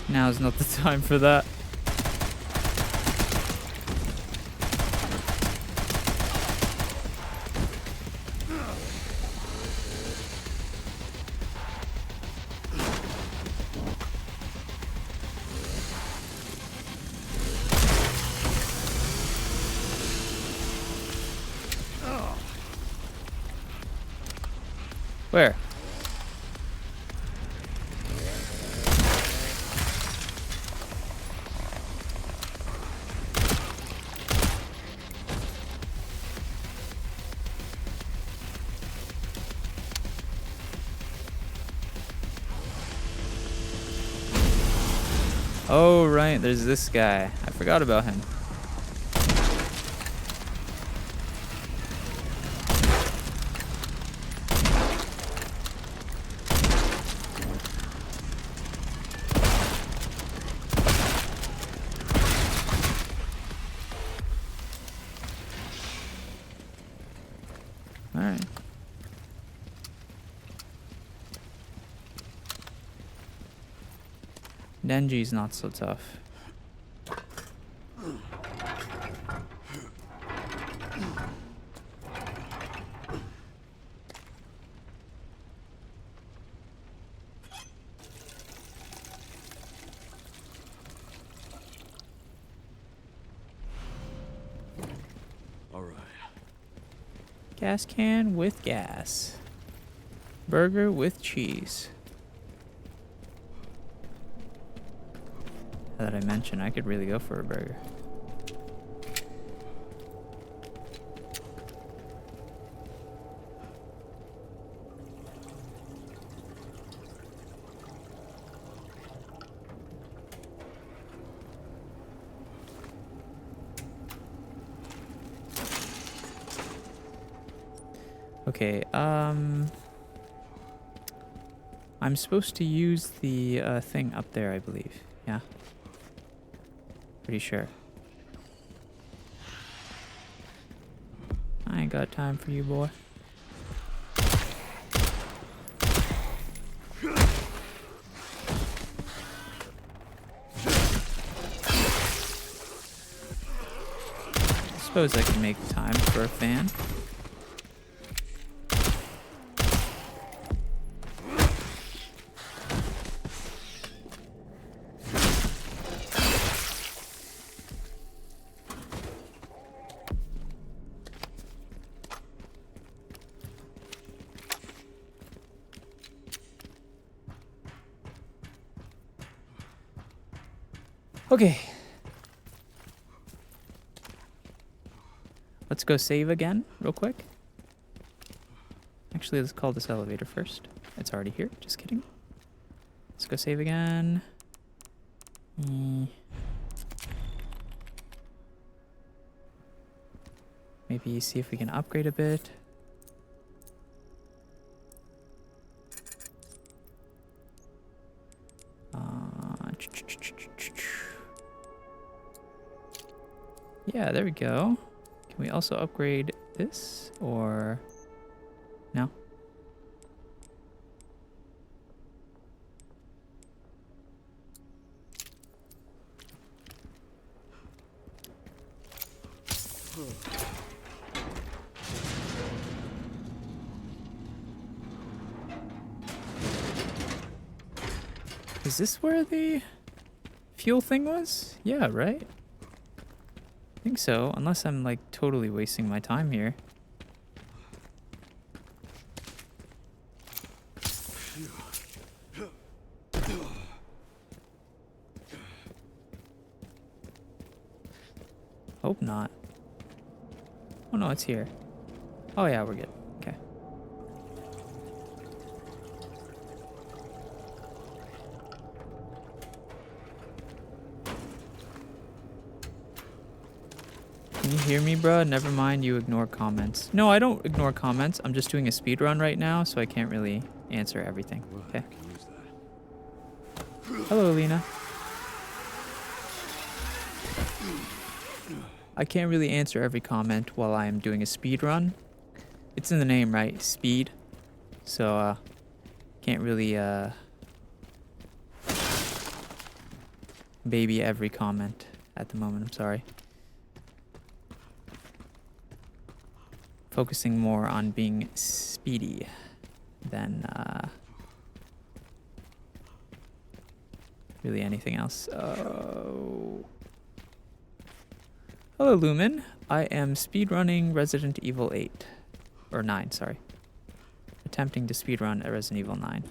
Now's not the time for that. Where? Oh, right, there's this guy. I forgot about him. All right. Denji's not so tough. All right. Gas can with gas. Burger with cheese. Now that I mentioned, I could really go for a burger. Okay, I'm supposed to use the thing up there, I believe. Yeah. Pretty sure. I ain't got time for you, boy. Suppose I could make time for a fan. Okay. Let's go save again, real quick. Actually, let's call this elevator first. It's already here. Just kidding. Let's go save again. Maybe see if we can upgrade a bit. Yeah, there we go. Can we also upgrade this or no? Is this where the fuel thing was? Yeah, right? I think so, unless I'm like totally wasting my time here. Hope not. Oh no, it's here. Oh yeah, we're good. Okay. Can you hear me, bro? Never mind, you ignore comments. No, I don't ignore comments. I'm just doing a speed run right now, so I can't really answer everything. Okay. Hello, Alina. I can't really answer every comment while I am doing a speed run. It's in the name, right? Speed. So, can't really, baby every comment at the moment. I'm sorry. Focusing more on being speedy than, really anything else. Oh. Hello, Lumen. I am speedrunning Resident Evil 8. Or 9, sorry. Attempting to speedrun a Resident Evil 9.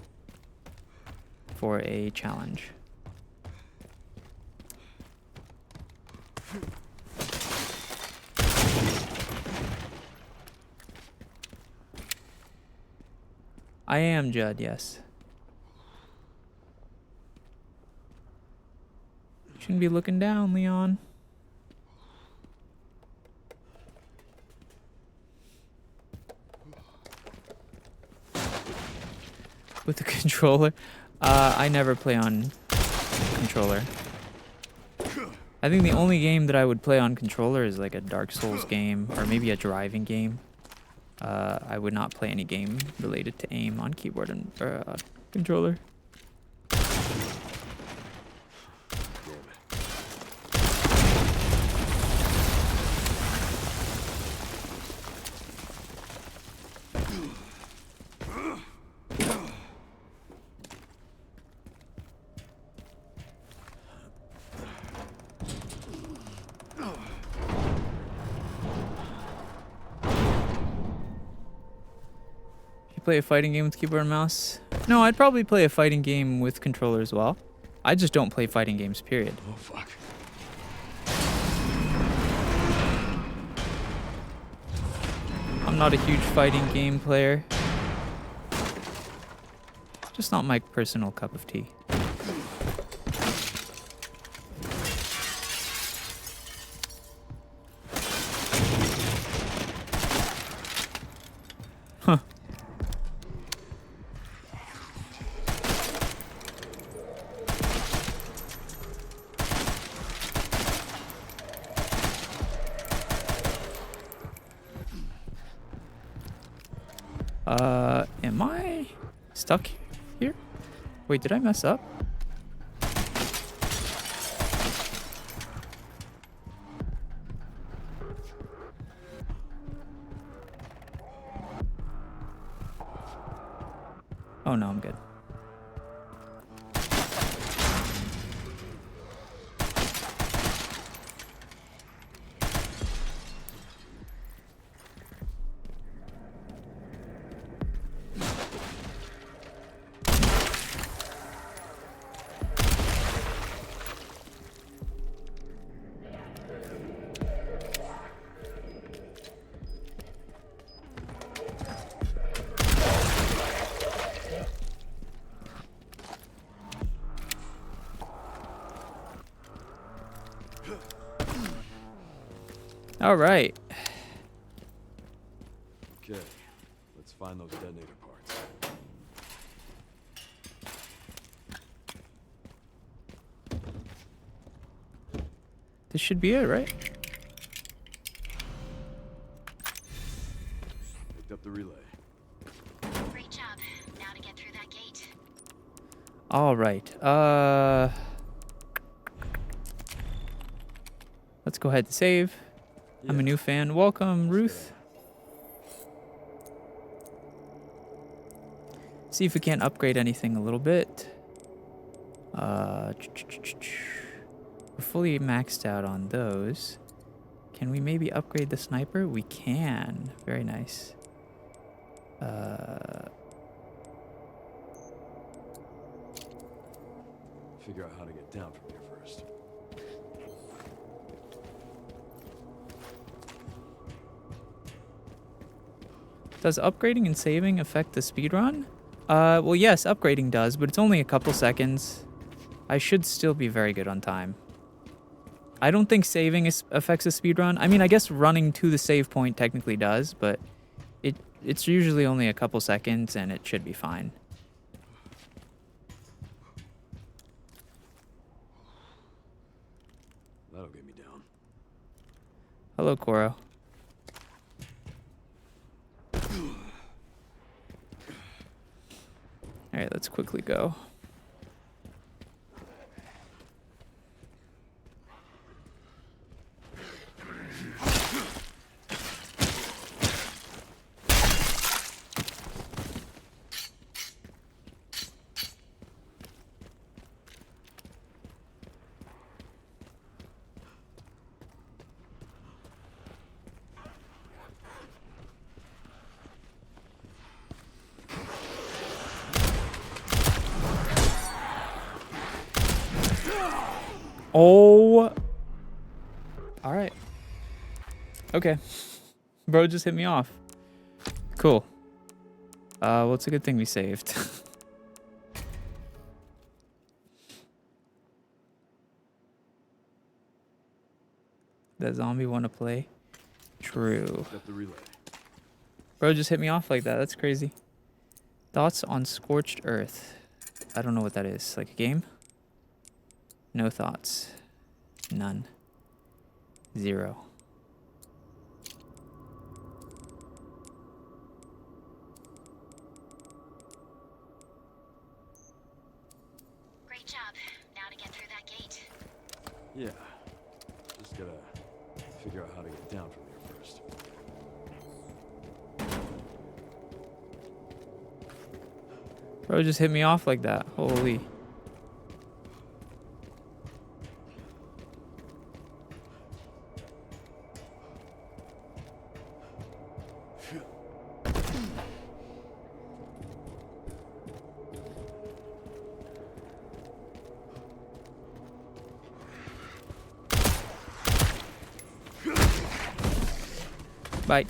For a challenge. I am Judd, yes. Shouldn't be looking down, Leon. With the controller? I never play on controller. I think the only game that I would play on controller is like a Dark Souls game or maybe a driving game. I would not play any game related to aim on keyboard and controller. Play a fighting game with keyboard and mouse? No, I'd probably play a fighting game with controller as well. I just don't play fighting games, period. Oh, fuck. I'm not a huge fighting game player. Just not my personal cup of tea. Huh. Am I stuck here? Wait, did I mess up? Oh no, I'm good. All right. Okay, let's find those detonator parts. This should be it, right? Picked up the relay. Great job. Now to get through that gate. All right. Let's go ahead and save. I'm a new fan. Welcome, Ruth. See if we can't upgrade anything a little bit. We're fully maxed out on those. Can we maybe upgrade the sniper? We can. Very nice. Figure out how to get down from here first. Does upgrading and saving affect the speedrun? Well, yes, upgrading does, but it's only a couple seconds. I should still be very good on time. I don't think saving affects the speedrun. I mean, I guess running to the save point technically does, but it's usually only a couple seconds, and it should be fine. That'll get me down. Hello, Koro. All right, let's quickly go. Oh. All right. Okay. Bro just hit me off. Cool. Well, it's a good thing we saved. That zombie want to play? True. Got the relay. Bro just hit me off like that. That's crazy. Thoughts on Scorched Earth? I don't know what that is. Like a game? No thoughts. None. 0. Great job. Now to get through that gate. Yeah. Just gotta figure out how to get down from here first. Bro just hit me off like that. Holy. Bye.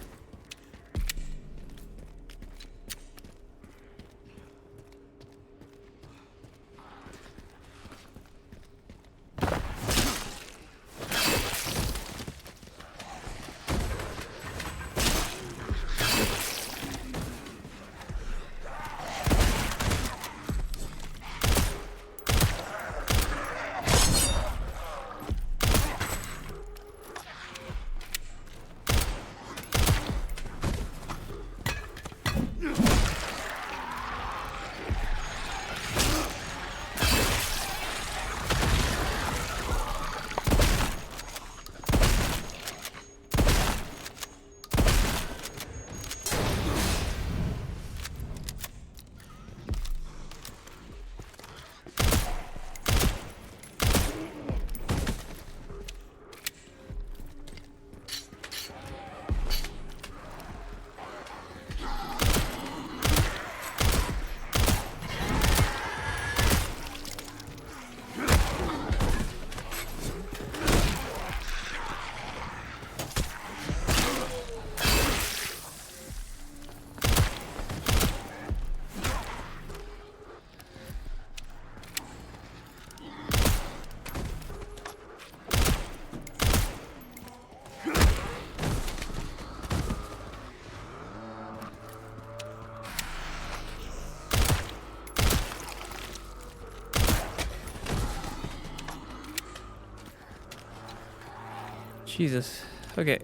Jesus. Okay.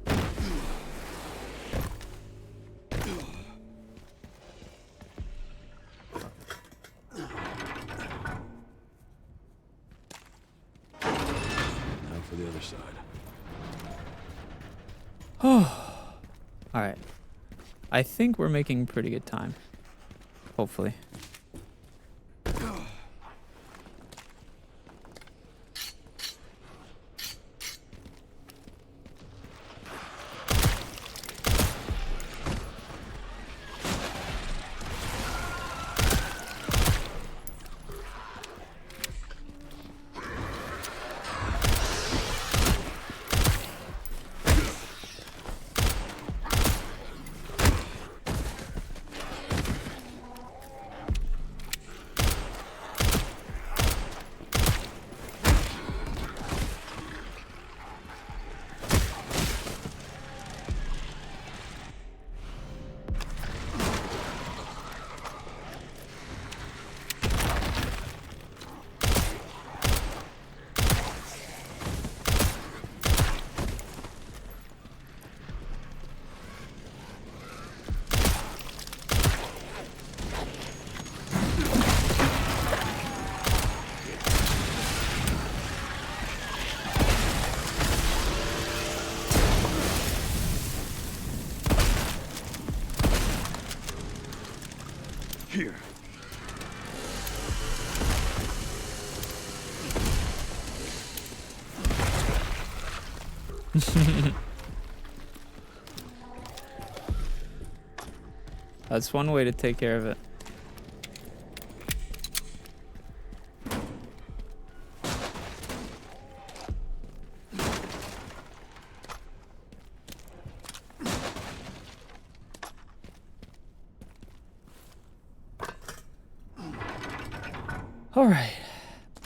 Now for the other side. Alright. I think we're making pretty good time. Hopefully. Here. That's one way to take care of it. All right.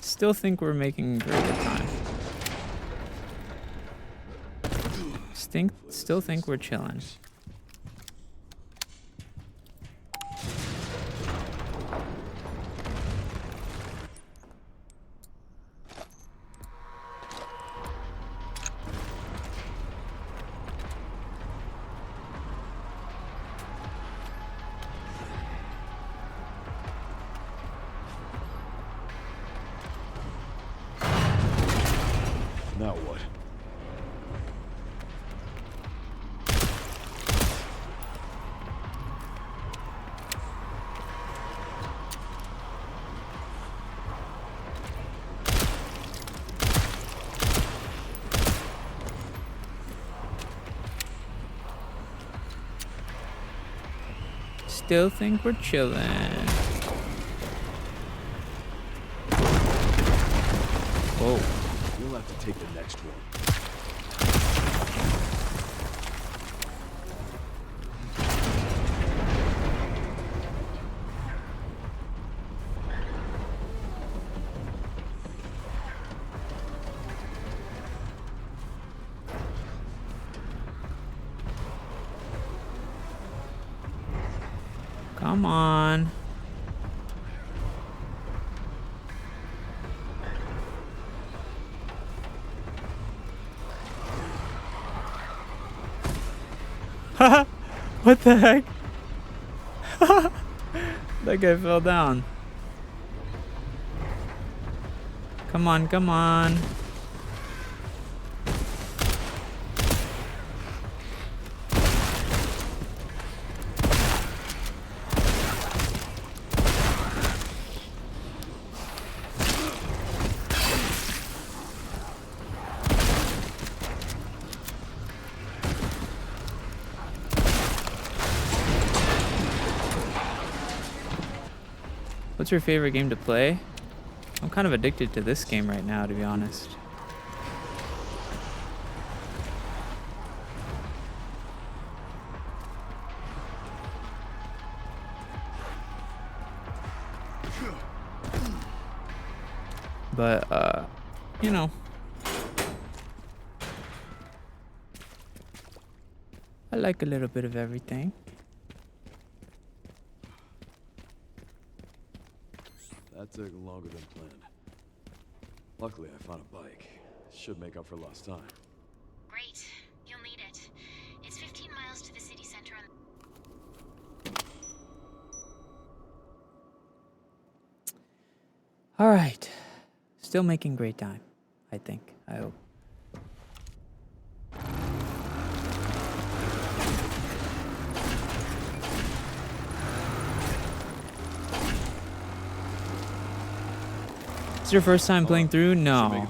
Still think we're making very good time. Still think we're chilling. Now what? Still think we're chilling. Whoa. You'll have to take the next one. Come on. Haha! What the heck? That guy fell down. Come on, come on. What's your favorite game to play? I'm kind of addicted to this game right now, to be honest. But, you know. I like a little bit of everything. That took longer than planned. Luckily, I found a bike. Should make up for lost time. Great. You'll need it. It's 15 miles to the city center on... All right. Still making great time, I think. I hope. Is your first time playing through? No.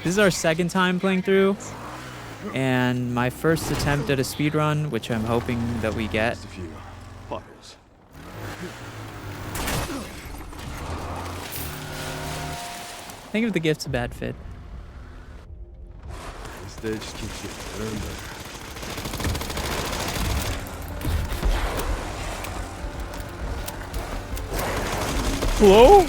This is our second time playing through. And my first attempt at a speedrun, which I'm hoping that we get. Just a few potholes. Think of the gift's a bad fit. This stage just keeps getting better and better. Hello?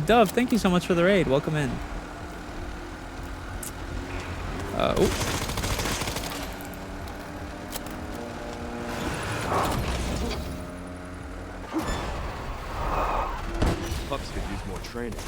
Dove, thank you so much for the raid. Welcome in. Oh. Pups could use more training.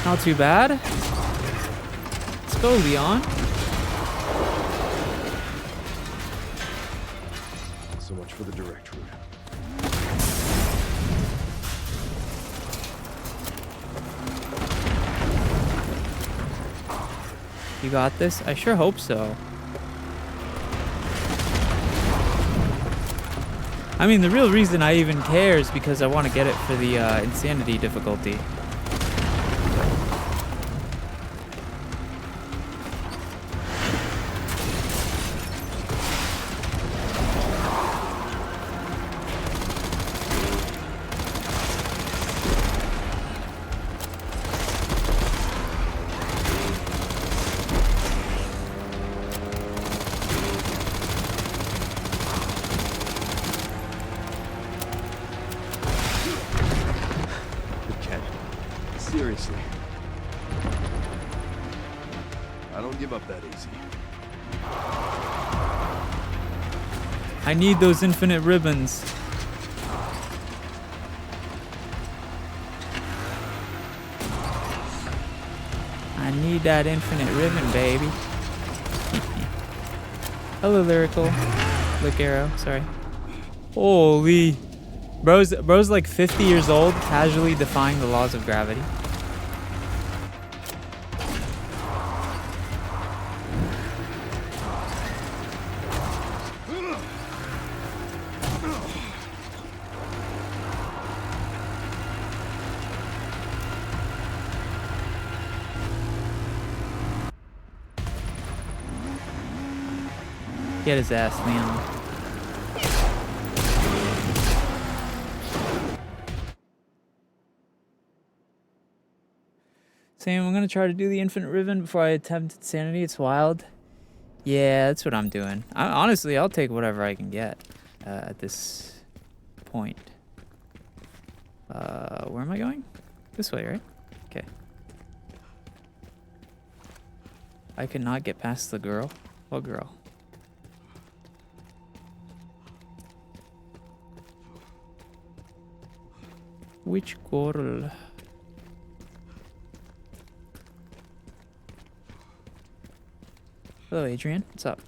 Not too bad. Let's go, Leon. So much for the direct route. You got this? I sure hope so. I mean, the real reason I even care is because I want to get it for the insanity difficulty. Seriously. I don't give up that easy. I need those infinite ribbons. I need that infinite ribbon, baby. Hello, Lyrical. Lick Arrow, sorry. Holy. Bro's like 50 years old, casually defying the laws of gravity. Get his ass, Leon. Sam, I'm gonna try to do the infinite ribbon before I attempt insanity. It's wild. Yeah, that's what I'm doing. Honestly, I'll take whatever I can get at this point. Where am I going? This way, right? Okay. I cannot get past the girl. What girl? Which girl? Hello, Adrian. What's up?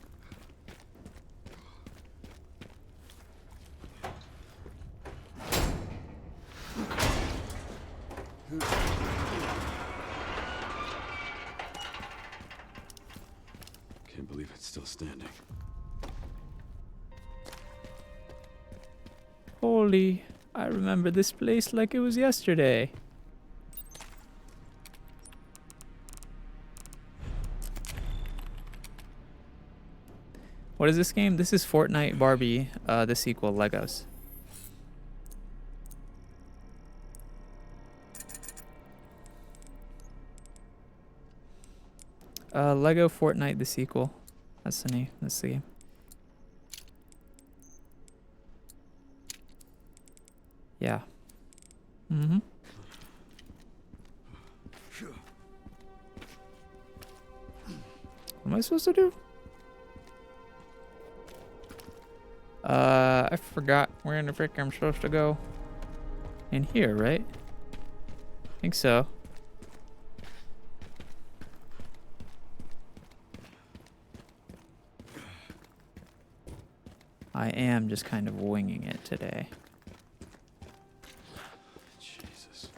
It's still standing. Holy, I remember this place like it was yesterday. What is this game? This is Fortnite Barbie, the sequel, Legos. Lego Fortnite, the sequel. That's the name. That's the game. Yeah. Mm-hmm. What am I supposed to do? I forgot where in the frick I'm supposed to go. In here, right? I think so. I am just kind of winging it today. Jesus.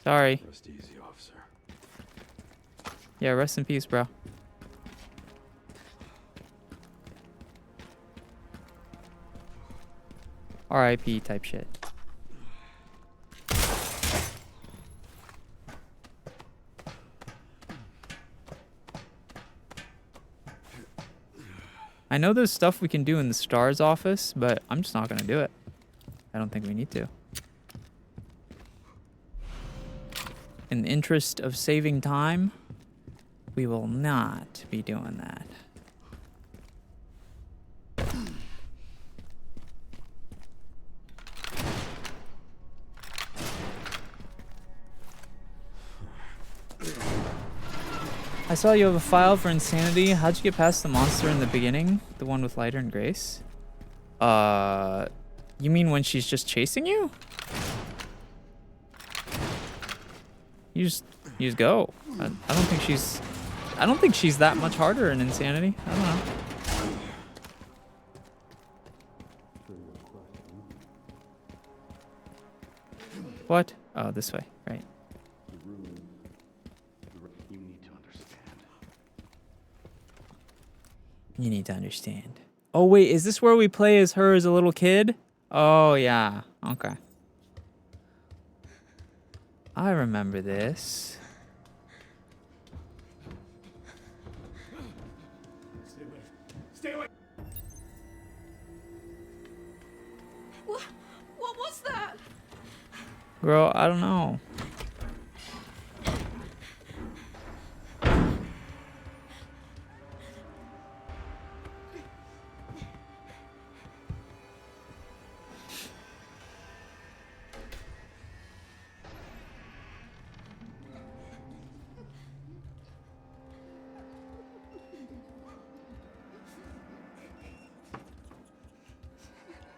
Sorry. Rest easy, officer. Yeah, rest in peace, bro. RIP type shit. I know there's stuff we can do in the STARS office, but I'm just not gonna do it. I don't think we need to. In the interest of saving time, we will not be doing that. I saw you have a file for insanity. How'd you get past the monster in the beginning? The one with lighter and grace? You mean when she's just chasing you? You just go. I don't think she's that much harder in insanity. I don't know. What? Oh, this way, right. You need to understand. Oh, wait, is this where we play as her as a little kid? Oh, yeah. Okay. I remember this. Stay away. Stay away. What was that? Girl, I don't know.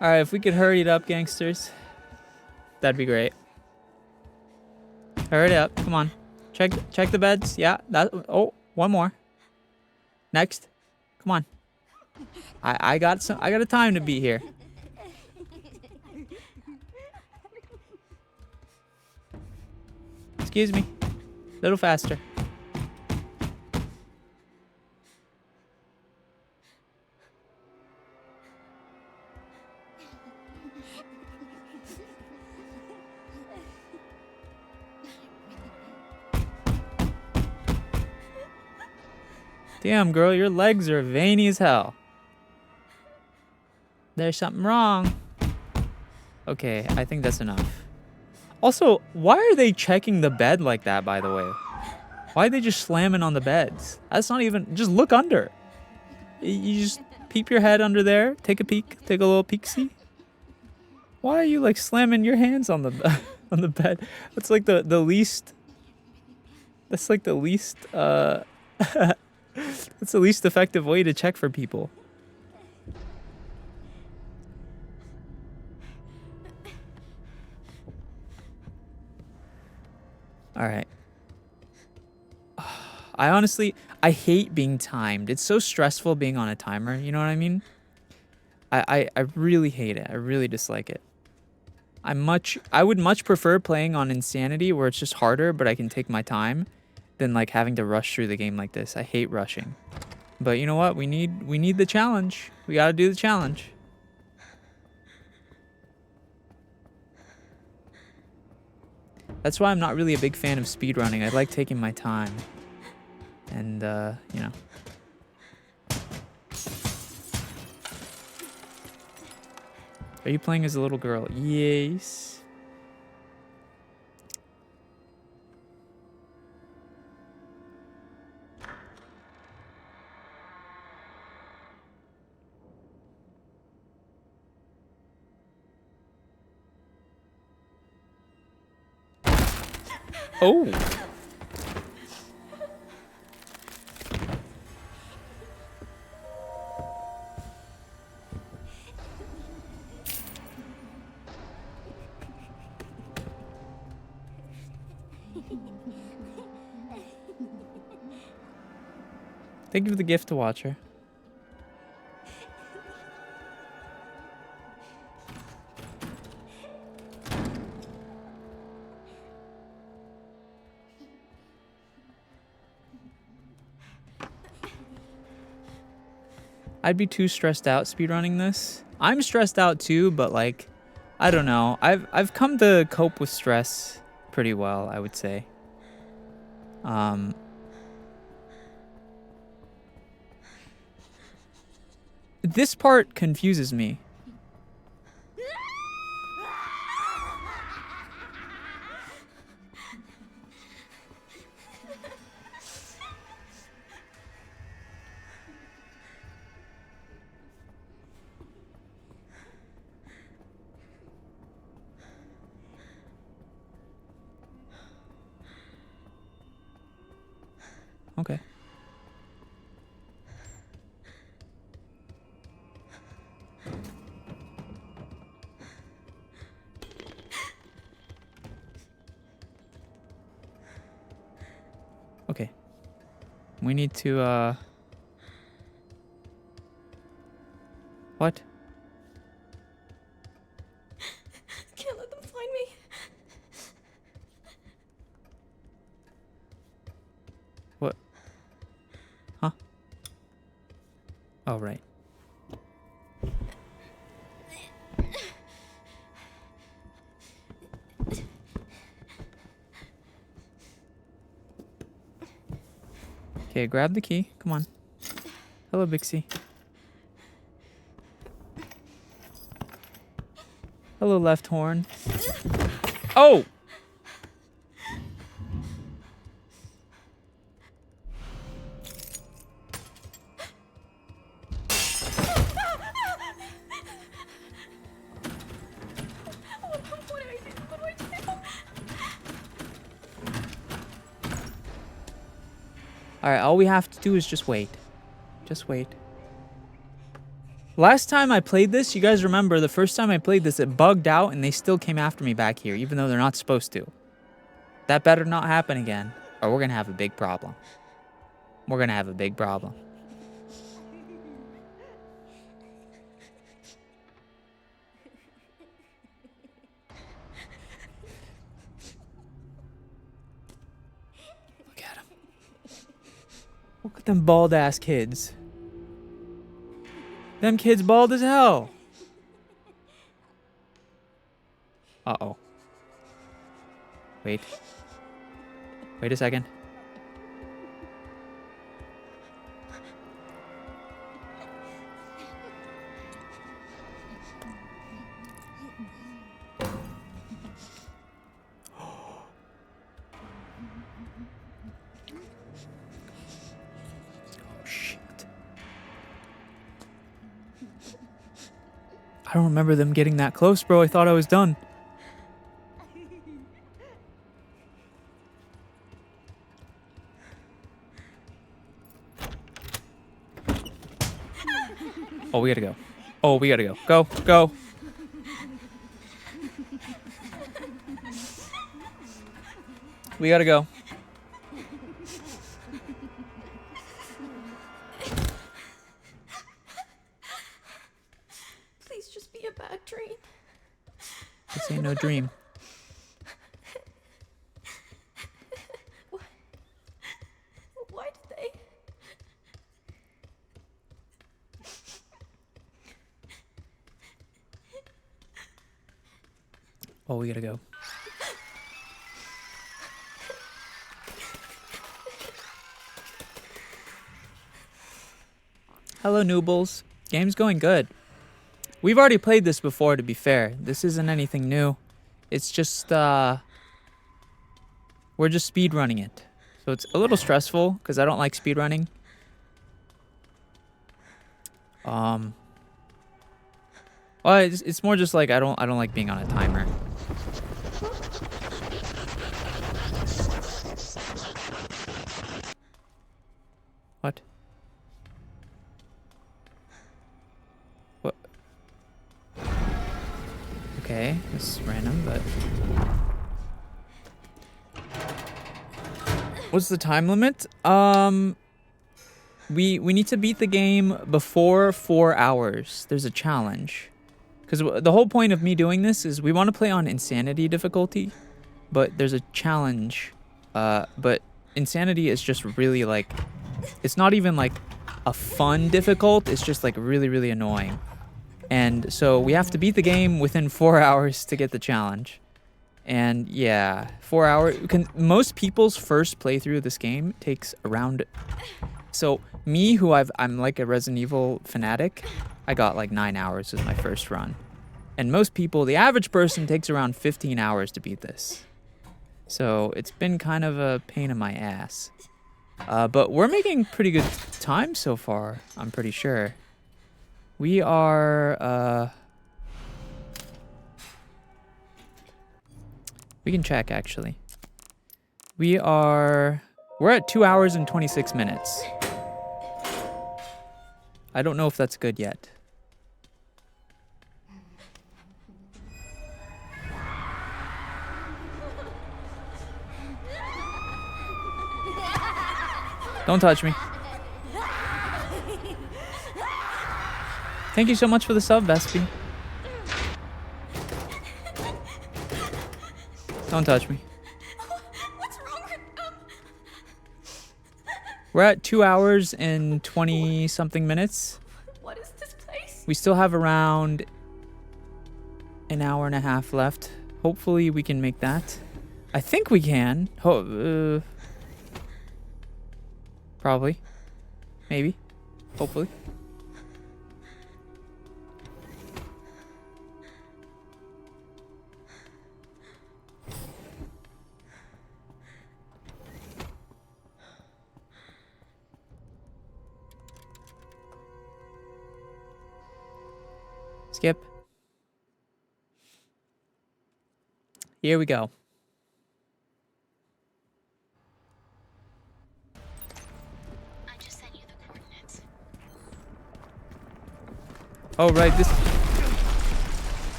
All right, if we could hurry it up, gangsters, that'd be great. Hurry it up. Come on. Check the beds. Yeah. That. Oh, one more. Next. Come on. I got a time to be here. Excuse me. A little faster. Damn, girl, your legs are veiny as hell. There's something wrong. Okay, I think that's enough. Also, why are they checking the bed like that, by the way? Why are they just slamming on the beds? That's not even... Just look under. You just peep your head under there. Take a peek. Take a little peek-see. Why are you, like, slamming your hands on the on the bed? That's like the least... That's like the least... That's the least effective way to check for people. All right. I hate being timed. It's so stressful being on a timer. You know what I mean? I really hate it. I really dislike it. I would much prefer playing on Insanity where it's just harder, but I can take my time. than like having to rush through the game like this. I hate rushing. But you know what? We need the challenge. We gotta do the challenge. That's why I'm not really a big fan of speedrunning. I like taking my time. And you know. Are you playing as a little girl? Yes. Oh. Thank you for the gift to Watcher. I'd be too stressed out speedrunning this. I'm stressed out too, but like, I don't know. I've come to cope with stress pretty well, I would say. This part confuses me. Okay. Okay. We need to, What? Can't let them find me. What? Huh? Oh, right. Okay, grab the key. Come on. Hello, Bixie. Hello, left horn. Oh! What do I do? What do I do? Alright, all we have to do is just wait. Just wait. Last time I played this, you guys remember, the first time I played this, it bugged out and they still came after me back here, even though they're not supposed to. That better not happen again, or we're gonna have a big problem. We're gonna have a big problem. Look at him. Look at them bald-ass kids. Them kids bald as hell. Uh-oh. Wait. Wait a second. I don't remember them getting that close, bro. I thought I was done. Oh, we gotta go. Oh, we gotta go. Go, go. We gotta go. Please just be a bad dream. This ain't no dream. Oh, we gotta go. Hello, Noobles. Game's going good. We've already played this before, to be fair. This isn't anything new. It's just, we're just speedrunning it. So it's a little stressful, because I don't like speedrunning. Well, it's more just like I don't like being on a timer. What? What? Okay, this is random, but what's the time limit? We need to beat the game before 4 hours. There's a challenge. Because the whole point of me doing this is we want to play on insanity difficulty, but there's a challenge. But insanity is just really like, it's not even like a fun difficult. It's just like really, really annoying. And so we have to beat the game within 4 hours to get the challenge. And yeah, 4 hours. Most people's first playthrough of this game takes around. So me, who I'm like a Resident Evil fanatic, I got like 9 hours as my first run. And most people, the average person takes around 15 hours to beat this. So it's been kind of a pain in my ass. But we're making pretty good time so far, I'm pretty sure. We are, we can check actually. We're at 2 hours and 26 minutes. I don't know if that's good yet. Don't touch me. Thank you so much for the sub, Vespi. Don't touch me. What's wrong with them? We're at 2 hours and 20 something minutes. What is this place? We still have around an hour and a half left. Hopefully we can make that. I think we can. Probably. Maybe. Hopefully. Skip. Here we go. I just sent you the coordinates. Oh, right, this...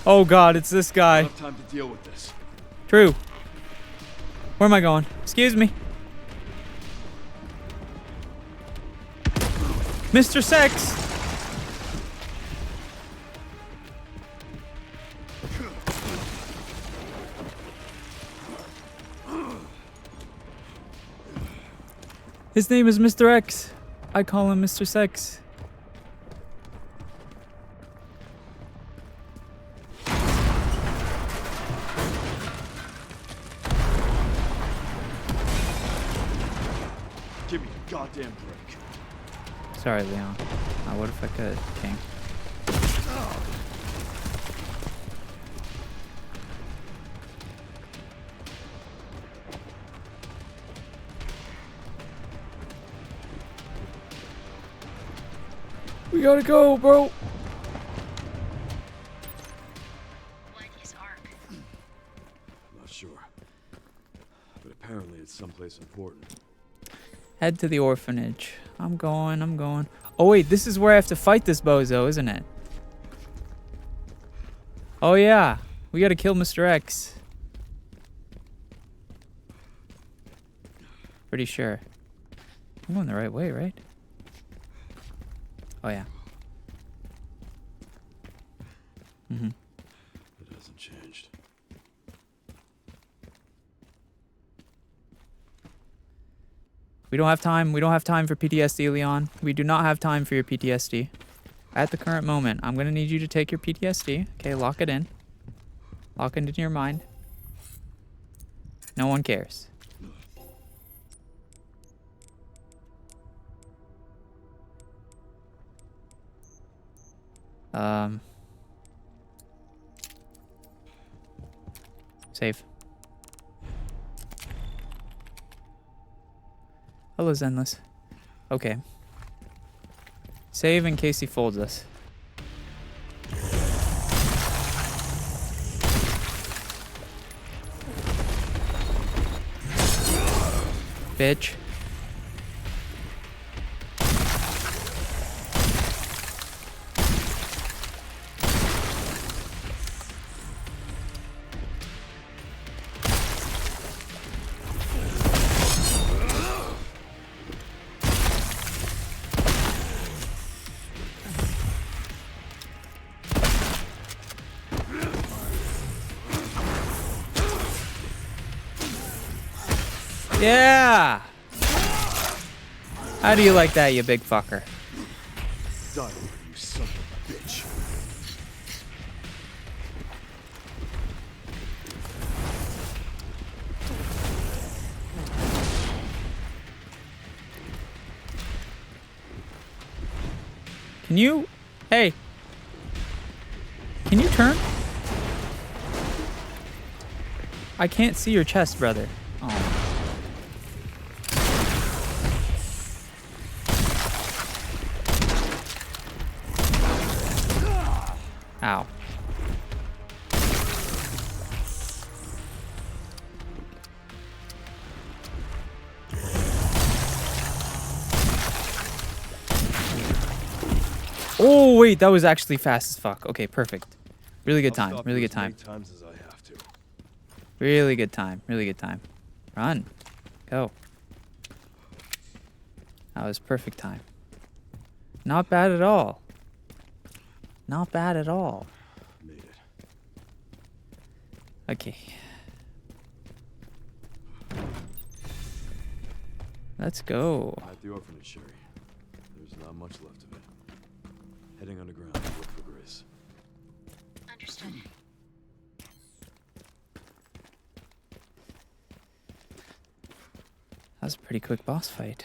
Oh god, it's this guy. Enough time to deal with this. True. Where am I going? Excuse me. Mr. Sex! His name is Mr. X. I call him Mr. Sex. Give me a goddamn break. Sorry, Leon. What if I could, King? We gotta go, bro. What is ARC? Not sure. But apparently it's someplace important. Head to the orphanage. I'm going. Oh wait, this is where I have to fight this bozo, isn't it? Oh yeah, we gotta kill Mr. X. Pretty sure. I'm going the right way, right? Oh yeah. Mm-hmm. It hasn't changed. We don't have time. We don't have time for PTSD, Leon. We do not have time for your PTSD. At the current moment, I'm going to need you to take your PTSD. Okay, lock it in. Lock it into your mind. No one cares. Save. Hello, Zenless. Okay. Save in case he folds us. Bitch. Yeah! How do you like that, you big fucker? Die already, you son of a bitch. Can you... Hey. Can you turn? I can't see your chest, brother. Oh. Ow. Oh, wait, that was actually fast as fuck. Okay, perfect. Really good time. Really good time. Times as I have to. Really good time. Really good time. Run. Go. That was perfect time. Not bad at all. Not bad at all. Made it. Okay. Let's go. At the orphanage, Sherry. There's not much left of it. Heading underground to look for Grace. Understood. That was a pretty quick boss fight.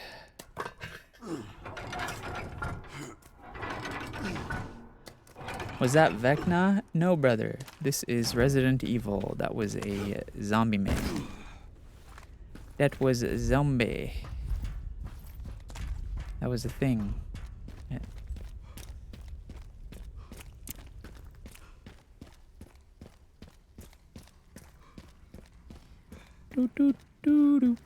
Was that Vecna? No, brother. This is Resident Evil. That was a zombie man. That was a zombie. That was a thing. Yeah. Doo doo doo doo.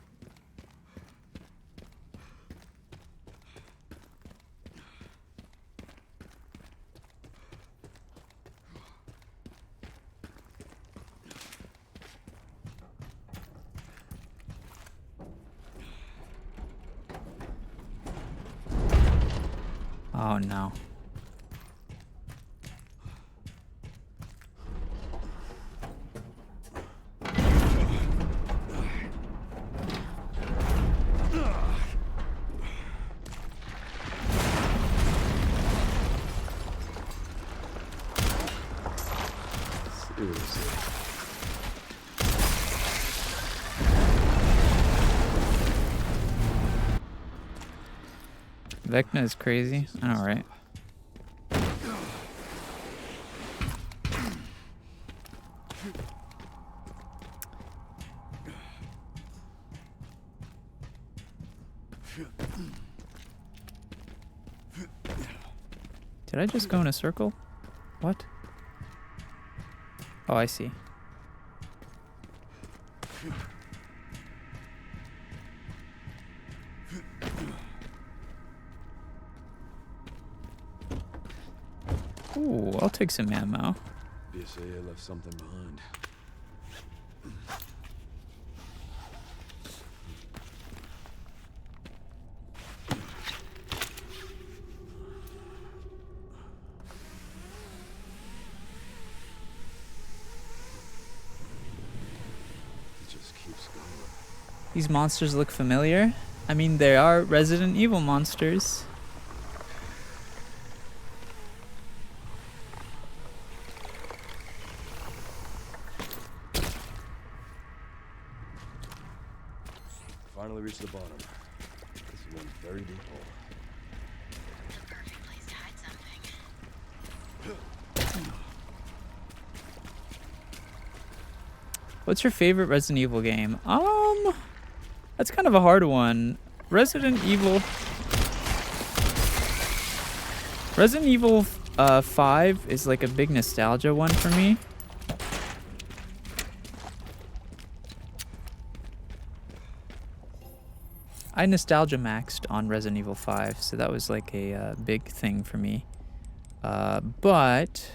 Oh no. Seriously. Vecna is crazy. I know, right? Did I just go in a circle? What? Oh, I see. Ooh, I'll take some ammo. DMCA left something behind. It just keeps going. These monsters look familiar. I mean, they are Resident Evil monsters. Finally reached the bottom. This is one very deep hole. The perfect place to hide something. What's your favorite Resident Evil game? That's kind of a hard one. Resident Evil 5 is like a big nostalgia one for me. I nostalgia maxed on Resident Evil 5, so that was like a big thing for me. But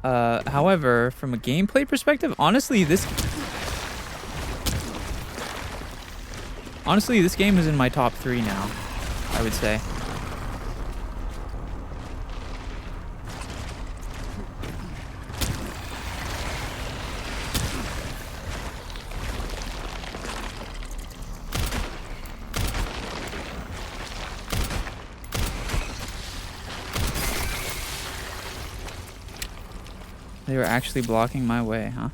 however, from a gameplay perspective, honestly, this game is in my top 3 now, I would say. They were actually blocking my way, huh?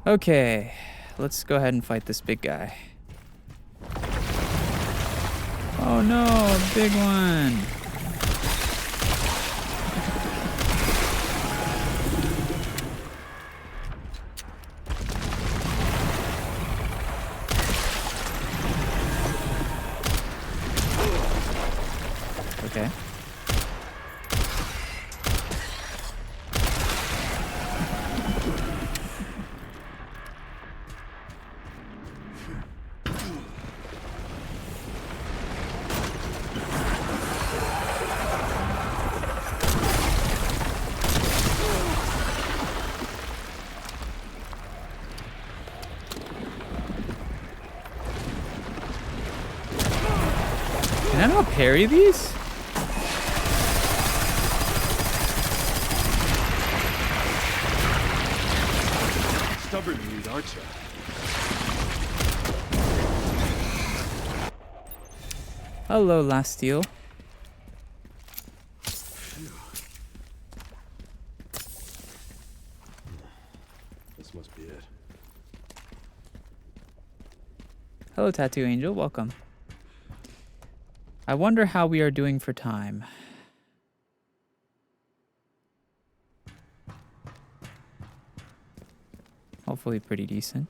Okay, let's go ahead and fight this big guy. Oh no, a big one. Okay. Can I not parry these? Stubborn meat, aren't you? Hello, Last Steel. This must be it. Hello, Tattoo Angel. Welcome. I wonder how we are doing for time. Hopefully pretty decent.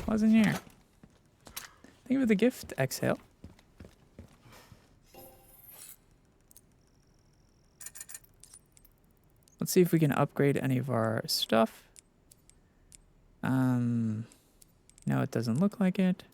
Wasn't here. Think of the gift. Exhale. Let's see if we can upgrade any of our stuff. No, it doesn't look like it.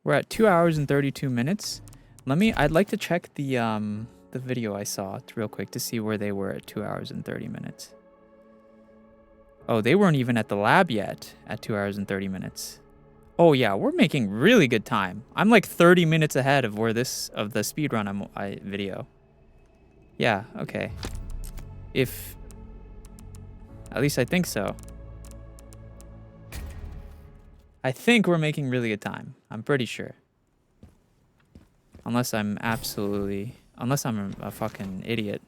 We're at 2 hours and 32 minutes. I'd like to check the video I saw real quick to see where they were at 2 hours and 30 minutes. Oh, they weren't even at the lab yet at 2 hours and 30 minutes. Oh yeah, we're making really good time. I'm like 30 minutes ahead of where the speedrun video. Yeah, okay. At least I think so. I think we're making really good time. I'm pretty sure. Unless I'm a fucking idiot.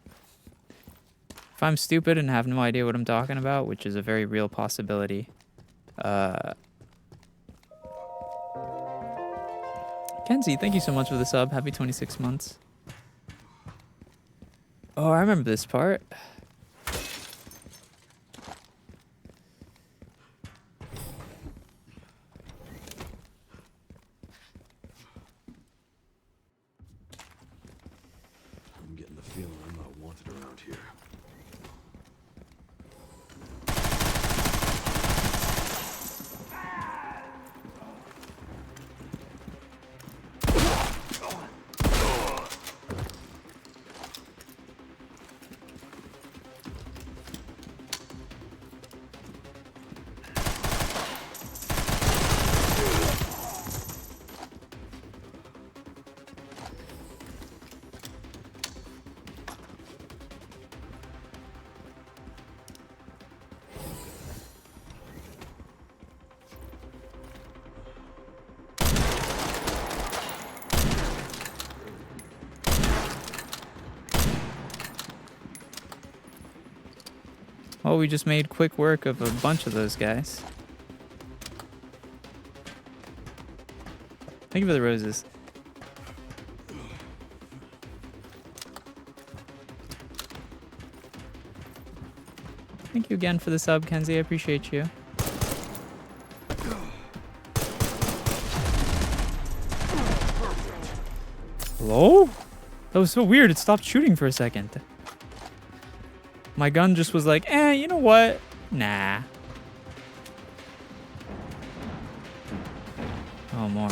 If I'm stupid and have no idea what I'm talking about, which is a very real possibility. Kenzie, thank you so much for the sub. Happy 26 months. Oh, I remember this part. I'm getting the feeling I'm not wanted around here. Well, we just made quick work of a bunch of those guys. Thank you for the roses. Thank you again for the sub, Kenzie. I appreciate you. Hello? That was so weird. It stopped shooting for a second. My gun just was like, you know what? Nah. Oh, more.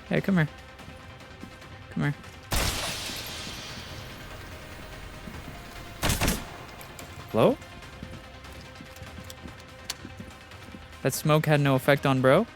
Hey, come here. Come here. Hello? That smoke had no effect on bro?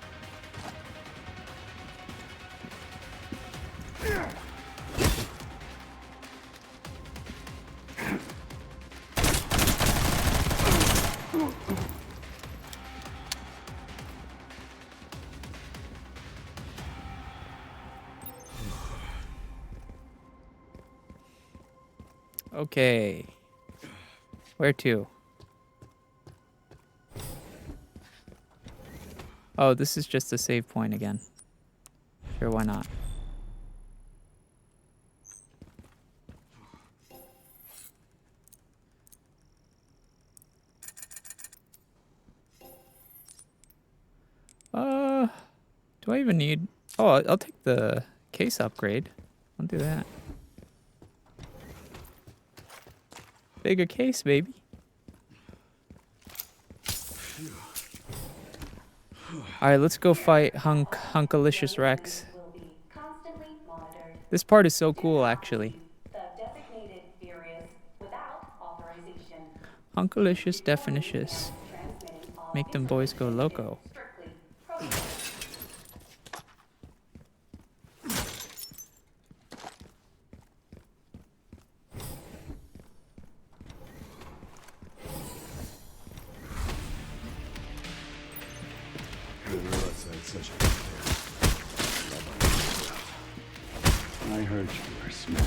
Okay. Where to? Oh, this is just a save point again. Sure, why not? Do I even need... Oh, I'll take the case upgrade. I'll do that. Bigger case, baby. Alright, let's go fight Hunkalicious Rex. Will be constantly monitored. This part is so cool, actually. The designated Furious without authorization. Hunkalicious Definitious. Transmitting all Make them boys go information loco. is strictly prohibited. I didn't realize I had such a good I heard you were smart.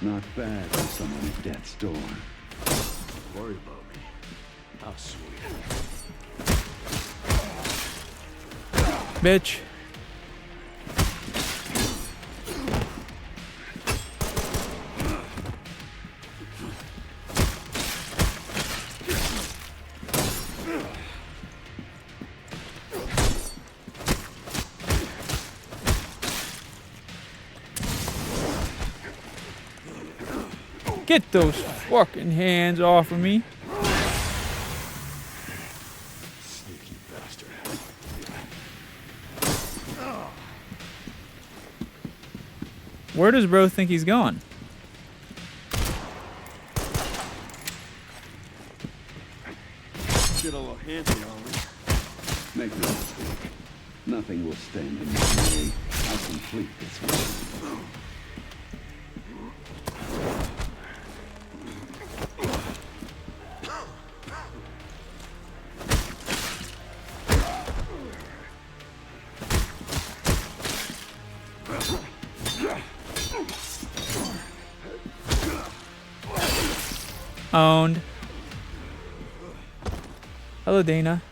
Not bad for someone at death's door. Worry about me. How sweet. Bitch. Get those fucking hands off of me. Sneaky bastard. Where does bro think he's going? Get a little handsy on me. Make no mistake. Nothing will stand in my way. I'll complete this one. Owned. Hello, Dana.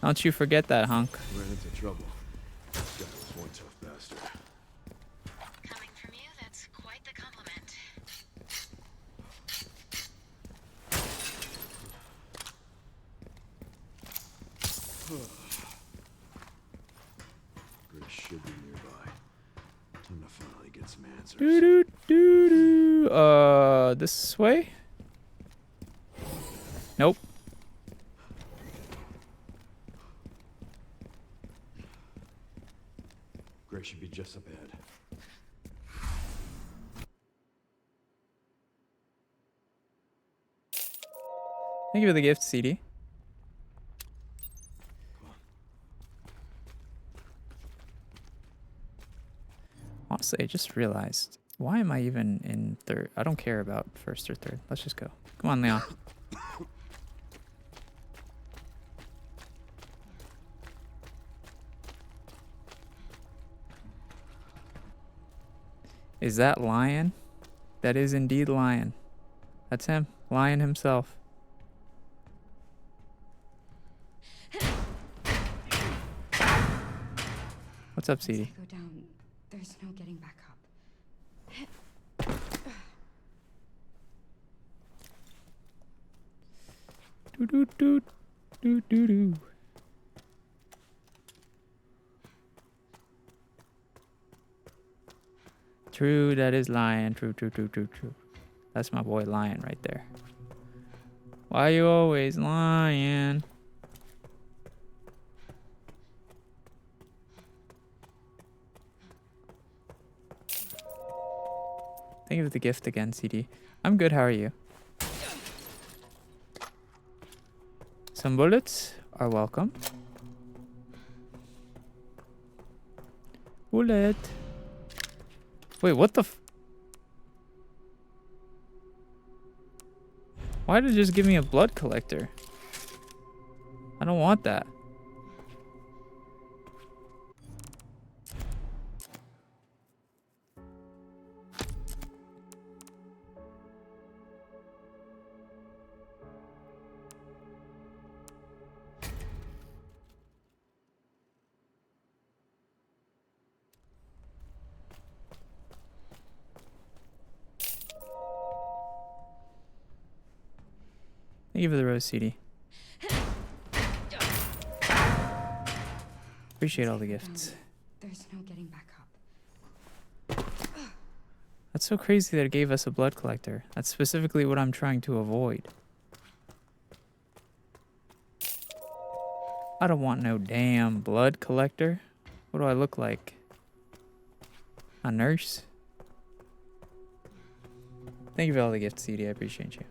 Don't you forget that, hunk. Ran into trouble. This guy was one tough bastard. Coming from you, that's quite the compliment. Grace should be nearby. Time to finally get some answers. Doo doo doo doo. This way? Nope. Grace should be just up ahead. Thank you for the gift, CD. Honestly, I just realized, why am I even in third? I don't care about first or third. Let's just go. Come on, Leon. Is that Lion? That is indeed Lion. That's him. Lion himself. What's up, Once CD? I go down, there's no getting back up. Do do do do do do. True, that is Lion. True, true, true, true, true. That's my boy Lion right there. Why you always lying? Thank you for the gift again, CD. I'm good, how are you? Some bullets are welcome. Bullet. Wait, what the f— Why did it just give me a blood collector? I don't want that. Thank you for the rose, CD. Appreciate all the gifts. There's no getting back up. That's so crazy that it gave us a blood collector. That's specifically what I'm trying to avoid. I don't want no damn blood collector. What do I look like? A nurse? Thank you for all the gifts, CD. I appreciate you.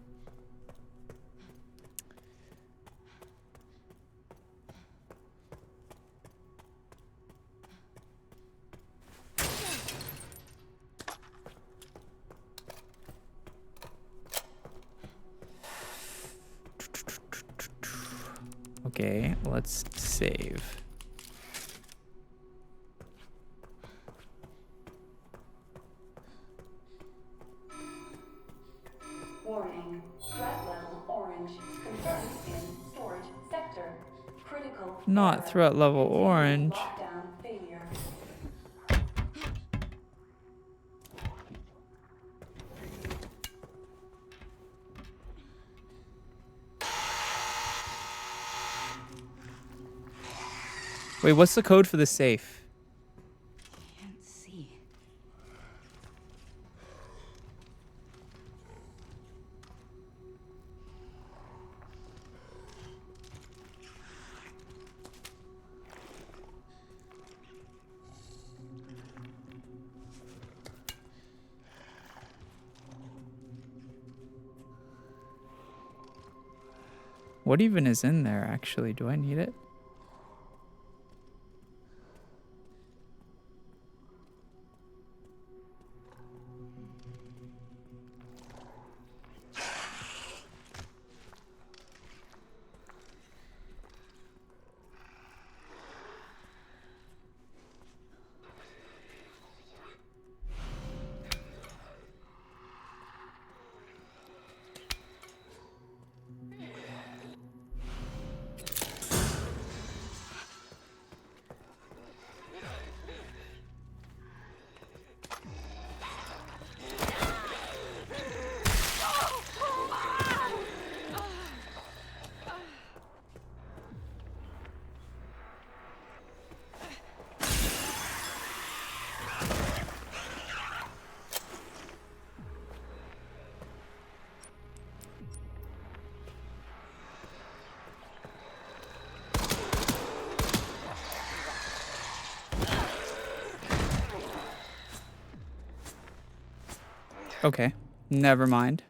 Okay, let's save. Warning. Threat level orange. Confirmed in storage sector. Critical. Not error. threat level orange. Lockdown failure. Wait, what's the code for the safe? Can't see. What even is in there, actually? Do I need it? Okay, never mind.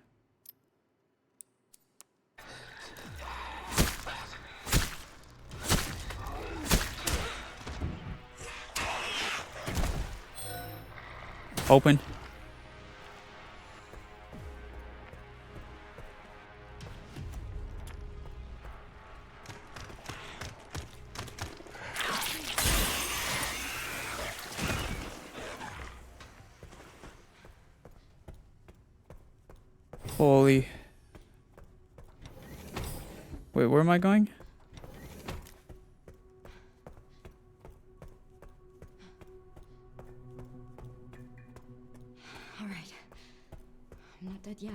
Open. Holy. Wait, where am I going? All right. I'm not dead yet.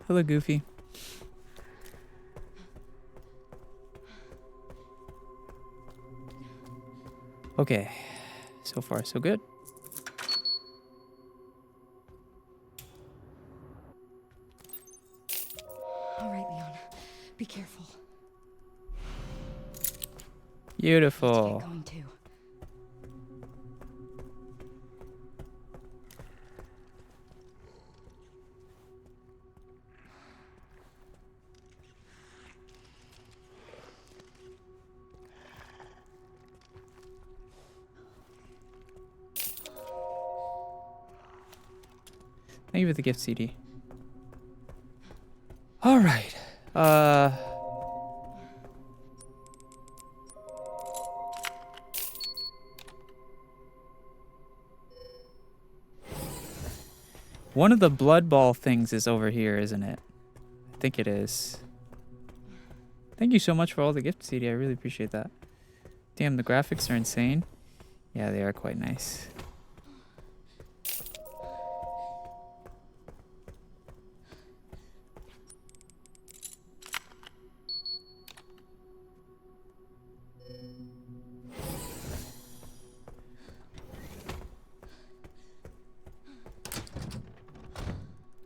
Hello, Goofy. Okay. So far, so good. All right, Leon. Be careful. Beautiful. Get going too. Thank you for the gift CD. All right. One of the blood ball things is over here, isn't it? I think it is. Thank you so much for all the gift CD. I really appreciate that. Damn, the graphics are insane. Yeah, they are quite nice.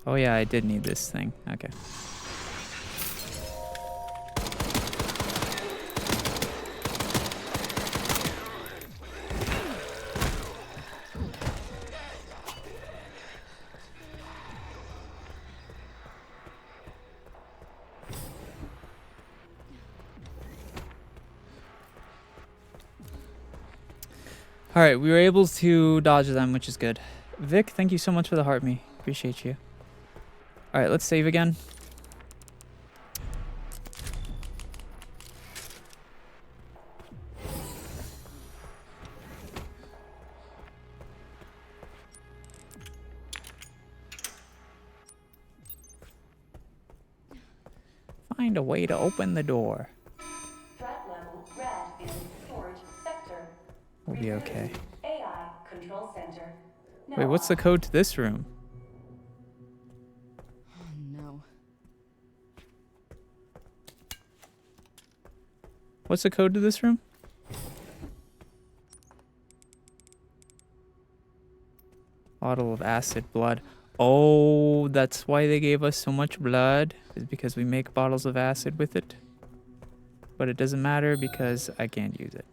Oh yeah, I did need this thing. Okay. All right, we were able to dodge them, which is good. Vic, thank you so much for the heart me. Appreciate you. All right, let's save again. Find a way to open the door. Threat level red in storage sector. We'll be okay. AI control center. Wait, what's the code to this room? Oh no. What's the code to this room? Bottle of acid blood. Oh, that's why they gave us so much blood. Is because we make bottles of acid with it. But it doesn't matter because I can't use it.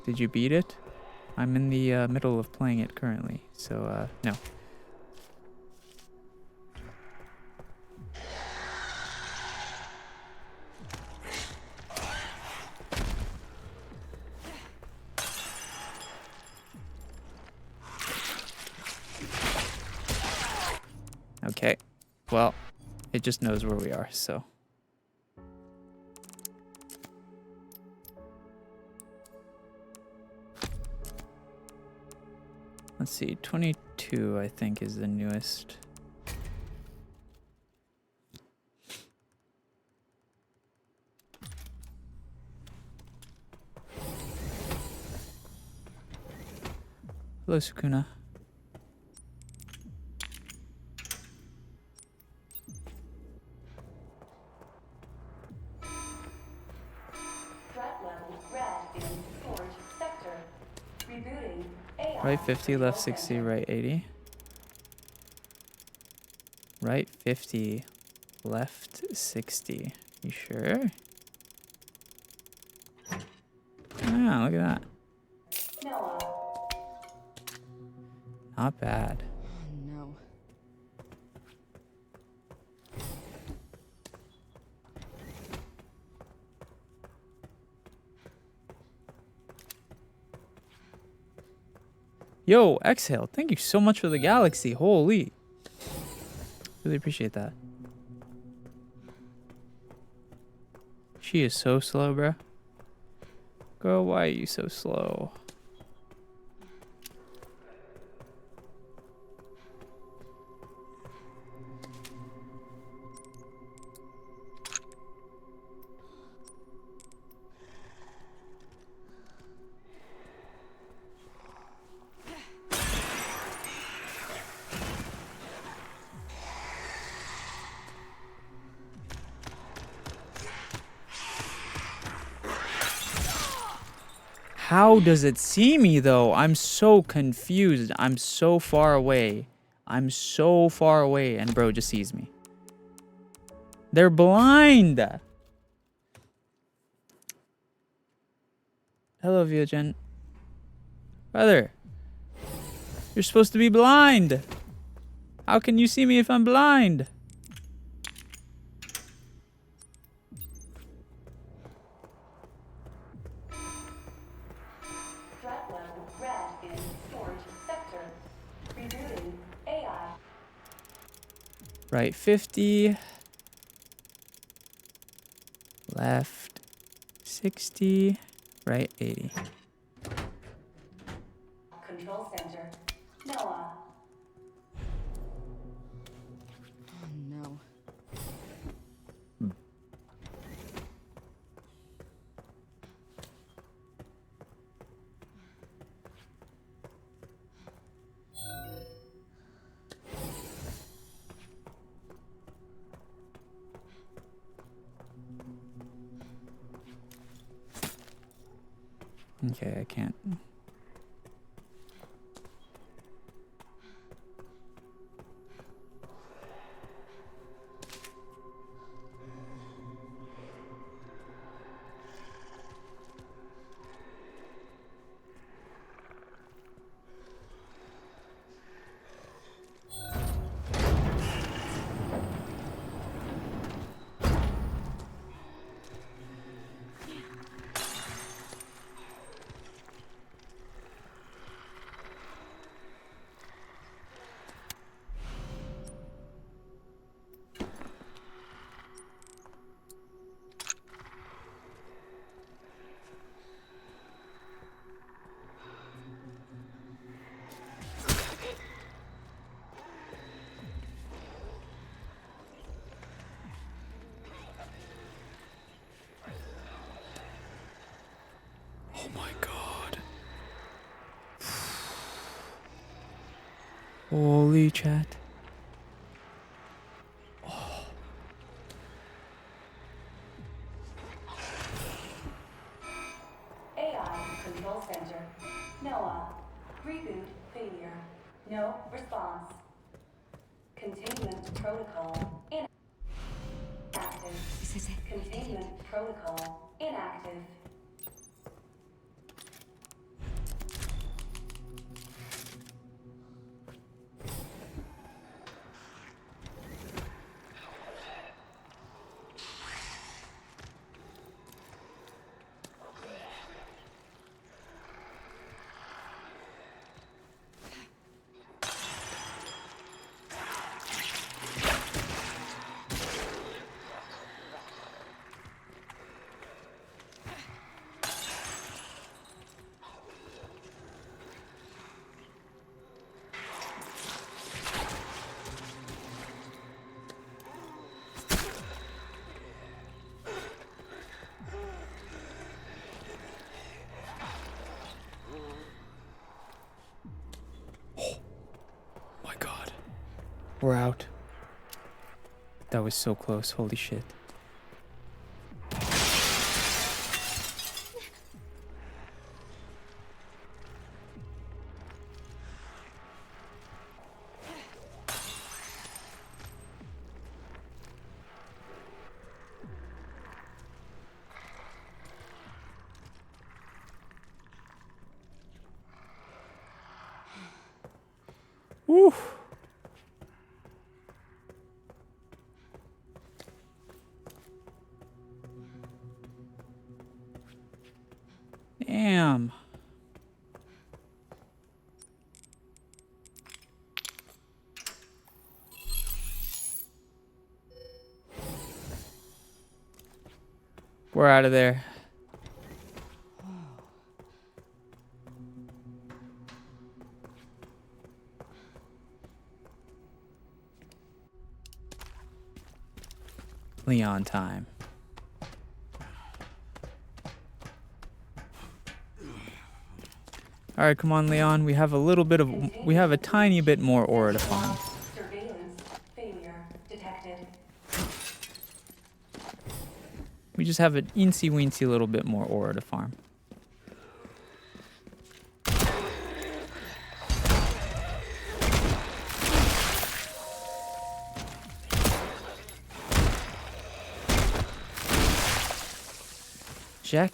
Did you beat it? I'm in the middle of playing it currently, so no. Okay, well, it just knows where we are, so. Let's see, 22 I think is the newest. Hello, Sukuna. Threat level red in storage sector. Right 50, left 60, right 80. Right 50, left 60. You sure? Ah, look at that. Noah. Not bad. No. Yo, Exhale, thank you so much for the galaxy. Holy. Really appreciate that. She is so slow, bro. Girl, why are you so slow? How does it see me, though? I'm so confused. I'm so far away. I'm so far away, and bro just sees me. They're blind. Hello, Viogen. Brother, you're supposed to be blind. How can you see me if I'm blind? Threat level red in storage sector. Rebooting AI. Right 50. Left 60. Right 80. Control center. Noah. No. Okay, I can't. Oh my god. Holy chat. AI control center. Noah. Reboot failure. No response. Containment protocol inactive. This is it. We did it. Containment protocol inactive. My god. We're out. That was so close. Holy shit. Whew. Damn. We're out of there. Leon time. All right, come on, Leon. We have a tiny bit more ore to farm. Surveillance failure detected. We just have an eensy-weensy little bit more ore to farm. Jack,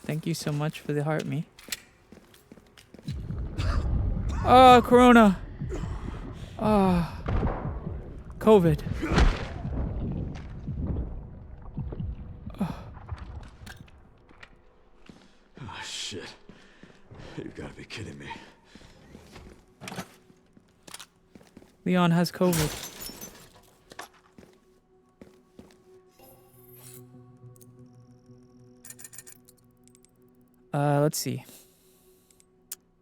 thank you so much for the heart me. Oh, Corona. Oh, COVID. Oh, shit. You've got to be kidding me. Leon has COVID. Let's see.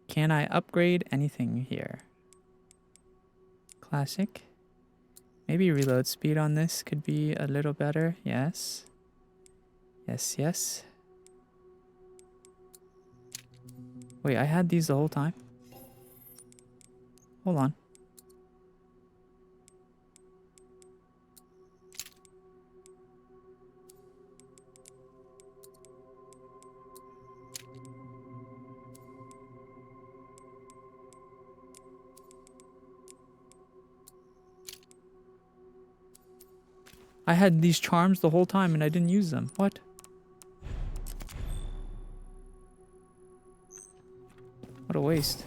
Can I upgrade anything here? Classic. Maybe reload speed on this could be a little better. Yes. Yes, yes. Wait, I had these the whole time? Hold on. I had these charms the whole time and I didn't use them. What? What a waste.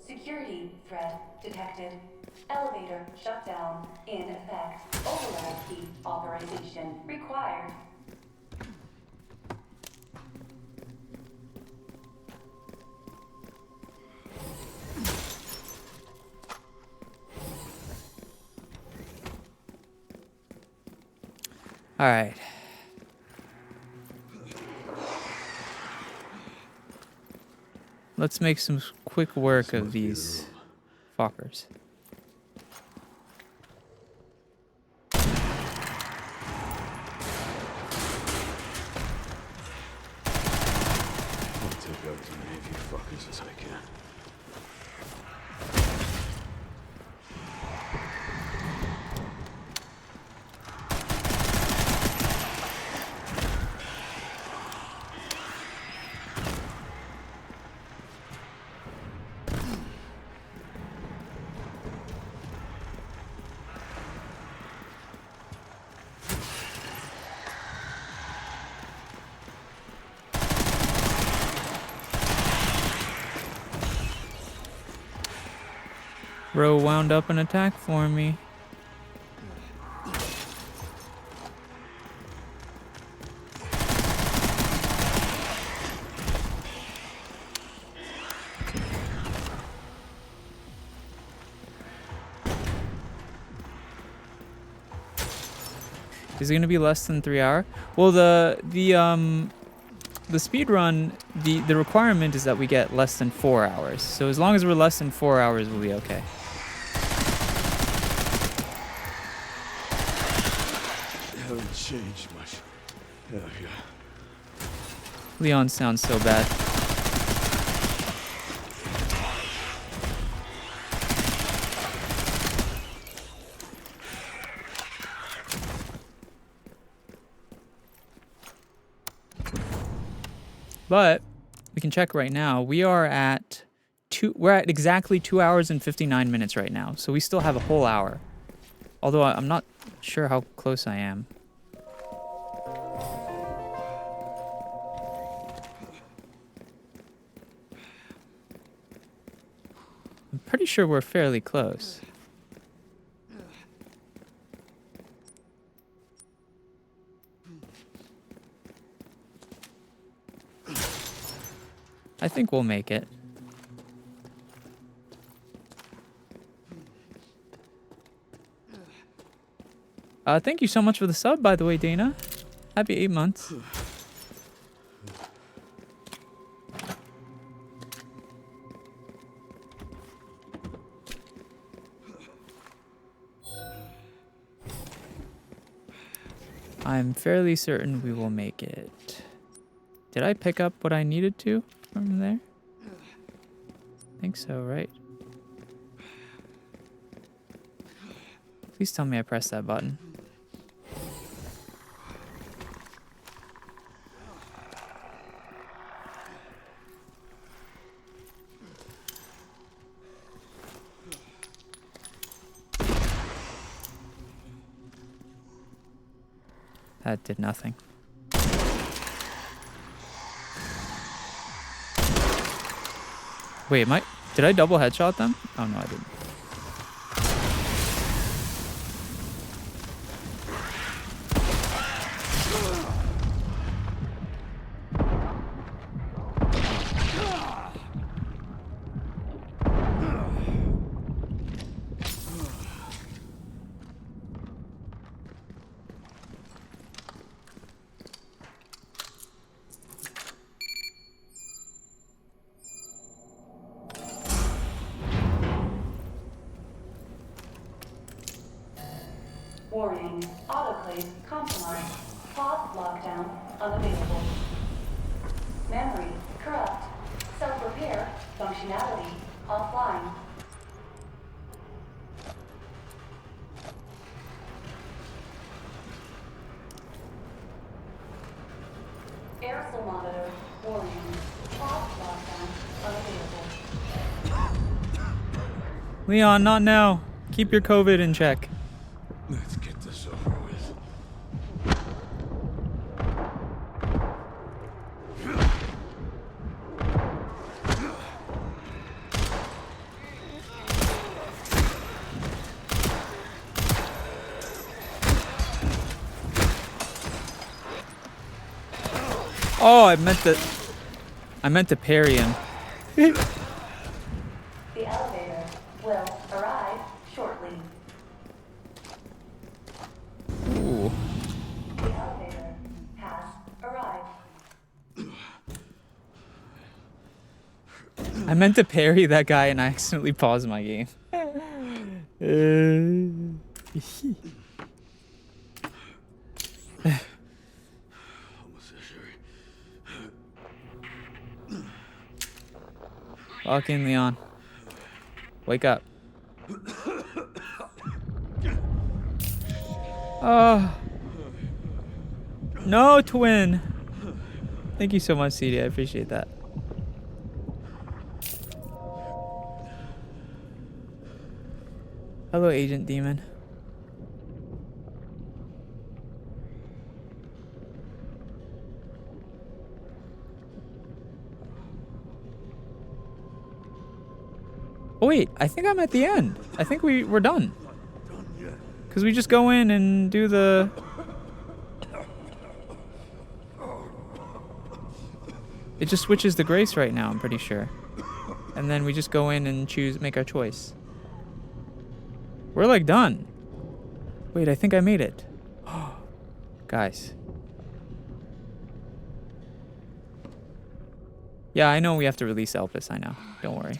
Security threat detected. Elevator shut down. In effect. Override key authorization required. All right. Let's make some quick work of these fuckers. I'll take out as many of you fuckers as I can. Bro wound up an attack for me. Is it gonna be less than 3 hours? Well, the speed run, the requirement is that we get less than 4 hours. So as long as we're less than 4 hours, we'll be okay. Haven't changed much. Hell yeah. Leon sounds so bad. But we can check right now. We are at we're at exactly 2 hours and 59 minutes right now. So we still have a whole hour. Although I'm not sure how close I am. I'm pretty sure we're fairly close. I think we'll make it. Thank you so much for the sub, by the way, Dana. Happy 8 months. I'm fairly certain we will make it. Did I pick up what I needed to from there? I think so, right? Please tell me I pressed that button. That did nothing. Wait, did I double headshot them? Oh no, I didn't. Warning, autoclave compromised. Pod lockdown unavailable. Memory corrupt. Self-repair functionality offline. Aerosol monitor. Warning, pod lockdown unavailable. Leon, not now. Keep your COVID in check. Let's get this over with. Oh, I meant to parry him. The elevator will arrive shortly. Ooh. The elevator has arrived. I meant to parry that guy and I accidentally paused my game. Fucking Leon. Wake up. Oh. No, twin. Thank you so much, CD. I appreciate that. Hello, Agent Demon. Oh wait, I think I'm at the end. I think we're done. Because we just go in and do the... It just switches the grace right now, I'm pretty sure. And then we just go in and make our choice. We're like done. Wait, I think I made it. Guys. Yeah, I know we have to release Elpis, I know. Don't worry.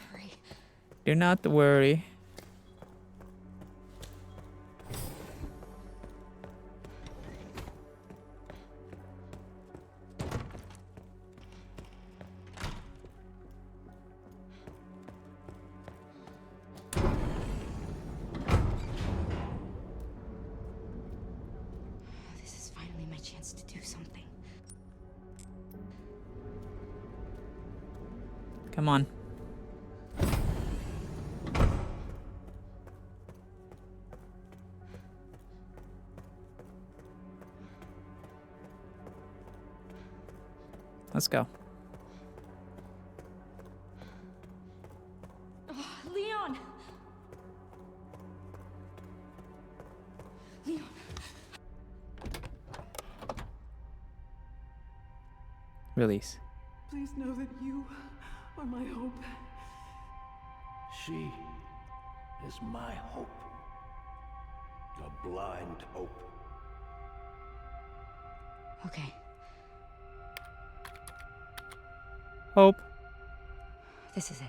Do not worry. This is finally my chance to do something. Come on. Let's go. Leon! Leon. Release. Please know that you are my hope. She is my hope. A blind hope. Okay, Hope. this is it.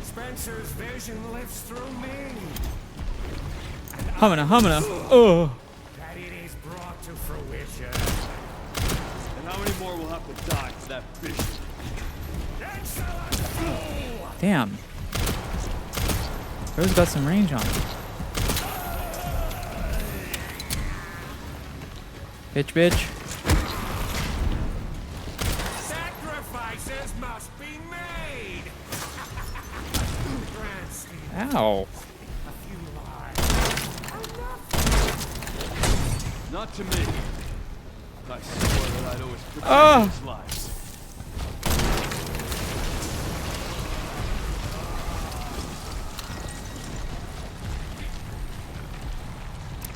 Spencer's vision lives through me. Humana, humana. Oh. That it is brought to fruition. And how many more will have to die for that vision? Then shall I fall. Damn. Bro's got some range on him. Bitch, bitch. Sacrifices must be made. Grand scheme. Ow. A few lives. Not to me. I swore that I'd always protect Ah. those lives.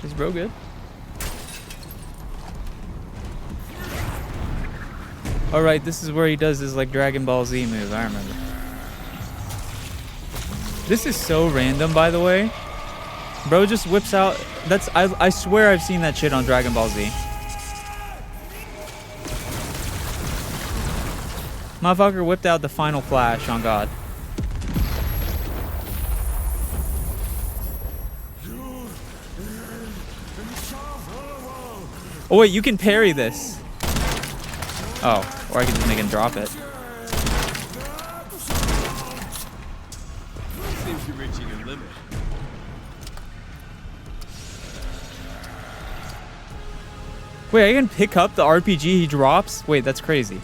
Is bro good? Alright, this is where he does his like Dragon Ball Z move, I remember. This is so random, by the way. Bro just whips out, I swear I've seen that shit on Dragon Ball Z. Motherfucker whipped out the final flash on God. Oh wait, you can parry this. Oh, or I can just make him drop it. Seems you're reaching your limit. Wait, I can pick up the RPG he drops? Wait, that's crazy.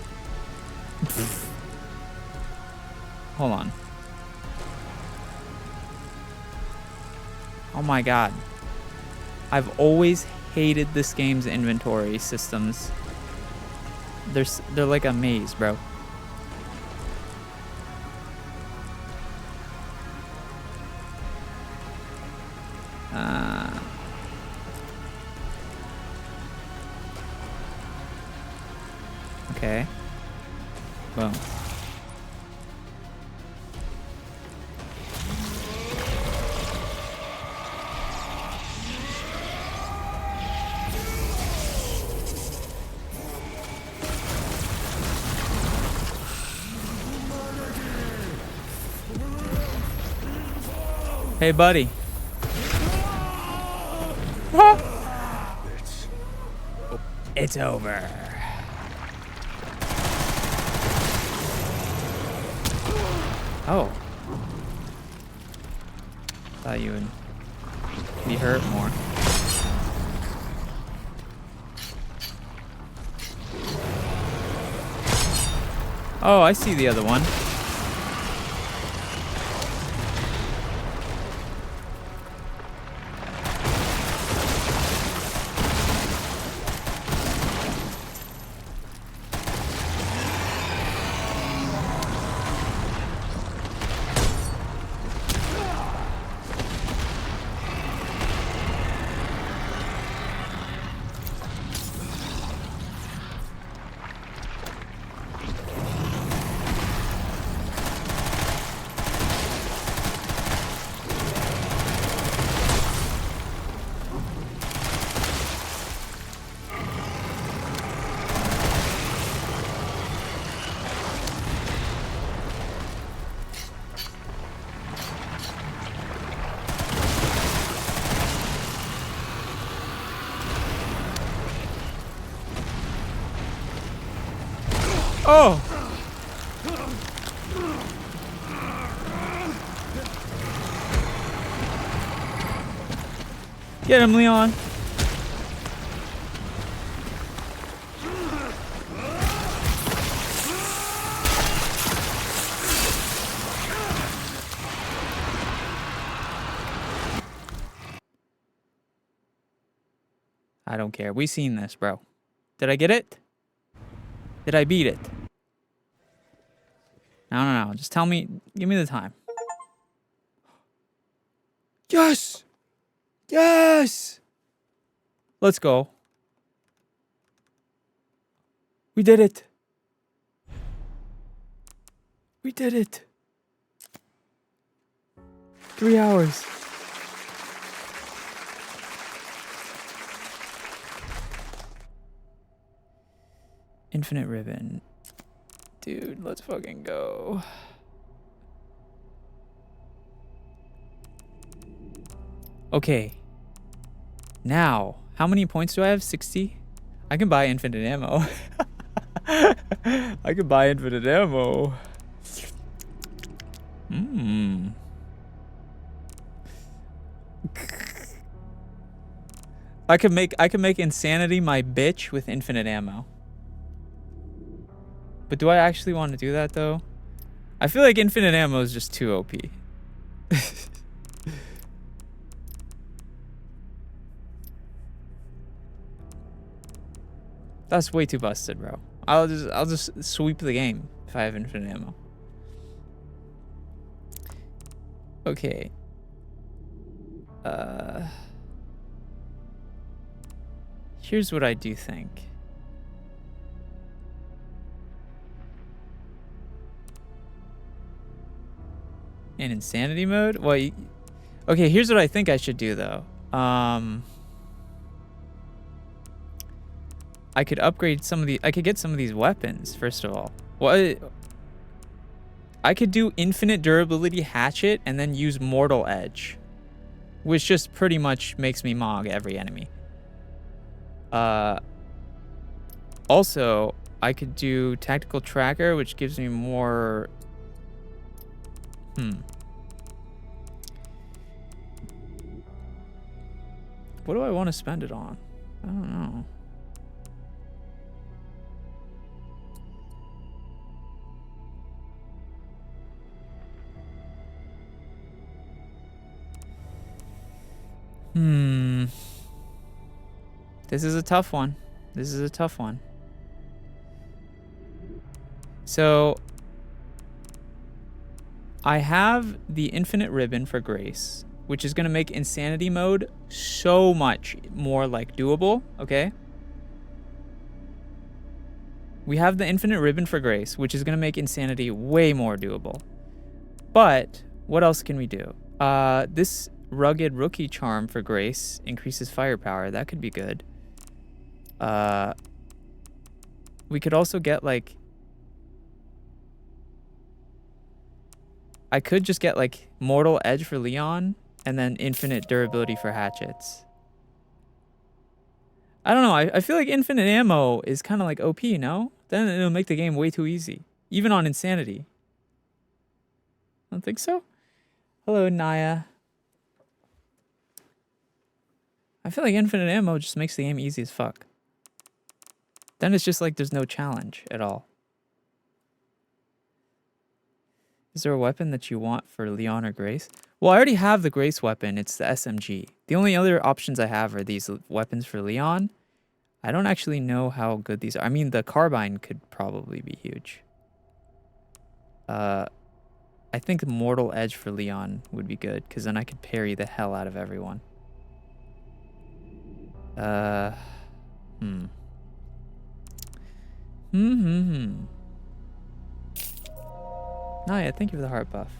Hold on. Oh my god. I've always hated this game's inventory systems. They're like a maze, bro. Okay. Boom. Hey, buddy. It's over. Oh. Thought you would be hurt more. Oh, I see the other one. Oh! Get him, Leon. I don't care. We seen this, bro. Did I get it? Did I beat it? No. Just tell me. Give me the time. Yes! Yes! Let's go. We did it. We did it. 3 hours. Infinite ribbon. Dude, let's fucking go. Okay. Now, how many points do I have? 60? I can buy infinite ammo. I can buy infinite ammo. I can make insanity my bitch with infinite ammo. But do I actually want to do that though? I feel like infinite ammo is just too OP. That's way too busted, bro. I'll just sweep the game if I have infinite ammo. Okay. Here's what I do think. In insanity mode? Well, okay, here's what I think I should do though. I could upgrade some of the... I could get some of these weapons, first of all. What? I could do infinite durability hatchet and then use mortal edge. Which just pretty much makes me mog every enemy. Also, I could do tactical tracker, which gives me more... What do I want to spend it on? I don't know. This is a tough one. This is a tough one. So, I have the infinite ribbon for Grace, which is going to make insanity mode so much more like doable, okay? We have the infinite ribbon for Grace, which is going to make insanity way more doable. But what else can we do? This rugged rookie charm for Grace increases firepower. That could be good. We could also get like... I could just get like mortal edge for Leon and then infinite durability for hatchets. I don't know. I feel like infinite ammo is kind of like OP, no? Then it'll make the game way too easy. Even on insanity. Don't think so? Hello, Naya. I feel like infinite ammo just makes the game easy as fuck. Then it's just like there's no challenge at all. Is there a weapon that you want for Leon or Grace? Well, I already have the Grace weapon. It's the SMG. The only other options I have are these weapons for Leon. I don't actually know how good these are. I mean, the carbine could probably be huge. I think the mortal edge for Leon would be good, because then I could parry the hell out of everyone. Naya, thank you for the heart buff.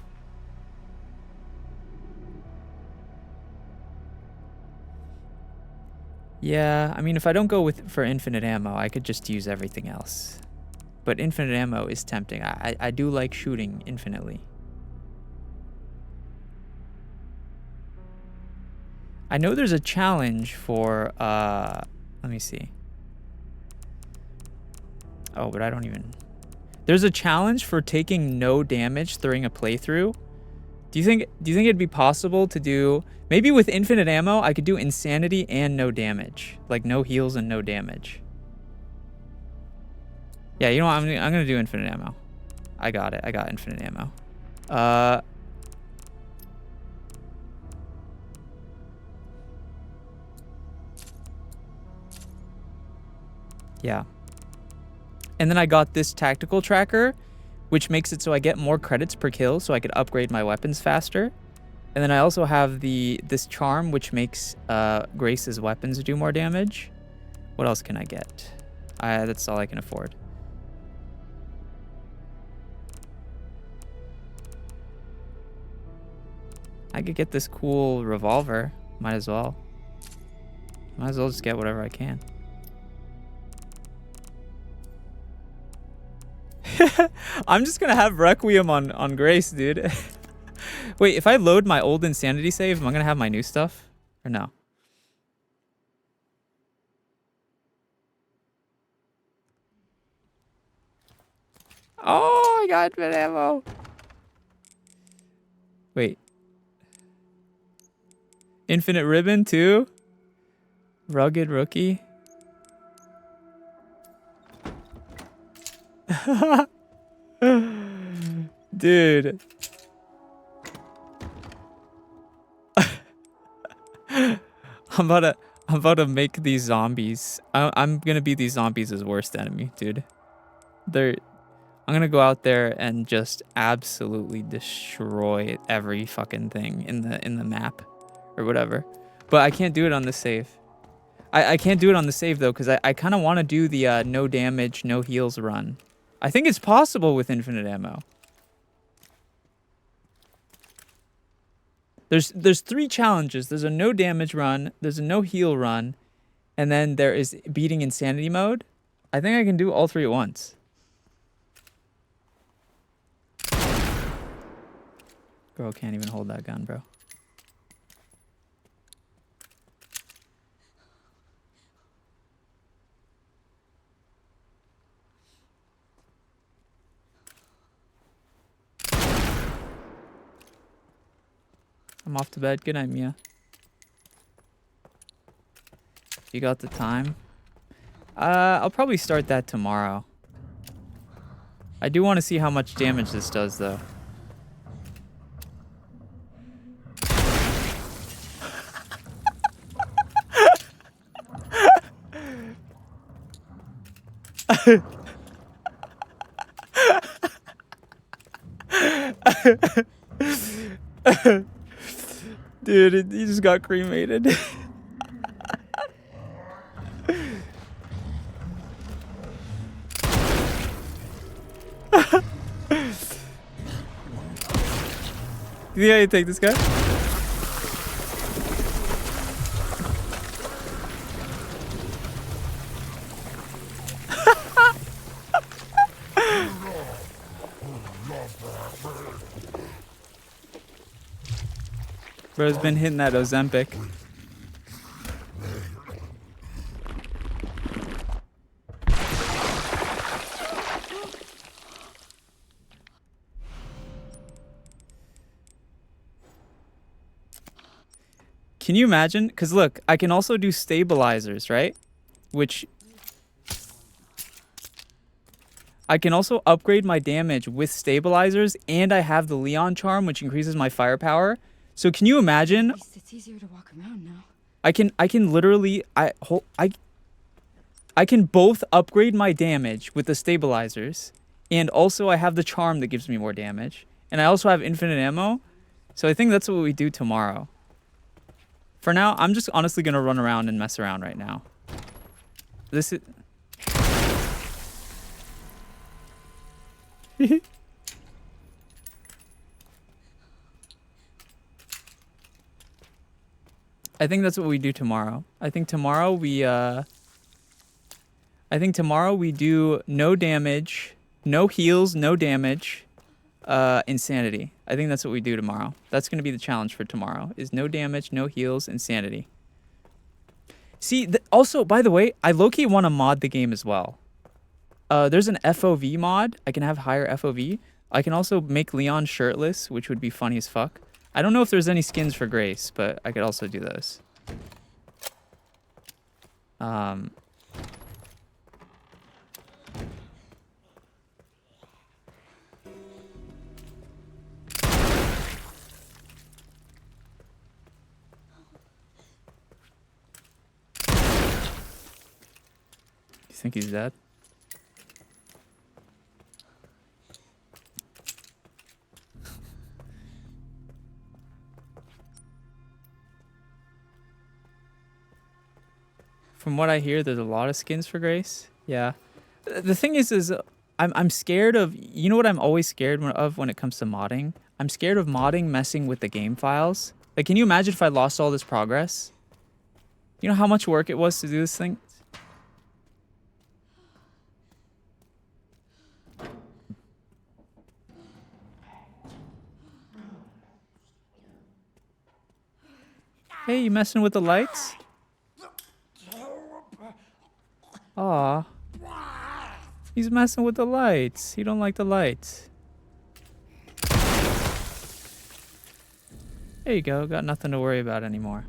Yeah, I mean, if I don't go for infinite ammo, I could just use everything else. But infinite ammo is tempting. I do like shooting infinitely. I know there's a challenge for, let me see. Oh, but I don't even... There's a challenge for taking no damage during a playthrough. Do you think it'd be possible to do... Maybe with infinite ammo, I could do insanity and no damage. Like no heals and no damage. Yeah, you know what? I'm gonna do infinite ammo. I got it. I got infinite ammo. Yeah. And then I got this tactical tracker, which makes it so I get more credits per kill, so I could upgrade my weapons faster. And then I also have this charm, which makes Grace's weapons do more damage. What else can I get? That's all I can afford. I could get this cool revolver. Might as well. Might as well just get whatever I can. I'm just gonna have Requiem on Grace, dude. Wait, if I load my old insanity save, am I gonna have my new stuff? Or no? Oh, I got infinite ammo. Wait. Infinite ribbon too? Rugged rookie? Dude. I'm about to make these zombies. I'm gonna be these zombies' worst enemy, dude. I'm gonna go out there and just absolutely destroy every fucking thing in the map or whatever. But I can't do it on the save. I can't do it on the save though, because I kind of want to do the no damage, no heals run. I think it's possible with infinite ammo. There's 3 challenges. There's a no damage run, there's a no heal run, and then there is beating insanity mode. I think I can do all 3 at once. Bro, can't even hold that gun, bro. I'm off to bed. Good night, Mia. You got the time? I'll probably start that tomorrow. I do want to see how much damage this does, though. Dude, he just got cremated. You think I can take this guy? Bro's been hitting that Ozempic. Can you imagine? Because look, I can also do stabilizers, right? Which... I can also upgrade my damage with stabilizers, and I have the Leon charm, which increases my firepower. So can you imagine? At least it's easier to walk around now. I can literally I can both upgrade my damage with the stabilizers, and also I have the charm that gives me more damage, and I also have infinite ammo. So I think that's what we do tomorrow. For now, I'm just honestly gonna run around and mess around right now. This is I think that's what we do tomorrow. I think tomorrow we do no damage, no heals, no damage, insanity. I think that's what we do tomorrow. That's going to be the challenge for tomorrow, is no damage, no heals, insanity. See, also, by the way, I low-key want to mod the game as well. There's an FOV mod. I can have higher FOV. I can also make Leon shirtless, which would be funny as fuck. I don't know if there's any skins for Grace, but I could also do those. think he's dead? From what I hear, there's a lot of skins for Grace. Yeah. The thing is I'm scared of, you know what I'm always scared of when it comes to modding? I'm scared of modding messing with the game files. Like, can you imagine if I lost all this progress? You know how much work it was to do this thing? Hey, you messing with the lights? Aw. He's messing with the lights. He don't like the lights. There you go. Got nothing to worry about anymore.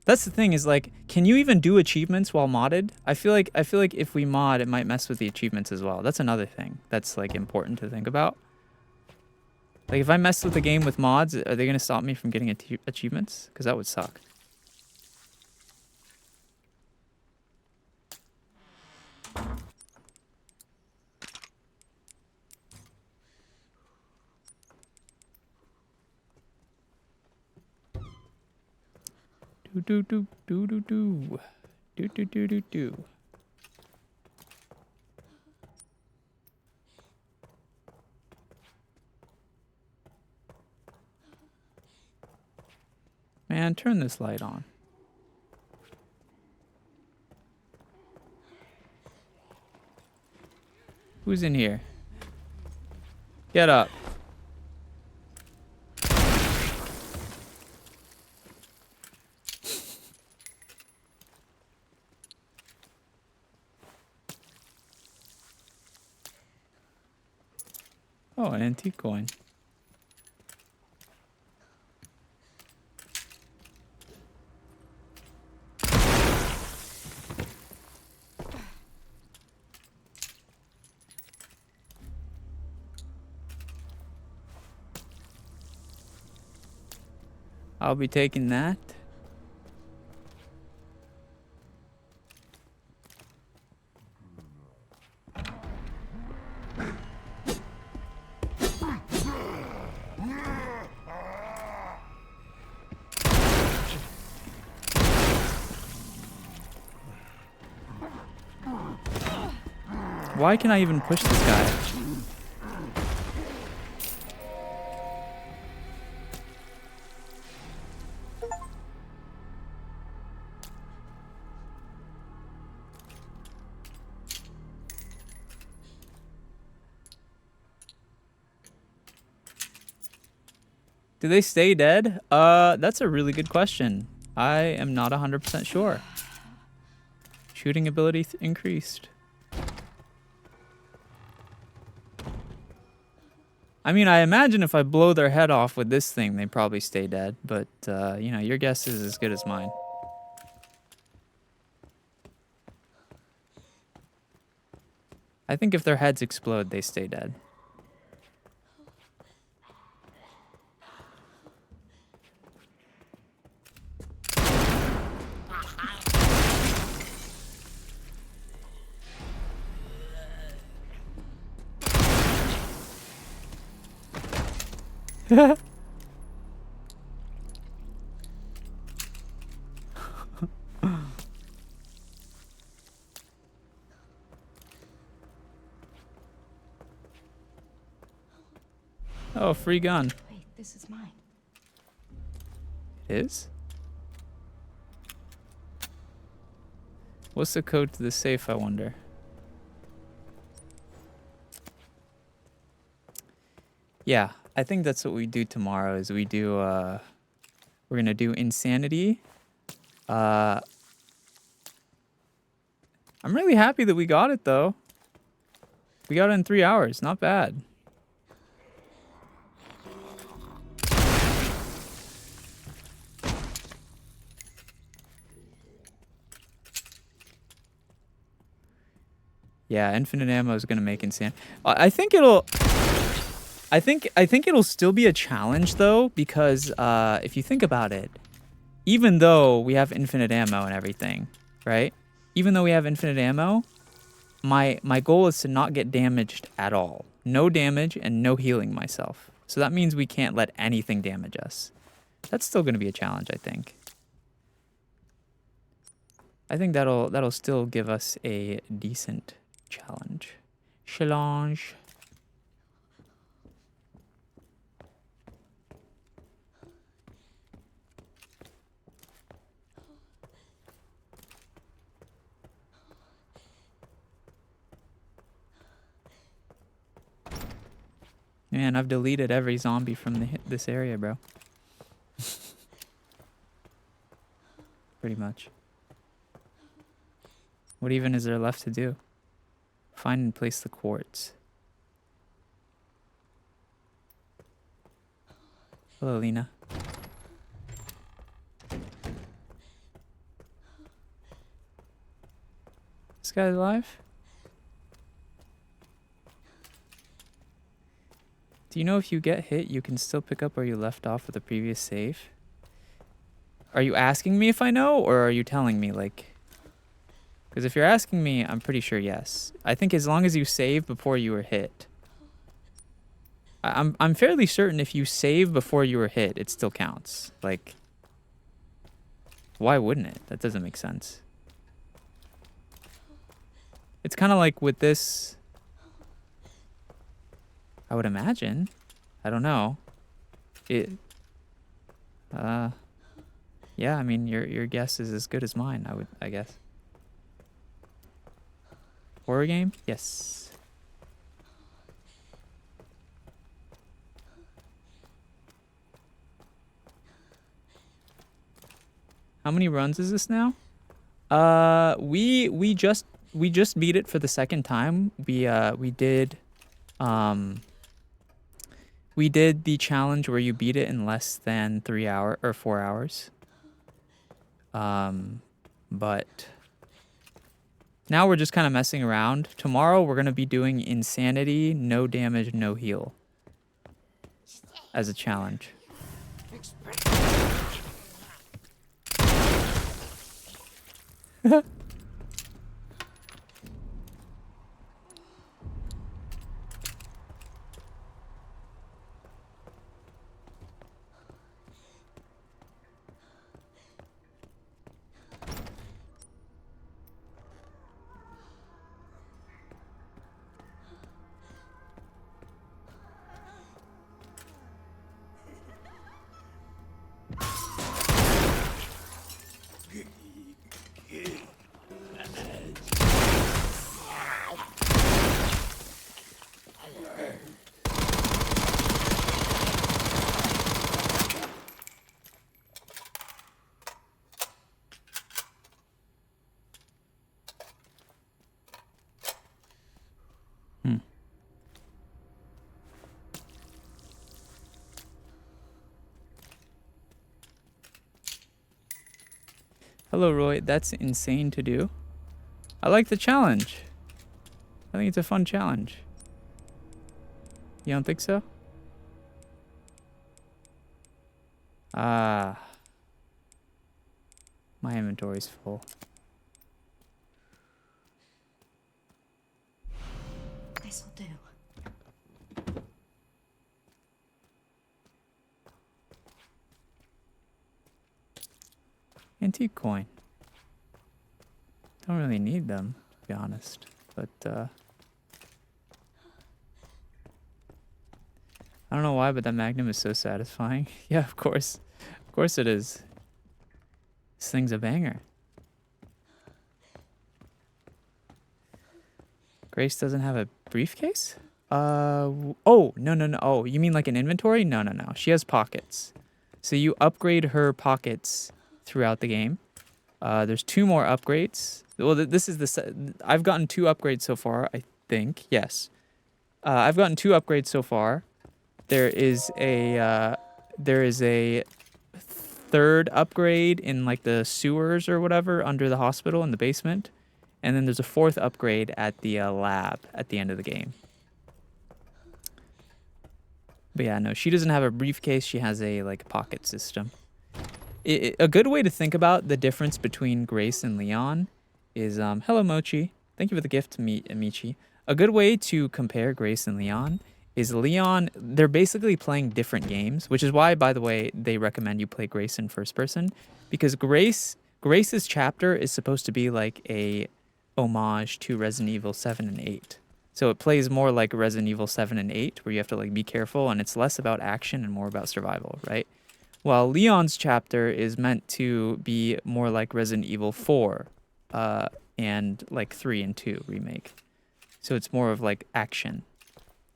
That's the thing, is like, can you even do achievements while modded? I feel like if we mod, it might mess with the achievements as well. That's another thing that's like important to think about. Like, if I mess with the game with mods, are they gonna stop me from getting achievements? Because that would suck. Do do do do do do do do do do. Man, turn this light on. Who's in here? Get up. Oh, an antique coin. I'll be taking that. Why can I even push this guy? Do they stay dead? That's a really good question. I am not 100% sure. Shooting ability increased. I mean, I imagine if I blow their head off with this thing, they probably stay dead. But, you know, your guess is as good as mine. I think if their heads explode, they stay dead. Oh, free gun. Wait, this is mine. It is? What's the code to the safe, I wonder? Yeah, I think that's what we do tomorrow, is we do, we're gonna do Insanity. I'm really happy that we got it, though. We got it in 3 hours, not bad. Yeah, infinite ammo is gonna make insane. I think it'll. I think it'll still be a challenge though, because if you think about it, even though we have infinite ammo and everything, right? Even though we have infinite ammo, my goal is to not get damaged at all. No damage and no healing myself. So that means we can't let anything damage us. That's still gonna be a challenge, I think. I think that'll still give us a decent challenge. Challenge. Man, I've deleted every zombie from this area, bro. Pretty much. What even is there left to do? Find and place the quartz. Hello, Lena. This guy alive? Do you know if you get hit, you can still pick up where you left off with the previous save? Are you asking me if I know, or are you telling me, like... Because if you're asking me, I'm pretty sure yes. I think as long as you save before you were hit. I'm fairly certain if you save before you were hit, it still counts. Like... Why wouldn't it? That doesn't make sense. It's kind of like with this... I would imagine. I don't know. Yeah, I mean your guess is as good as mine, I guess. Horror game? Yes. How many runs is this now? We just beat it for the second time. We did the challenge where you beat it in less than 3 hours or 4 hours. But now we're just kind of messing around. Tomorrow we're going to be doing insanity, no damage, no heal as a challenge. Hello, Roy. That's insane to do. I like the challenge. I think it's a fun challenge. You don't think so? Ah. My inventory's full. This'll do. Antique coin. Don't really need them, to be honest. But, I don't know why, but that magnum is so satisfying. Yeah, of course. Of course it is. This thing's a banger. Grace doesn't have a briefcase? Oh, no. Oh, you mean like an inventory? No. She has pockets. So you upgrade her pockets throughout the game. There's 2 more upgrades. Well, this is I've gotten 2 upgrades so far, I think. Yes. I've gotten 2 upgrades so far. There is a 3rd upgrade in like the sewers or whatever under the hospital in the basement. And then there's a 4th upgrade at the lab at the end of the game. But yeah, no, she doesn't have a briefcase. She has a like pocket system. A good way to think about the difference between Grace and Leon is, hello Mochi. Thank you for the gift, Michi. A good way to compare Grace and Leon is Leon, they're basically playing different games, which is why, by the way, they recommend you play Grace in first person, because Grace's chapter is supposed to be like a homage to Resident Evil 7 and 8. So it plays more like Resident Evil 7 and 8, where you have to like be careful, and it's less about action and more about survival, right? While Leon's chapter is meant to be more like Resident Evil 4 and like 3 and 2 remake. So it's more of like action.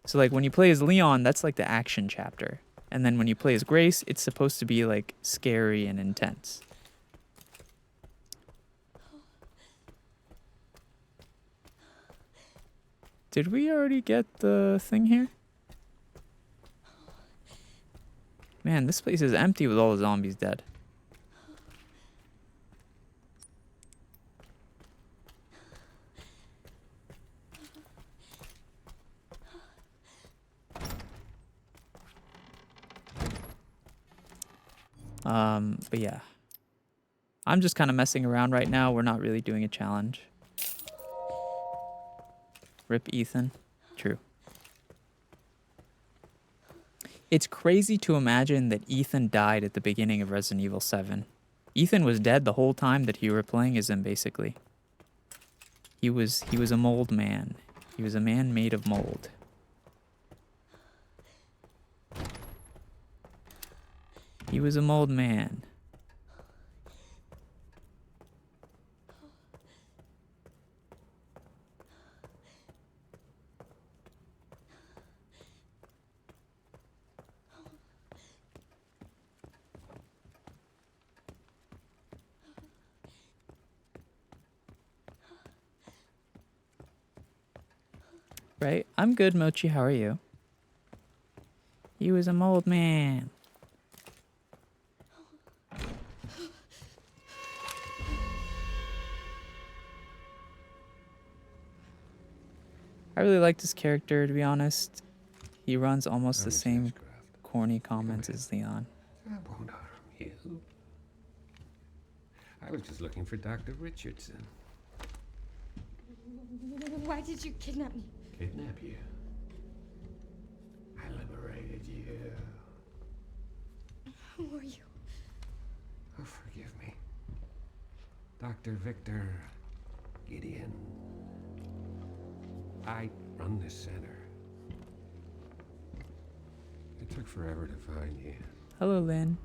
So like when you play as Leon, that's like the action chapter. And then when you play as Grace, it's supposed to be like scary and intense. Did we already get the thing here? Man, this place is empty with all the zombies dead. But yeah. I'm just kind of messing around right now. We're not really doing a challenge. Rip Ethan. True. It's crazy to imagine that Ethan died at the beginning of Resident Evil 7. Ethan was dead the whole time that you were playing as him, basically. He was a mold man. He was a man made of mold. He was a mold man. Right? I'm good, Mochi. How are you? He was a mold man. I really like this character, to be honest. He runs almost the same corny comments as Leon. I won't harm you. I was just looking for Dr. Richardson. Why did you kidnap me? Kidnap you? I liberated you. Who are you? Oh, forgive me. Dr. Victor Gideon. I run this center. It took forever to find you. Hello, Lynn.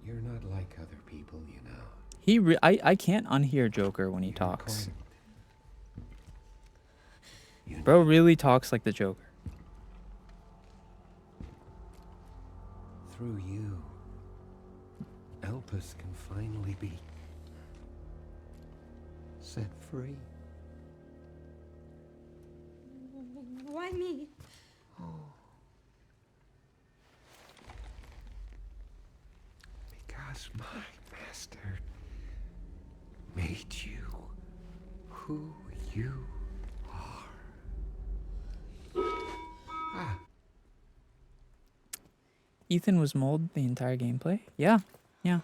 You're not like other people, you know. I can't unhear Joker when he talks. Bro really talks like the Joker. Through you, Elpis can finally be set free. Why me? Oh. Because my master made you who you are. Ah. Ethan was mold the entire gameplay? Yeah. Yeah.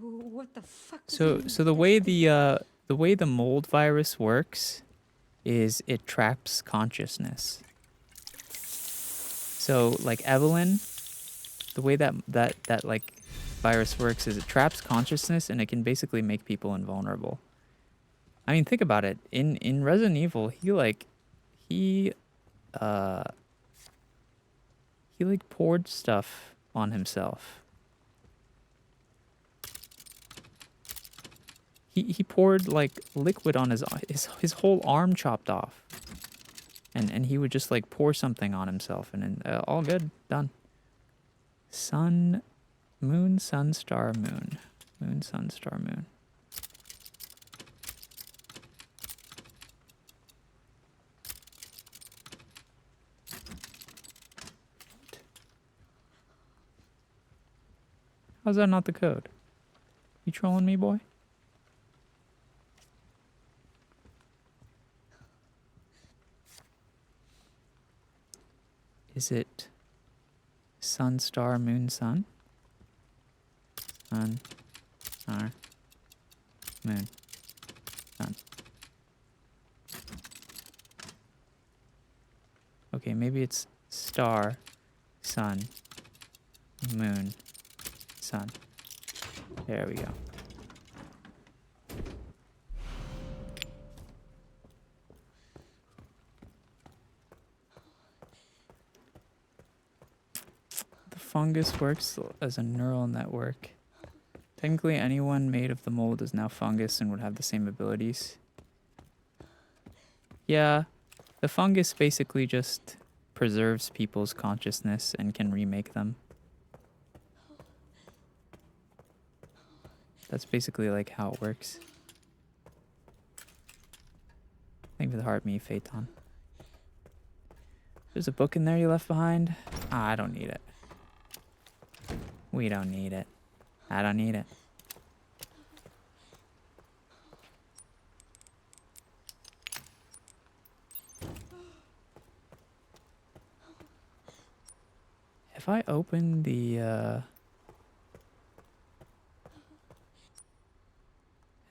What the fuck? So the way the mold virus works is it traps consciousness. So like Evelyn, the way that like virus works is it traps consciousness and it can basically make people invulnerable. I mean, think about it. In Resident Evil, he poured stuff on himself. He poured like liquid on his whole arm chopped off. And he would just like pour something on himself and then all good, done. Sun, moon, sun, star, moon. Moon, sun, star, moon. How's that not the code? You trolling me, boy? Is it sun, star, moon, sun? Sun, star, moon, sun. Okay, maybe it's star, sun, moon, sun. There we go. The fungus works as a neural network. Technically, anyone made of the mold is now fungus and would have the same abilities. Yeah, the fungus basically just preserves people's consciousness and can remake them. That's basically like how it works. Thank you for the heart, me, Phaeton. There's a book in there you left behind. Ah, I don't need it. We don't need it. I don't need it. Have I opened the,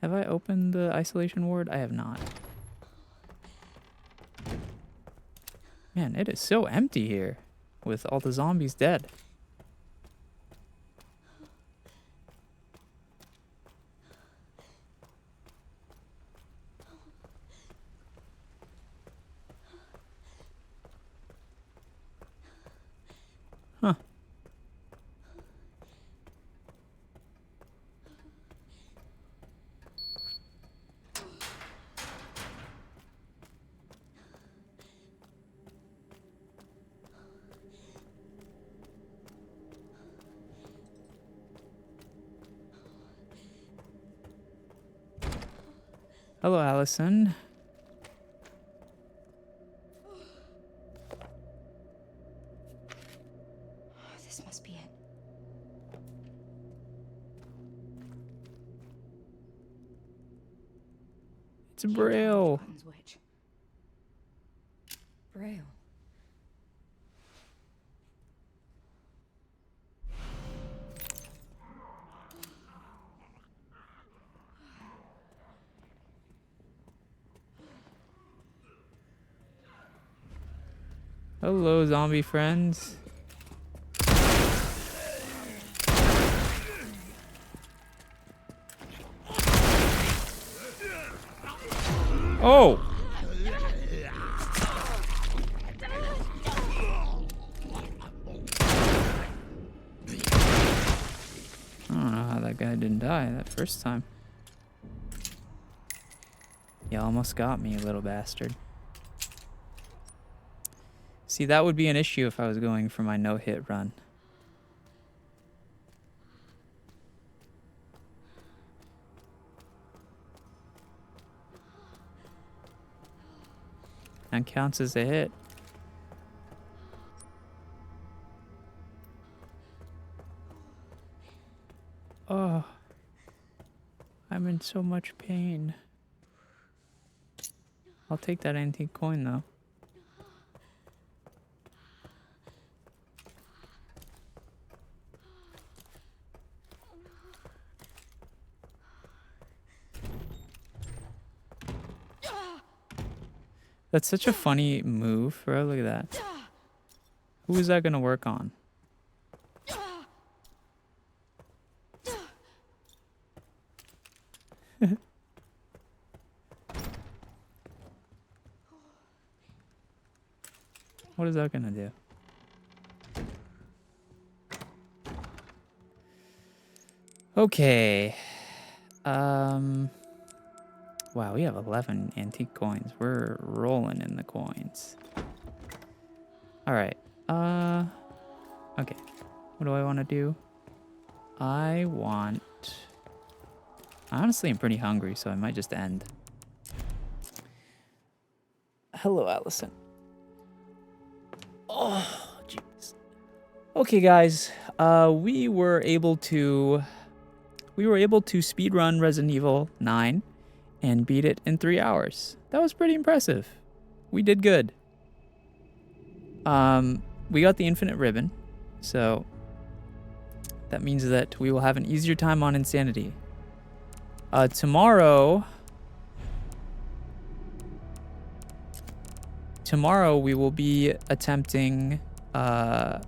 Have I opened the isolation ward? I have not. Man, it is so empty here with all the zombies dead. Huh. Hello, Allison. This must be it. It's Braille. Button's which? Braille. Hello, zombie friends. Oh! I don't know how that guy didn't die that first time. You almost got me, you little bastard. See, that would be an issue if I was going for my no-hit run. That counts as a hit. Oh, I'm in so much pain. I'll take that antique coin though. That's such a funny move, bro. Look at that. Who is that gonna work on? What is that gonna do? Okay. Wow, we have 11 antique coins. We're rolling in the coins. All right. Okay. What do I want to do? Honestly, I'm pretty hungry, so I might just end. Hello, Allison. Oh, jeez. Okay, guys. We were able to speedrun Resident Evil 9 and beat it in 3 hours. That was pretty impressive. We did good. we got the infinite ribbon, so that means that we will have an easier time on insanity. Tomorrow we will be attempting a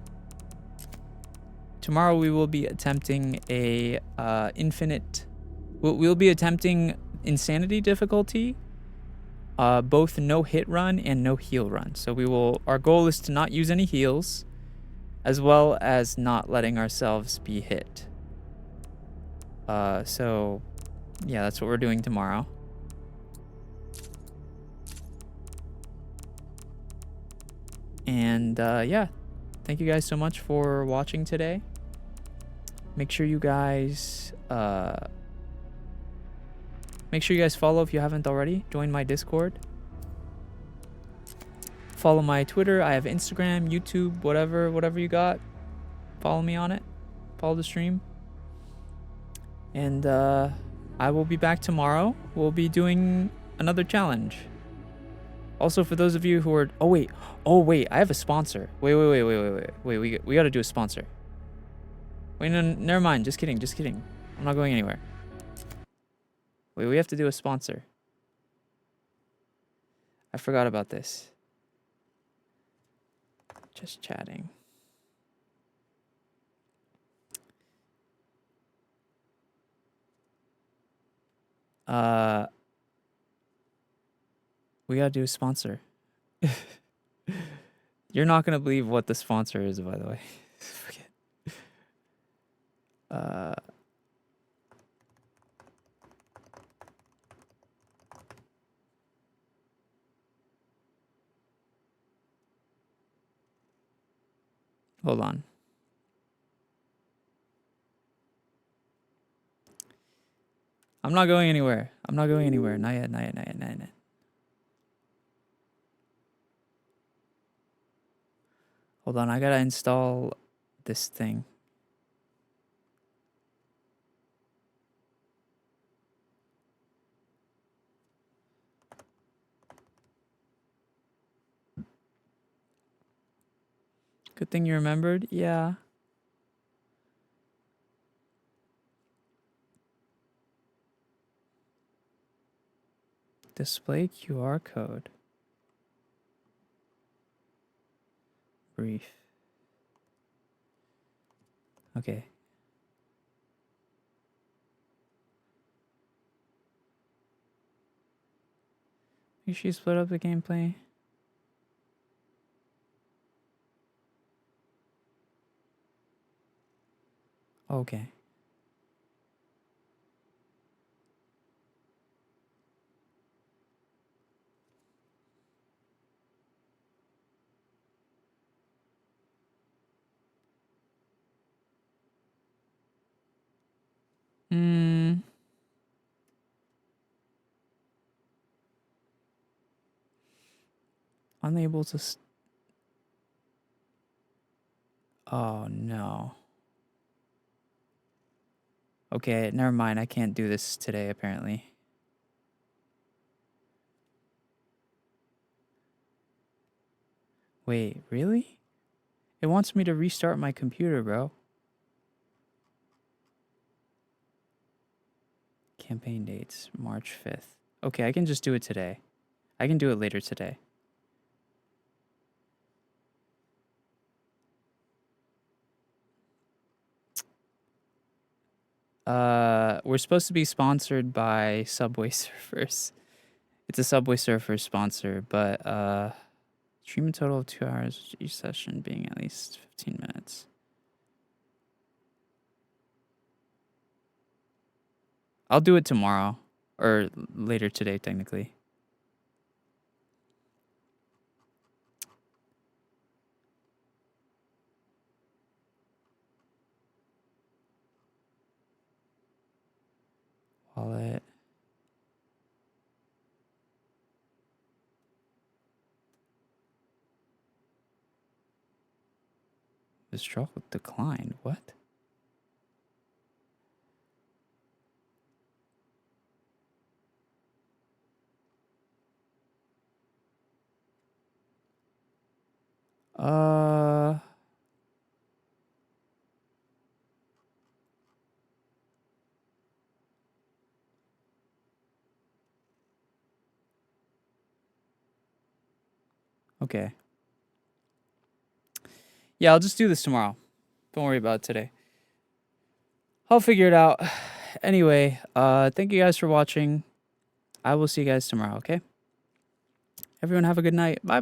infinite. We'll be attempting insanity difficulty, both no hit run and no heal run. So our goal is to not use any heals, as well as not letting ourselves be hit. So yeah, that's what we're doing tomorrow. And yeah, thank you guys so much for watching today. Make sure you guys follow if you haven't already. Join my Discord. Follow my Twitter. I have Instagram, YouTube, whatever you got. Follow me on it. Follow the stream. And I will be back tomorrow. We'll be doing another challenge. Also, for those of you who are... Oh, wait, I have a sponsor. Wait, we got to do a sponsor. Wait, no, never mind. Just kidding. I'm not going anywhere. Wait, we have to do a sponsor. I forgot about this. Just chatting. We gotta do a sponsor. You're not gonna believe what the sponsor is, by the way. Forget. Hold on. I'm not going anywhere. Not yet. Hold on, I gotta install this thing. Good thing you remembered. Yeah. Display QR code. Brief. Okay. Make sure you split up the gameplay. Okay. Unable to... Oh, no. Okay, never mind. I can't do this today, apparently. Wait, really? It wants me to restart my computer, bro. Campaign dates, March 5th. Okay, I can just do it today. I can do it later today. We're supposed to be sponsored by Subway Surfers. It's a Subway Surfers sponsor, but stream a total of 2 hours, each session being at least 15 minutes. I'll do it tomorrow, or later today, technically. Wallet. This truck declined. What? Okay. Yeah, I'll just do this tomorrow. Don't worry about it today. I'll figure it out. Anyway, thank you guys for watching. I will see you guys tomorrow, okay? Everyone have a good night. Bye.